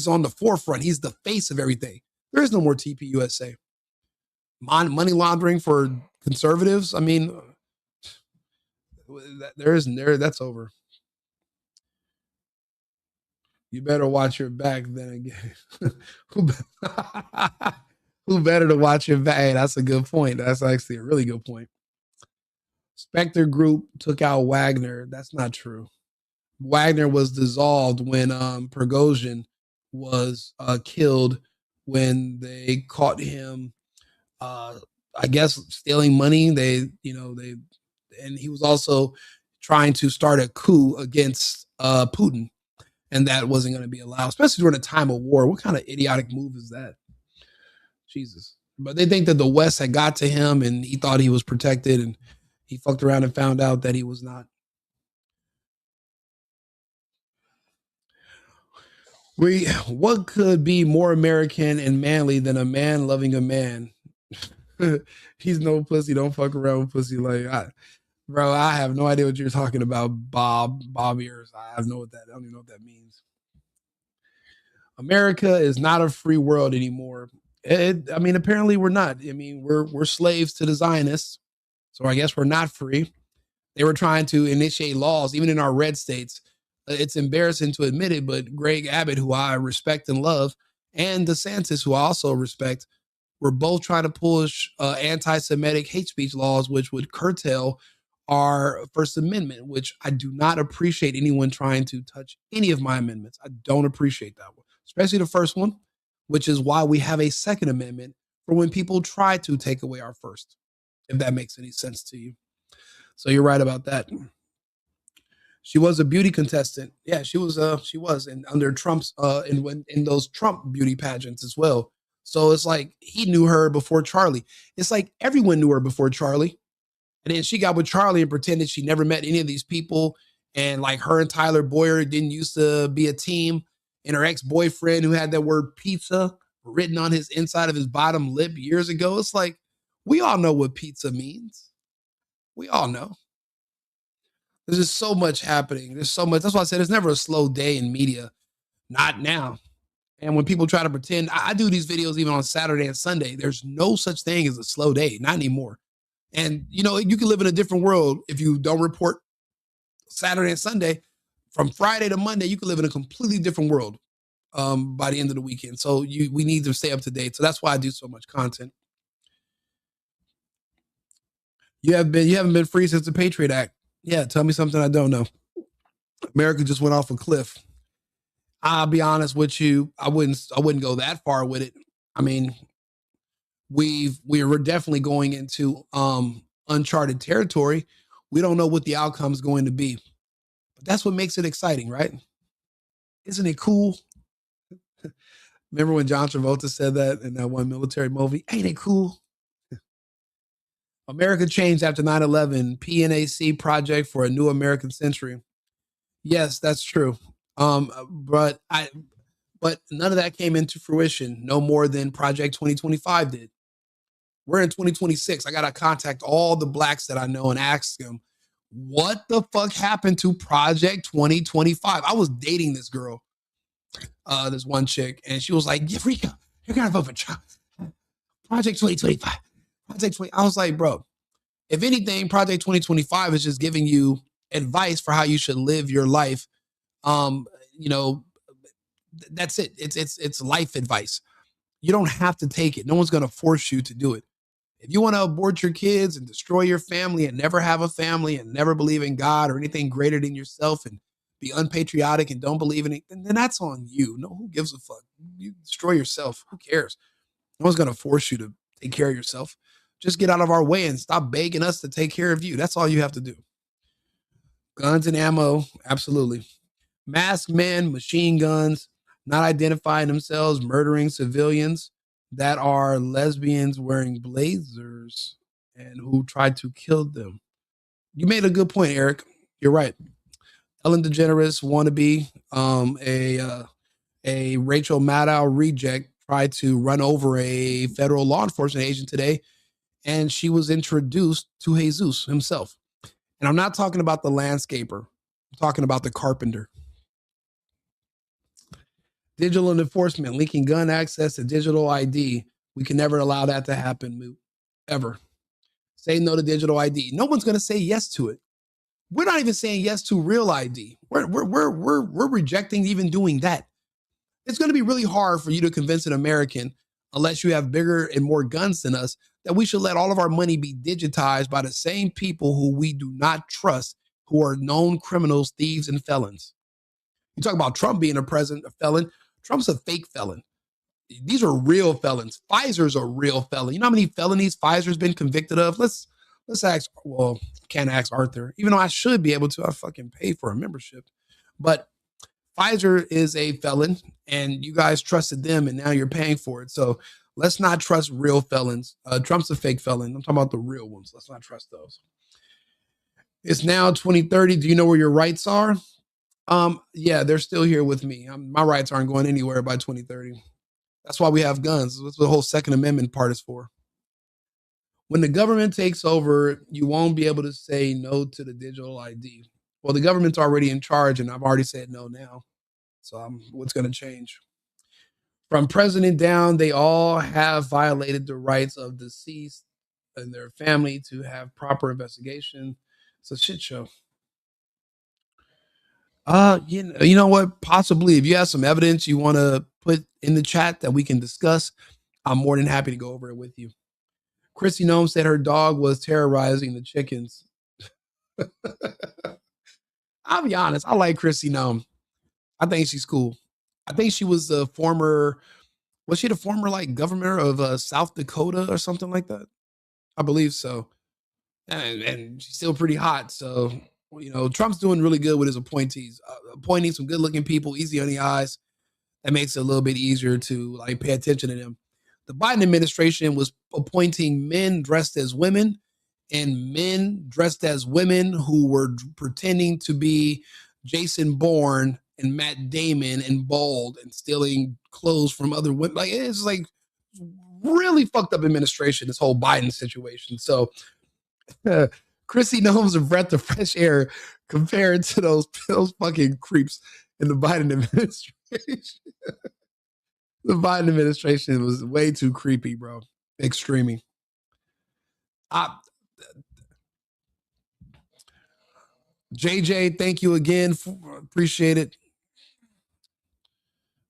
on the forefront. He's the face of everything. There is no more TPUSA. Money laundering for conservatives. I mean, that's over. You better watch your back then again. Who better to watch your back? Hey, that's a good point. That's actually a really good point. Spectre Group took out Wagner. That's not true. Wagner was dissolved when Prigozhin was killed when they caught him I guess stealing money. And he was also trying to start a coup against Putin, and that wasn't going to be allowed, especially during a time of war. What kind of idiotic move is that? Jesus. But they think that the West had got to him and he thought he was protected, and he fucked around and found out that he was not. What could be more American and manly than a man loving a man? He's no pussy. Don't fuck around with pussy. Bro, I have no idea what you're talking about, Bob ears. I don't even know what that means. America is not a free world anymore. Apparently we're not. We're slaves to the Zionists. So I guess we're not free. They were trying to initiate laws, even in our red states. It's embarrassing to admit it, but Greg Abbott, who I respect and love, and DeSantis, who I also respect, were both trying to push anti-Semitic hate speech laws, which would curtail our First Amendment, which I do not appreciate anyone trying to touch any of my amendments. I don't appreciate that one, especially the first one, which is why we have a Second Amendment for when people try to take away our first, if that makes any sense to you. So you're right about that. She was a beauty contestant. Yeah, she was, and under Trump's, in those Trump beauty pageants as well. So it's like he knew her before Charlie. It's like everyone knew her before Charlie. And then she got with Charlie and pretended she never met any of these people. And like her and Tyler Boyer didn't used to be a team. And her ex-boyfriend, who had that word pizza written on his inside of his bottom lip years ago. It's like, we all know what pizza means. We all know. There's just so much happening. There's so much. That's why I said there's never a slow day in media. Not now. And when people try to pretend, I do these videos even on Saturday and Sunday. There's no such thing as a slow day. Not anymore. And, you can live in a different world if you don't report Saturday and Sunday. From Friday to Monday, you can live in a completely different world by the end of the weekend. So we need to stay up to date. So that's why I do so much content. You haven't been free since the Patriot Act. Yeah, tell me something I don't know. America just went off a cliff. I'll be honest with you, I wouldn't go that far with it. I mean, we're definitely going into uncharted territory. We don't know what the outcome is going to be. But that's what makes it exciting, right? Isn't it cool? Remember when John Travolta said that in that one military movie? Ain't it cool? America changed after 9/11, PNAC project for a new American century. Yes, that's true. But none of that came into fruition, no more than Project 2025 did. We're in 2026. I gotta contact all the blacks that I know and ask them, what the fuck happened to Project 2025? I was dating this girl, this one chick, and she was like, yeah, Rika, you're gonna vote for Project 2025. Project 20. I was like, bro, if anything, Project 2025 is just giving you advice for how you should live your life. You know, that's it. It's life advice. You don't have to take it. No one's gonna force you to do it. If you want to abort your kids and destroy your family and never have a family and never believe in God or anything greater than yourself and be unpatriotic and don't believe in it, then that's on you. No, who gives a fuck? You destroy yourself. Who cares? No one's going to force you to take care of yourself. Just get out of our way and stop begging us to take care of you. That's all you have to do. Guns and ammo, absolutely. Masked men, machine guns, not identifying themselves, murdering civilians that are lesbians wearing blazers and who tried to kill them. You made a good point, Eric. You're right. Ellen DeGeneres wannabe, a Rachel Maddow reject tried to run over a federal law enforcement agent today, and she was introduced to Jesus himself. And I'm not talking about the landscaper. I'm talking about the carpenter. Digital enforcement, linking gun access to digital ID. We can never allow that to happen, ever. Say no to digital ID. No one's going to say yes to it. We're not even saying yes to real ID. We're rejecting even doing that. It's going to be really hard for you to convince an American, unless you have bigger and more guns than us, that we should let all of our money be digitized by the same people who we do not trust, who are known criminals, thieves, and felons. You talk about Trump being a felon. Trump's a fake felon. These are real felons. Pfizer's a real felon. You know how many felonies Pfizer's been convicted of? Let's ask, well, can't ask Arthur, even though I should be able to. I fucking pay for a membership. But Pfizer is a felon, and you guys trusted them, and now you're paying for it. So let's not trust real felons. Trump's a fake felon. I'm talking about the real ones. Let's not trust those. It's now 2030. Do you know where your rights are? Yeah, they're still here with me. My rights aren't going anywhere by 2030. That's why we have guns. That's what the whole Second Amendment part is for. When the government takes over, you won't be able to say no to the digital ID. Well, the government's already in charge, and I've already said no now. So what's going to change? From president down, they all have violated the rights of deceased and their family to have proper investigation. It's a shit show. You know what? Possibly, if you have some evidence you want to put in the chat that we can discuss, I'm more than happy to go over it with you. Chrissy Nome said her dog was terrorizing the chickens. I'll be honest. I like Chrissy Nome. I think she's cool. I think she was the former like governor of South Dakota or something like that? I believe so. And she's still pretty hot. So, you know, Trump's doing really good with his appointees, appointing some good looking people, easy on the eyes. That makes it a little bit easier to like pay attention to them. The Biden administration was appointing men dressed as women and men dressed as women who were pretending to be Jason Bourne and Matt Damon and bald and stealing clothes from other women. Like, it's like really fucked up administration, this whole Biden situation. So Chrissy Nome's a breath of fresh air compared to those fucking creeps in the Biden administration. The Biden administration was way too creepy, bro. Extremely. JJ, thank you again. Appreciate it.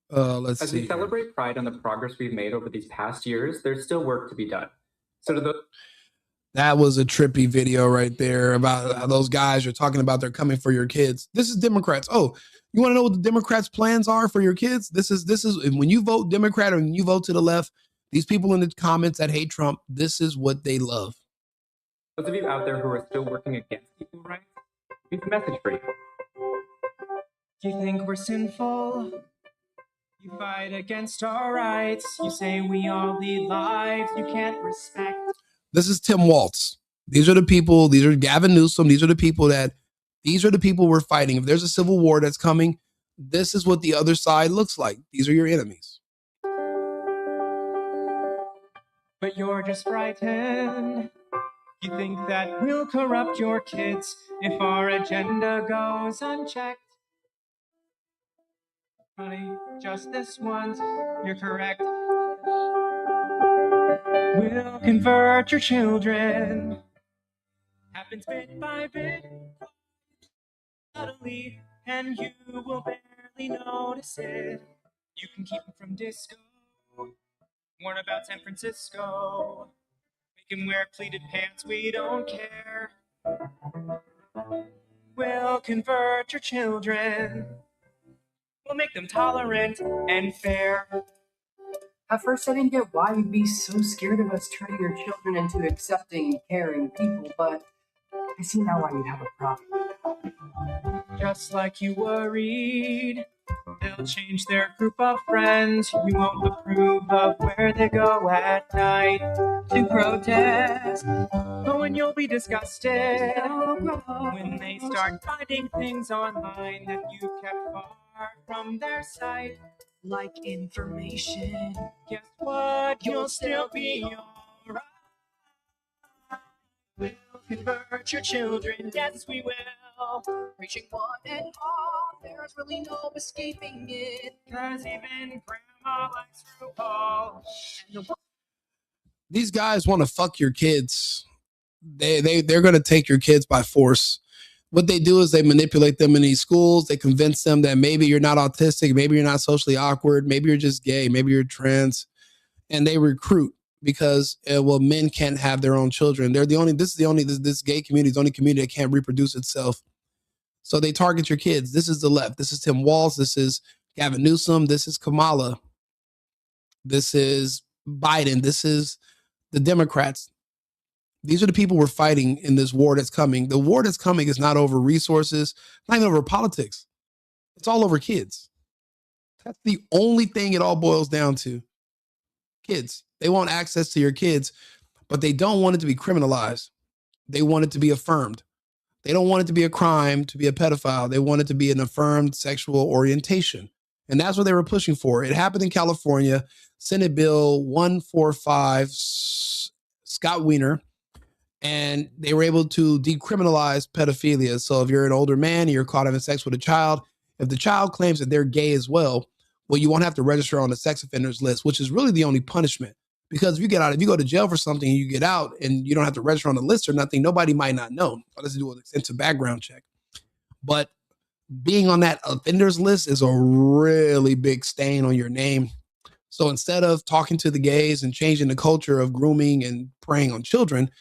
Let's As see. we celebrate Pride on the progress we've made over these past years, there's still work to be done. So to the That was a trippy video right there about how those guys are talking about they're coming for your kids. This is Democrats. Oh, you want to know what the Democrats' plans are for your kids? This is when you vote Democrat or when you vote to the left, these people in the comments that hate Trump, this is what they love. Those of you out there who are still working against equal rights, we have a message for you. You think we're sinful? You fight against our rights. You say we all lead lives you can't respect. This is Tim Walz. These are the people, these are Gavin Newsom. These are the people we're fighting. If there's a civil war that's coming, this is what the other side looks like. These are your enemies. But you're just frightened. You think that we'll corrupt your kids if our agenda goes unchecked. Honey, just this once, you're correct. We'll convert your children. Happens bit by bit, subtly, and you will barely notice it. You can keep them from disco, warn about San Francisco. Make them wear pleated pants, we don't care. We'll convert your children. We'll make them tolerant and fair. At first, I didn't get why you'd be so scared of us turning your children into accepting, caring people, but I see now why you'd have a problem. Just like you worried, they'll change their group of friends. You won't approve of where they go at night to protest. But when you'll be disgusted when they start finding things online that you kept far from their sight, like information, guess what? You'll still be alright. We'll convert your children, yes we will. Reaching one and all, there's really no escaping it. Cause even grandma likes RuPaul. These guys want to fuck your kids. They're going to take your kids by force. What they do is they manipulate them in these schools. They convince them that maybe you're not autistic, maybe you're not socially awkward, maybe you're just gay, maybe you're trans, and they recruit because men can't have their own children. This gay community is the only community that can't reproduce itself. So they target your kids. This is the left. This is Tim Walz. This is Gavin Newsom. This is Kamala. This is Biden. This is the Democrats. These are the people we're fighting in this war that's coming. The war that's coming is not over resources, not even over politics. It's all over kids. That's the only thing it all boils down to. Kids. They want access to your kids, but they don't want it to be criminalized. They want it to be affirmed. They don't want it to be a crime to be a pedophile. They want it to be an affirmed sexual orientation. And that's what they were pushing for. It happened in California. Senate Bill 145, Scott Wiener, and they were able to decriminalize pedophilia. So if you're an older man and you're caught having sex with a child, if the child claims that they're gay as well, you won't have to register on the sex offenders list, which is really the only punishment. Because if you go to jail for something and you get out and you don't have to register on the list or nothing, nobody might not know. Unless you do an extensive background check. But being on that offenders list is a really big stain on your name. So instead of talking to the gays and changing the culture of grooming and preying on children,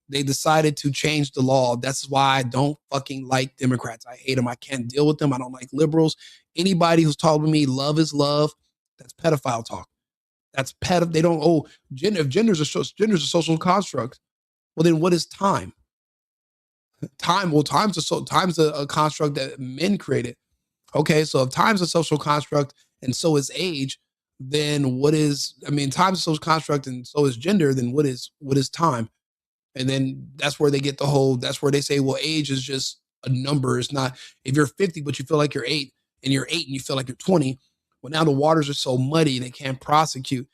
they decided to change the law. That's why I don't fucking like Democrats. I hate them. I can't deal with them. I don't like liberals. Anybody who's told me love is love, that's pedophile talk. That's they don't, if gender's a social construct. Well, then what is time? Time's a construct that men created. Okay, so if time's a social construct and so is age, then time's a social construct and so is gender, then what is time? And then that's where they get that's where they say, well, age is just a number. It's not, if you're 50, but you feel like you're 8 and you're 8 and you feel like you're 20. Well, now the waters are so muddy, they can't prosecute.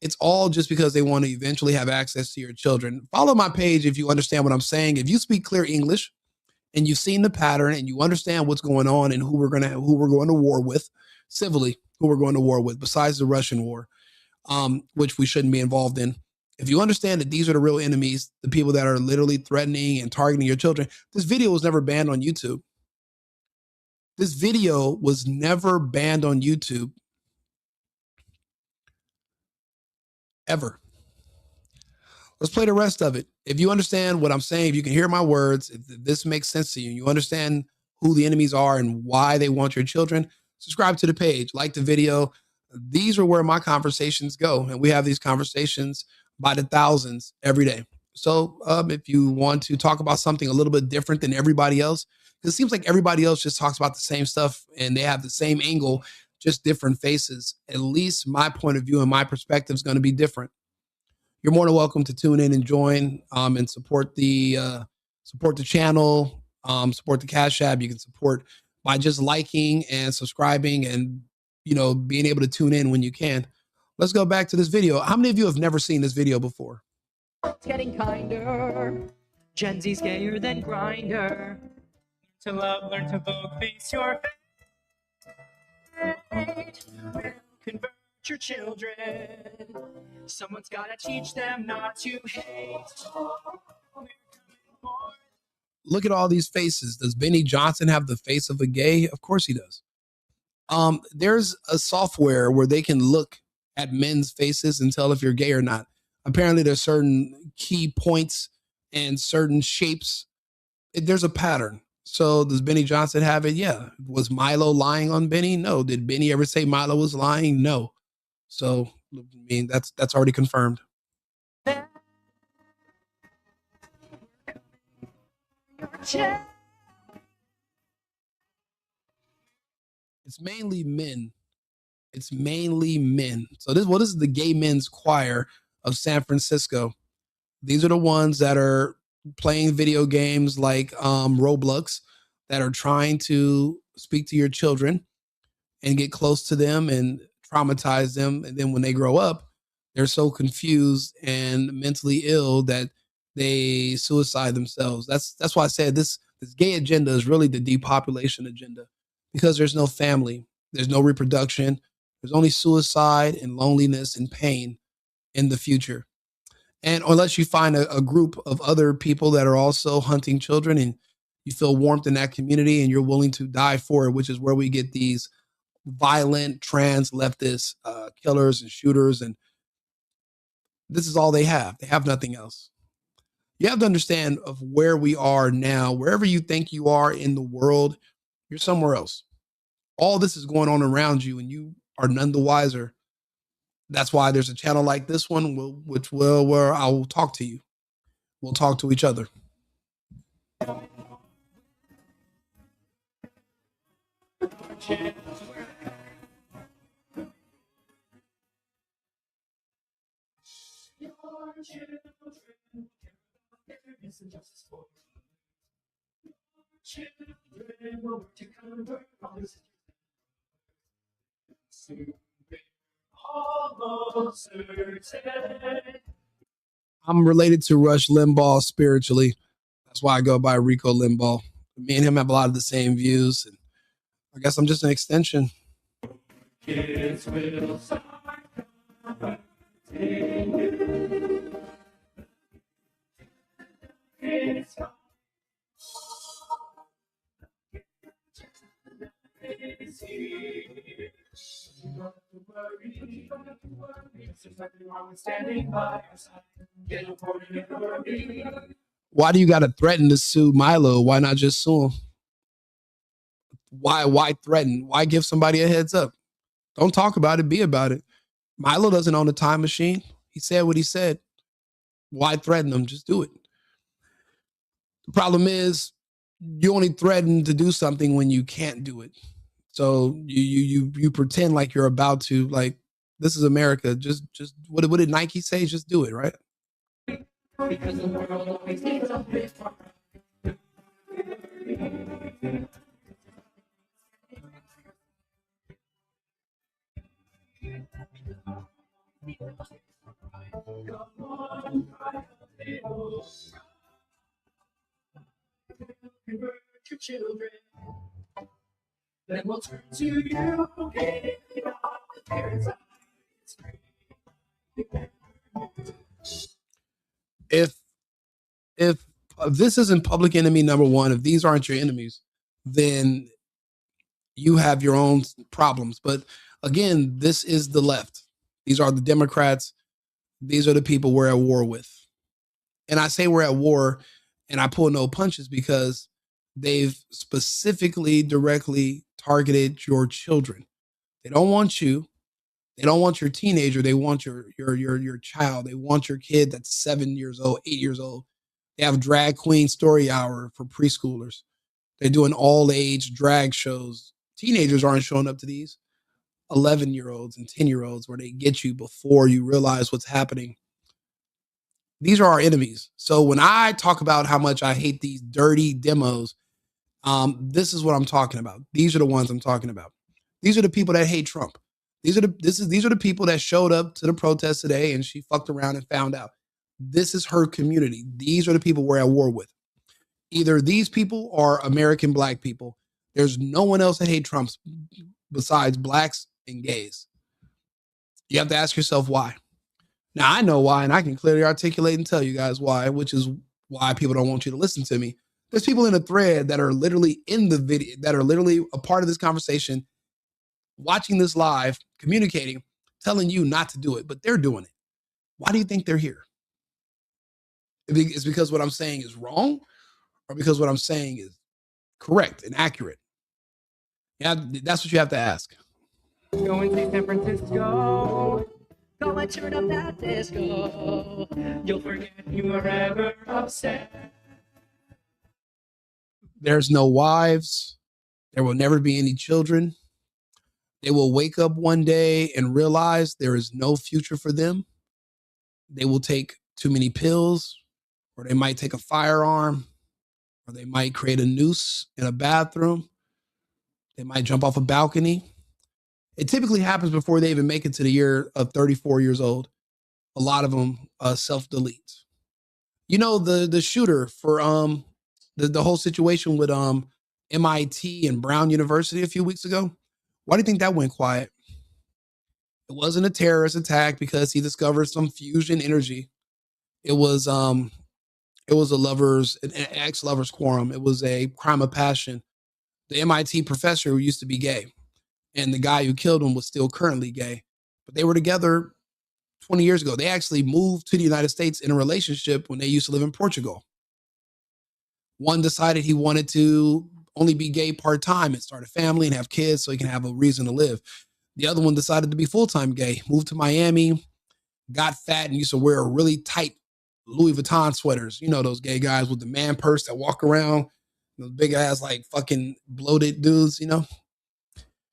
It's all just because they want to eventually have access to your children. Follow my page if you understand what I'm saying. If you speak clear English and you've seen the pattern and you understand what's going on and who we're going to war with civilly, who we're going to war with besides the Russian war, which we shouldn't be involved in. If you understand that these are the real enemies, the people that are literally threatening and targeting your children, this video was never banned on YouTube. This video was never banned on YouTube. Ever. Let's play the rest of it. If you understand what I'm saying, if you can hear my words, if this makes sense to you, you understand who the enemies are and why they want your children, subscribe to the page, like the video. These are where my conversations go. And we have these conversations by the thousands every day. So if you want to talk about something a little bit different than everybody else, because it seems like everybody else just talks about the same stuff and they have the same angle, just different faces. At least my point of view and my perspective is going to be different. You're more than welcome to tune in and join and support the channel, support the Cash App. You can support by just liking and subscribing and being able to tune in when you can. Let's go back to this video. How many of you have never seen this video before? It's getting kinder. Gen Z's gayer than Grinder. To love, learn to vote, face your fate. Convert your children. Someone's gotta teach them not to hate. Look at all these faces. Does Benny Johnson have the face of a gay? Of course he does. There's a software where they can look at men's faces and tell if you're gay or not. Apparently there's certain key points and certain shapes. There's a pattern. So does Benny Johnson have it? Yeah. Was Milo lying on Benny? No. Did Benny ever say Milo was lying? No. So, I mean, that's already confirmed. It's mainly men. It's mainly men. So this is the gay men's choir of San Francisco. These are the ones that are playing video games like Roblox, that are trying to speak to your children and get close to them and traumatize them. And then when they grow up, they're so confused and mentally ill that they suicide themselves. That's why I said this gay agenda is really the depopulation agenda, because there's no family, there's no reproduction, there's only suicide and loneliness and pain in the future. And unless you find a group of other people that are also hunting children and you feel warmth in that community and you're willing to die for it, which is where we get these violent trans leftist killers and shooters. And this is all they have. They have nothing else. You have to understand of where we are now. Wherever you think you are in the world, you're somewhere else. All this is going on around you and you are none the wiser. That's why there's a channel like this one, where I will talk to you. We'll talk to each other. I'm related to Rush Limbaugh spiritually. That's why I go by Rico Limbaugh. Me and him have a lot of the same views. And I guess I'm just an extension. Kids will start Why do you got to threaten to sue Milo? Why not just sue him? Why threaten? Why give somebody a heads up? Don't talk about it, be about it. Milo doesn't own a time machine. He said what he said. Why threaten him? Just do it. The problem is you only threaten to do something when you can't do it. So you pretend like you're about to, like, this is America. Just what did Nike say? Just do it, right? Because the world always needs a bit more. Convert your children, then we'll turn to you. If this isn't public enemy number one, if these aren't your enemies, then you have your own problems. But again, this is the left. These are the Democrats. These are the people we're at war with. And I say we're at war and I pull no punches because they've specifically directly targeted your children. They don't want you. They don't want your teenager. They want your child. They want your kid that's 7 years old, 8 years old. They have drag queen story hour for preschoolers. They're doing all age drag shows. Teenagers aren't showing up to these. 11-year-olds and 10-year-olds where they get you before you realize what's happening. These are our enemies. So when I talk about how much I hate these dirty demos, this is what I'm talking about. These are the ones I'm talking about. These are the people that hate Trump. These are the people that showed up to the protest today and she fucked around and found out. This is her community. These are the people we're at war with. Either these people are American black people. There's no one else that hate Trump besides blacks and gays. You have to ask yourself why. Now, I know why, and I can clearly articulate and tell you guys why, which is why people don't want you to listen to me. There's people in a thread that are literally in the video, that are literally a part of this conversation, watching this live, communicating, telling you not to do it, but they're doing it. Why do you think they're here? It's because what I'm saying is wrong, or because what I'm saying is correct and accurate? Yeah, that's what you have to ask. Go and see San Francisco. Go and turn up that disco. You'll forget you were ever upset. There's no wives. There will never be any children. They will wake up one day and realize there is no future for them. They will take too many pills, or they might take a firearm, or they might create a noose in a bathroom. They might jump off a balcony. It typically happens before they even make it to the year of 34 years old. A lot of them self-delete. You know, the shooter for the whole situation with MIT and Brown University a few weeks ago. Why do you think that went quiet? It wasn't a terrorist attack because he discovered some fusion energy. It was an ex-lovers quarrel. It was a crime of passion. The MIT professor who used to be gay, and the guy who killed him was still currently gay, but they were together 20 years ago. They actually moved to the United States in a relationship when they used to live in Portugal. One decided he wanted to only be gay part-time and start a family and have kids so he can have a reason to live. The other one decided to be full-time gay, moved to Miami, got fat, and used to wear really tight Louis Vuitton sweaters. You know, those gay guys with the man purse that walk around, those big ass, like fucking bloated dudes, you know?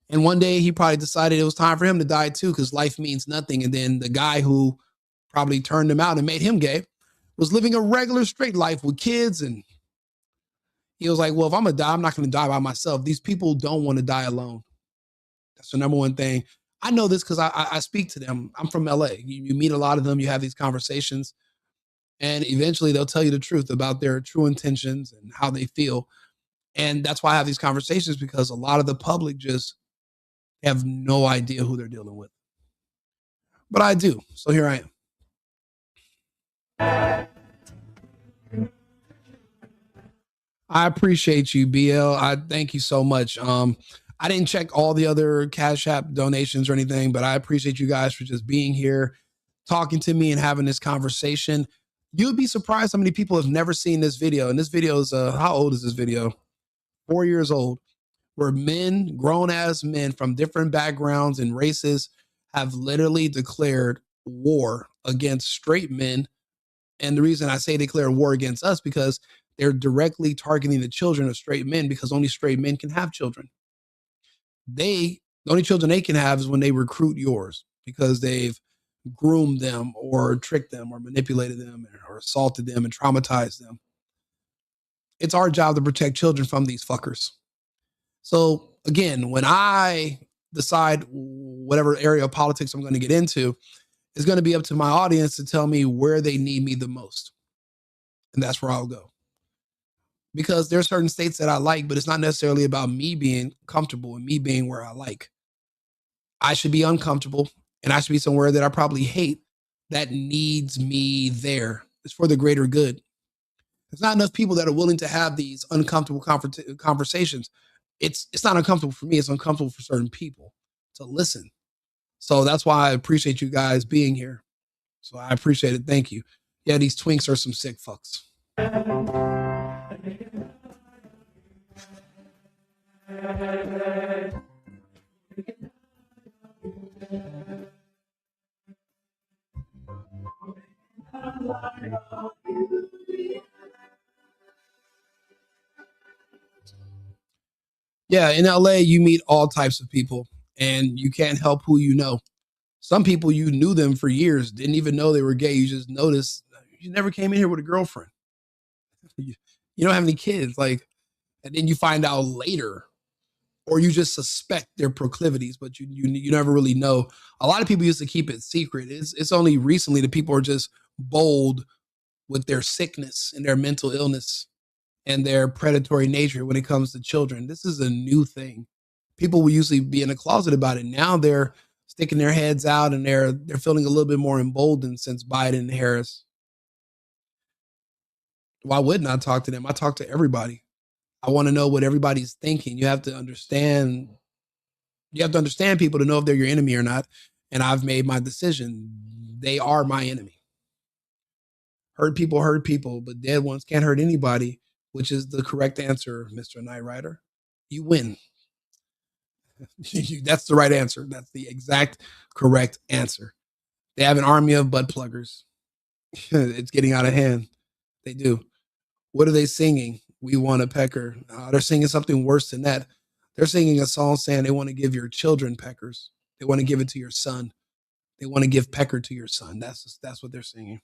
And one day he probably decided it was time for him to die too, because life means nothing. And then the guy who probably turned him out and made him gay was living a regular straight life with kids. And he was like, well, if I'm going to die, I'm not going to die by myself. These people don't want to die alone. That's the number one thing. I know this because I speak to them. I'm from LA. You meet a lot of them. You have these conversations. And eventually they'll tell you the truth about their true intentions and how they feel. And that's why I have these conversations, because a lot of the public just have no idea who they're dealing with. But I do. So here I am. I appreciate you, BL. I thank you so much. I didn't check all the other Cash App donations or anything, but I appreciate you guys for just being here, talking to me and having this conversation. You'd be surprised how many people have never seen this video. And this video is, how old is this video? 4 years old, where men, grown ass men from different backgrounds and races have literally declared war against straight men. And the reason I say declare war against us, because they're directly targeting the children of straight men, because only straight men can have children. The only children they can have is when they recruit yours, because they've groomed them or tricked them or manipulated them or assaulted them and traumatized them. It's our job to protect children from these fuckers. So again, when I decide whatever area of politics I'm going to get into, it's going to be up to my audience to tell me where they need me the most. And that's where I'll go. Because there are certain states that I like, but it's not necessarily about me being comfortable and me being where I like. I should be uncomfortable, and I should be somewhere that I probably hate that needs me there. It's for the greater good. There's not enough people that are willing to have these uncomfortable conversations. It's not uncomfortable for me. It's uncomfortable for certain people to listen. So that's why I appreciate you guys being here. So I appreciate it. Thank you. Yeah, these twinks are some sick fucks. Yeah, in LA, you meet all types of people, and you can't help who you know. Some people, you knew them for years, didn't even know they were gay. You just noticed you never came in here with a girlfriend. You don't have any kids, like, and then you find out later, or you just suspect their proclivities, but you never really know. A lot of people used to keep it secret. It's only recently that people are just bold with their sickness and their mental illness and their predatory nature when it comes to children. This is a new thing. People will usually be in a closet about it. Now they're sticking their heads out and they're feeling a little bit more emboldened since Biden and Harris. Why wouldn't I talk to them? I talk to everybody. I want to know what everybody's thinking. You have to understand people to know if they're your enemy or not. And I've made my decision. They are my enemy. Hurt people, but dead ones can't hurt anybody, which is the correct answer, Mr. Knight Rider. You win. That's the right answer. That's the exact correct answer. They have an army of butt pluggers. It's getting out of hand. They do. What are they singing? We want a pecker. They're singing something worse than that. They're singing a song saying they want to give your children peckers. They want to give it to your son. They want to give pecker to your son. That's what they're singing.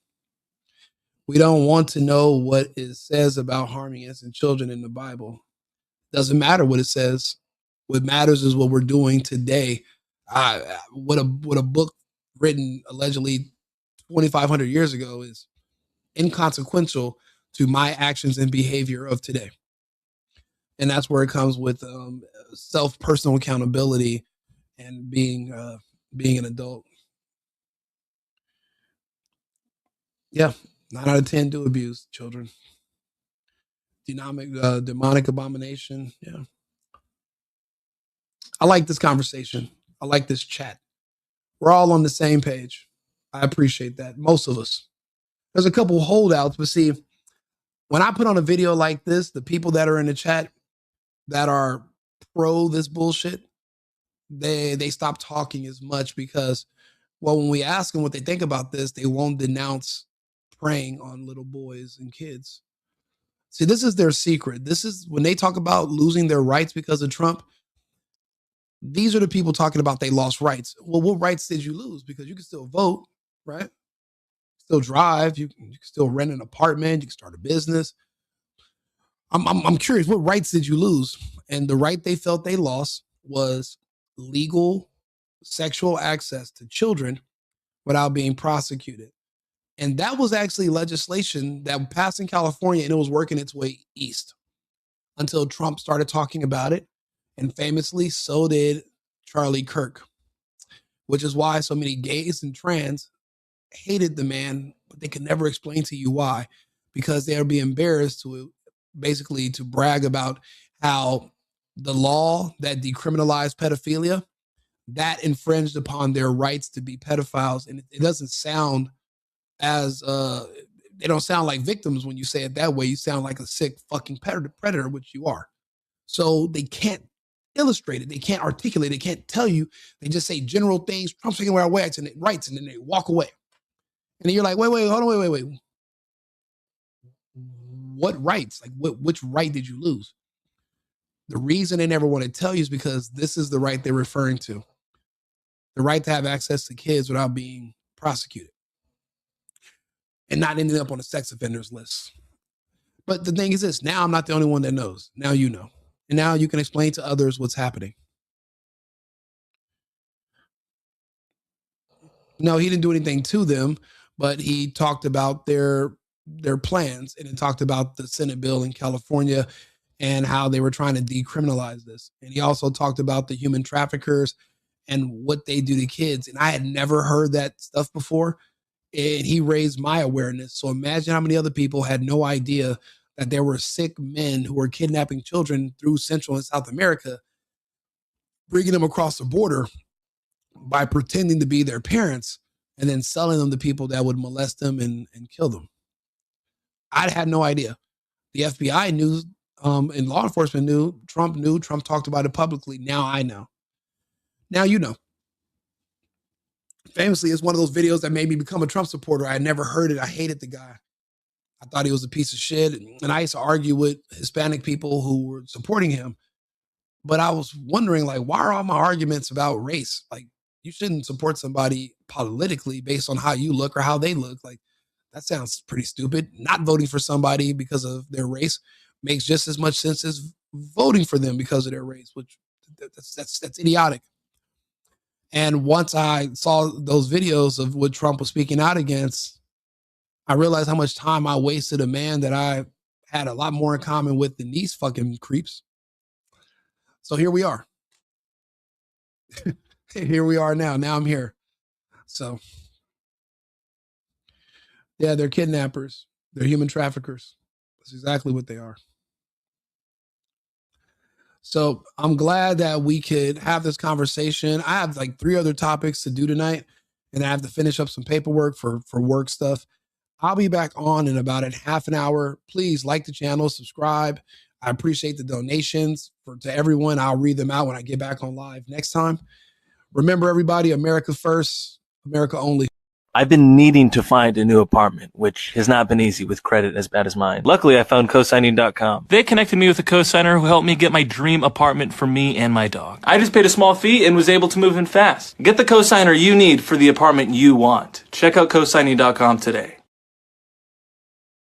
We don't want to know what it says about harming innocent children in the Bible. Doesn't matter what it says. What matters is what we're doing today. What a book written allegedly 2,500 years ago is inconsequential to my actions and behavior of today. And that's where it comes with personal accountability and being an adult. Yeah, 9 out of 10 do abuse children. Demonic abomination. Yeah. I like this conversation. I like this chat. We're all on the same page. I appreciate that. Most of us. There's a couple holdouts, but see, when I put on a video like this, the people that are in the chat that are pro this bullshit, they stop talking as much because, well, when we ask them what they think about this, they won't denounce preying on little boys and kids. See, this is their secret. This is when they talk about losing their rights because of Trump. These are the people talking about they lost rights. Well, what rights did you lose? Because you can still vote, right? Still drive. You can still rent an apartment. You can start a business. I'm curious, what rights did you lose? And the right they felt they lost was legal sexual access to children without being prosecuted. And that was actually legislation that passed in California, and it was working its way east until Trump started talking about it. And famously, so did Charlie Kirk, which is why so many gays and trans hated the man, but they could never explain to you why, because they would be embarrassed to basically to brag about how the law that decriminalized pedophilia, that infringed upon their rights to be pedophiles. And it doesn't sound as they don't sound like victims when you say it that way. You sound like a sick fucking predator, which you are. So they can't illustrate it. They can't articulate it. They can't tell you. They just say general things. Trump's taking away our rights, and then they walk away. And then you're like, wait, hold on, wait. What rights? Like, which right did you lose? The reason they never want to tell you is because this is the right they're referring to. The right to have access to kids without being prosecuted and not ending up on a sex offenders list. But the thing is this, now I'm not the only one that knows. Now you know. And now you can explain to others what's happening. No, he didn't do anything to them, but he talked about their plans, and it talked about the Senate bill in California and how they were trying to decriminalize this. And he also talked about the human traffickers and what they do to kids. And I had never heard that stuff before. And he raised my awareness. So imagine how many other people had no idea that there were sick men who were kidnapping children through Central and South America, bringing them across the border by pretending to be their parents and then selling them to people that would molest them and kill them. I had no idea. The FBI knew, and law enforcement knew. Trump talked about it publicly. Now I know. Now you know. Famously, it's one of those videos that made me become a Trump supporter. I had never heard it. I hated the guy. I thought he was a piece of shit. And I used to argue with Hispanic people who were supporting him. But I was wondering, like, why are all my arguments about race? Like, you shouldn't support somebody politically based on how you look or how they look. Like, that sounds pretty stupid. Not voting for somebody because of their race makes just as much sense as voting for them because of their race, which that's idiotic. And once I saw those videos of what Trump was speaking out against, I realized how much time I wasted a man that I had a lot more in common with than these fucking creeps. So here we are. Here we are now. Now I'm here. So, yeah, they're kidnappers. They're human traffickers. That's exactly what they are. So I'm glad that we could have this conversation. I have like 3 other topics to do tonight, and I have to finish up some paperwork for work stuff. I'll be back on in about a half an hour. Please like the channel, subscribe. I appreciate the donations to everyone. I'll read them out when I get back on live next time. Remember, everybody, America first, America only. I've been needing to find a new apartment, which has not been easy with credit as bad as mine. Luckily, I found cosigning.com. They connected me with a cosigner who helped me get my dream apartment for me and my dog. I just paid a small fee and was able to move in fast. Get the cosigner you need for the apartment you want. Check out cosigning.com today.